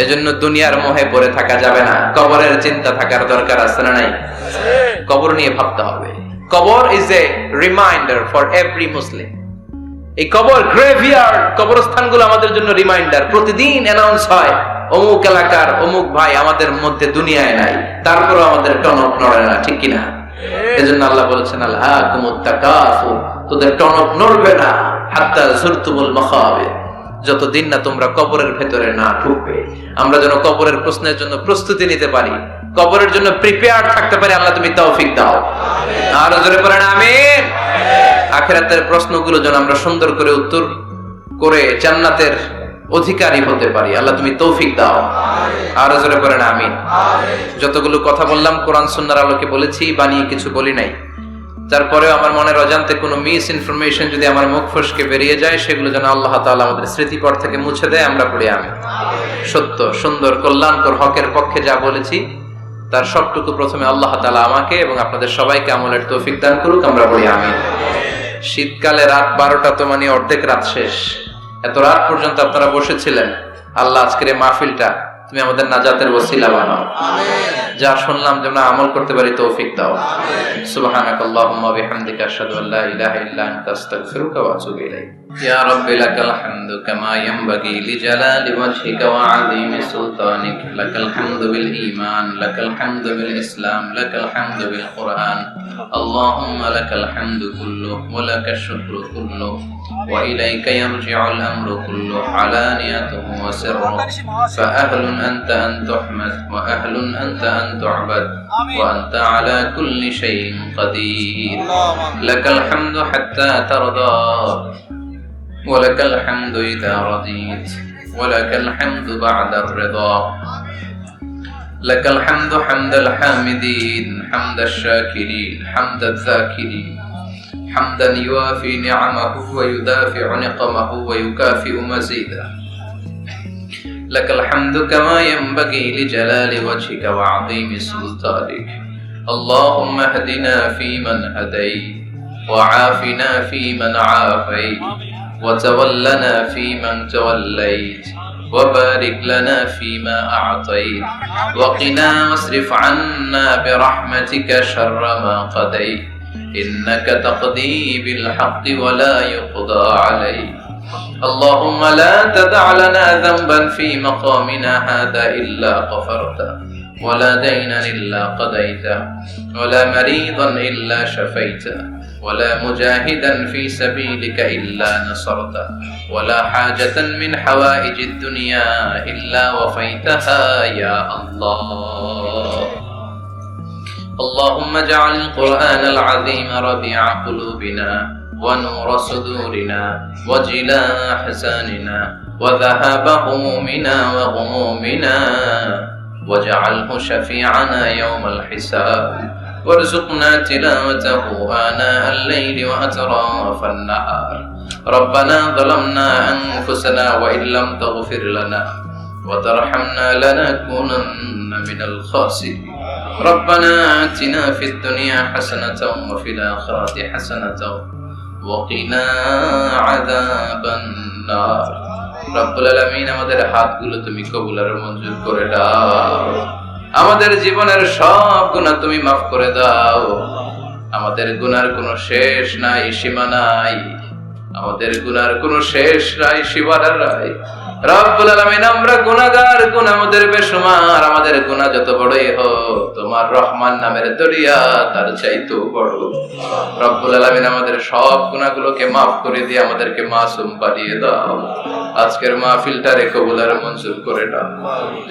এজন্য দুনিয়ার মোহে পড়ে থাকা যাবে না, কবরের চিন্তা থাকার দরকার আছে না নাই? কবর নিয়ে ভাবতে হবে। কবর is a reminder for every মুসলিম। এই কবর গ্রেভিয়ার্ড, কবরস্থানগুলো আমাদের জন্য রিমাইন্ডার। প্রতিদিন অ্যানাউন্স হয় অমুক এলাকার অমুক ভাই আমাদের মধ্যে দুনিয়ায় নাই, তারপরও আমাদের টনক নড়ে না। ঠিক কিনা? এজন্য আল্লাহ বলেছেন আলহাকুমুত তাকাসুর, তোদের টনক নড়বে না হাত্তা যুরতুমুল মাকাবির, যতদিন না তোমরা কবরের ভেতরে না ঢুকবে। আমরা যেন কবরের প্রশ্নের জন্য প্রস্তুতি নিতে পারি, কবরের জন্য প্রিপেয়ার থাকতে পারি। আল্লাহ তুমি তৌফিক দাও। আর জোরে পড়েন আমিন। আখিরাতের প্রশ্নগুলো যেন আমরা সুন্দর করে উত্তর করে জান্নাতের অধিকারী হতে পারি। আল্লাহ তুমি তৌফিক দাও। আর জোরে পড়েন আমিন। যতগুলো কথা বললাম কোরআন সুন্নাহর আলোকে বলেছি, বানিয়ে কিছু বলি নাই। তারপরেও আমার মনের অজান্তে কোনো মিস ইনফরমেশন যদি আমার মুখ ফসকে বেরিয়ে যায়, সেগুলো যেন আল্লাহ তাআলা আমাদের স্মৃতিপট থেকে মুছে দেয়। আমরা পড়ি আমিন। সত্য, সুন্দর, কল্যাণকর, হকের পক্ষে যা বলেছি তার সবটুকু প্রথমে আল্লাহ তাআলা আমাকে এবং আপনাদের সবাইকে আমলের তৌফিক দান করুক। আমরা পড়ি আমিন। শীতকালে রাত 12টা তো মানে অর্ধেক রাত শেষ। এত রাত পর্যন্ত আপনারা বসেছিলেন। আল্লাহ আজকের এই মাহফিলটা তুমি আমাদের নাজাতের ওসিলা বানাও। যা শুনলাম যেন আমল করতে পারি, তৌফিক দাও। সুবহানাকাল্লাহুম্মা ওয়া বিহামদিকা আশহাদু আল্লা ইলাহা ইল্লা আনতা আস্তাগফিরুকা ওয়া আতুবু ইলাইক। ইয়া রাব্বি লাকাল হামদু কামা ইয়ানবাগি লিজালালি ওয়াজহিকা ওয়া আযীমি সুলতানিক। লাকাল হামদু বিল ঈমান, লাকাল হামদু বিল ইসলাম, লাকাল হামদু বিল কুরআন। আল্লাহুম্মা লাকাল হামদু কুল্লুহু ওয়া লাকাশ শুকরু কুল্লুহু ওয়া ইলাইকা ইয়ারজিউল আমরু কুল্লুহু আলানিয়াতুহু ওয়া সিররুহু। ফাআহলুন আনতা আন তুহমাদ ওয়া আহলুন আনতা আন তু'বাদ ওয়া আনতা আলা কুল্লি শাইইন কাদির। লাকাল হামদু হাত্তা তারদা ওয়া লাকাল হামদু ইযা রাদিত ওয়া লাকাল হামদু বা'দা আর-রিদা। লাকাল হামদু হামদাল হামিদিন, হামদাশ শাকিরিন, হামদায যাকিরিন, হামদান ইউয়াফি নি'আমাহু ওয়া ইউদাফি'ু নিকমাহু ওয়া ইউকাফি'ু মাযীদাহু। لك الحمد كما ينبغي لجلال وجهك وعظيم سلطانك. اللهم اهدنا فيمن هديت وعافنا فيمن عافيت وتولنا فيمن توليت وبارك لنا فيما أعطيت وقنا واصرف عنا برحمتك شر ما قضيت إنك تقضي بالحق ولا يقضى عليك. اللهم لا تدع لنا ذنبا في مقامنا هذا إلا غفرته ولا دينا إلا قضيته ولا مريضا إلا شفيته ولا مجاهدا في سبيلك إلا نصرته ولا حاجة من حوائج الدنيا إلا وفيتها يا الله. اللهم اجعل القرآن العظيم ربيع قلوبنا ونور صدورنا وجلاء أحزاننا وذهاب همومنا وغمومنا واجعله شفيعنا يوم الحساب وارزقنا تلاوته آناء الليل وأطراف النهار ربنا ظلمنا أنفسنا وإن لم تغفر لنا وترحمنا لنكونن من الخاسرين ربنا آتنا في الدنيا حسنة وفي الآخرة حسنة وقنا عذاب النار রব্বুল আলামিন আমাদের হাতগুলো তুমি কবুল আর মঞ্জুর করে দাও আমাদের জীবনের সব গুনাহ তুমি মাফ করে দাও আমাদের গুনার কোনো শেষ নাই সীমা নাই আমাদের গুনার কোনো শেষ নাই সীমানা নাই রব্বুল আলামিন আমরা গুনাহগার গুনাহ আমাদের বেশুমার আমাদের গুনাহ যত বড়ই হোক তোমার রহমান নামের দরিয়া তার চাইতেও বড় রব্বুল আলামিন আমাদের সব গুনাহগুলোকে maaf করে দিয়ে আমাদেরকে মাসুম বানিয়ে দাও আজকের মাহফিলটারে কবুল আর মঞ্জুর করে দাও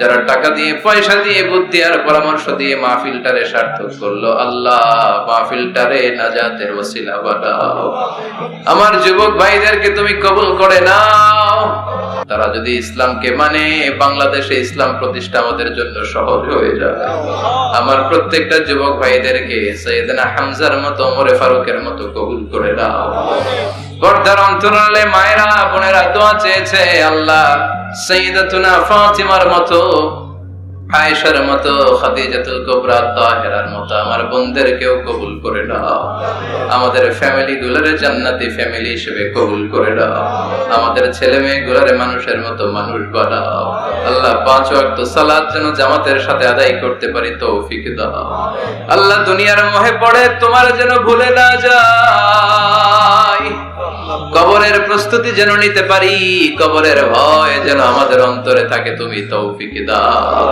যারা টাকা দিয়ে পয়সা দিয়ে বুদ্ধি আর পরামর্শ দিয়ে মাহফিলটারে সার্থক করলো আল্লাহ মাহফিলটারে নাজাতের ওসিলা বানাও আমার যুবক ভাইদেরকে তুমি কবুল করে নাও তারা যদি ইসলামকে মানে বাংলাদেশে ইসলাম প্রতিষ্ঠা আমাদের জন্য সহজ হয়ে যাবে আমার প্রত্যেকটা যুবক ভাইদেরকে সৈয়দনা হামজার মতো ওমর ফারুকের মতো কবুল করে দাও পর্দার অন্তরালে মায়েরা বোনেরা দোয়া চেয়েছে আল্লাহ সাইয়্যিদাতুনা ফাতিমার মতো আয়েশার মতো খাদিজাতুল কুবরা তাহেরার মতো আমার বোনদেরকেও কবুল করে দাও আমাদের ফ্যামিলি গুলোরে জান্নাতি ফ্যামিলি হিসেবে কবুল করে দাও আমাদের ছেলে মেয়েগুলোরে মানুষের মতো মানুষ বানাও আল্লাহ 5 ওয়াক্ত সালাত যেন জামাতের সাথে আদায় করতে পারি তৌফিক দাও আল্লাহ দুনিয়ার মোহে পড়ে তোমার যেন ভুলে না যাই কবরের প্রস্তুতি যেন নিতে পারি কবরের ভয় যেন আমাদের অন্তরে থাকে তুমি তৌফিক দাও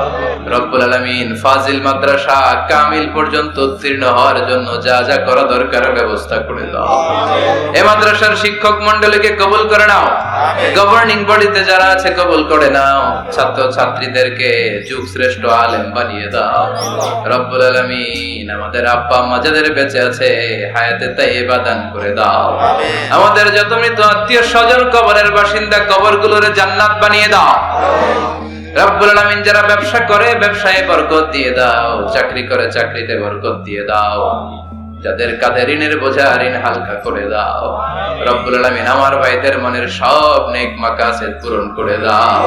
রব্বুল আলামিন ফাজিল মাদ্রাসা কামিল পর্যন্ত উত্তীর্ণ হওয়ার জন্য যা যা করা দরকার ব্যবস্থা করে দাও এই মাদ্রাসার শিক্ষক মণ্ডলীকে কবুল করে নাও গভর্নিং বডিতে যারা আছে কবুল করে নাও ছাত্র ছাত্রীদেরকে যুগ শ্রেষ্ঠ আলেম বানিয়ে দাও রব্বুল আলামিন আমাদের আব্বা আম্মা যাদের বেঁচে আছে হায়াতে তাইয়্যিবা দান করে দাও আমাদের যত মৃত আত্মীয় স্বজন কবরের বাসিন্দা কবরগুলোরে জান্নাত বানিয়ে দাও রব্বুল আলামিন যারা ব্যবসা করে ব্যবসায় বরকত দিয়ে দাও চাকরি করে চাকরিতে বরকত দিয়ে দাও যাদের কাঁধে ঋণের বোঝা ঋণ হালকা করে দাও রব্বুল আলামিন আমার ভাইদের মনের সব নেক মাকাসেদ পূরণ করে দাও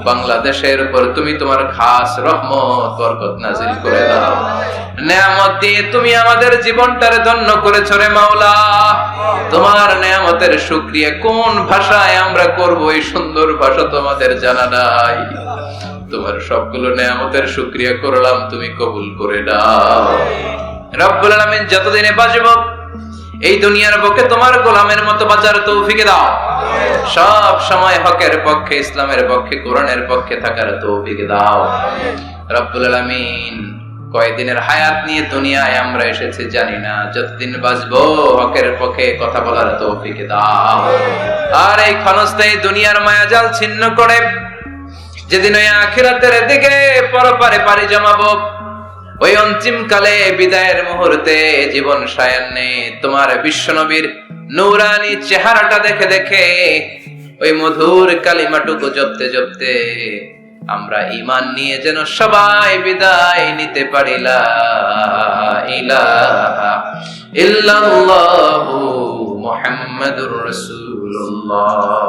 বাংলাদেশের উপর তুমি তোমার খাস রহমত বরকত নাজিল করে দাও নেয়ামত দিয়ে তুমি আমাদের জীবনটারে ধন্য করেছো রে মাওলা তোমার নেয়ামতের শুকরিয়া কোন ভাষায় আমরা করব এই সুন্দর ভাষা তোমাদের জানা নাই তোমার সবগুলো নেয়ামতের শুকরিয়া করলাম তুমি কবুল করে দাও রব্বুল আলামিন যতদিনে বাঁচব এই দুনিয়ার বুকে তোমার গোলামের মতো বাঁচার তৌফিক দাও সব সময় হকের পক্ষে ইসলামের পক্ষে কোরআনের পক্ষে থাকার তৌফিক দাও রব্বুল আলামিন কয়দিনের হায়াত নিয়ে দুনিয়ায় আমরা এসেছি জানি না যতদিন বাঁচবো হকের পক্ষে কথা বলার তৌফিক দাও আর এই ক্ষণস্থায়ী দুনিয়ার মায়াজাল ছিন্ন করে যেদিন ওই আখিরাতের দিকে পরপারে পাড়ি জমাবো ওই অন্তিম কালে বিদায়ের মুহূর্তে জীবন সায়ান্নে তোমার বিশ্বনবীর নূরানি চেহারাটা দেখে দেখে ওই মধুর কালিমাটুকু জপতে জপতে আমরা ঈমান নিয়ে যেন সবাই বিদায় নিতে পারি লা ইলাহা ইল্লাল্লাহু মুহাম্মাদুর রাসূলুল্লাহ।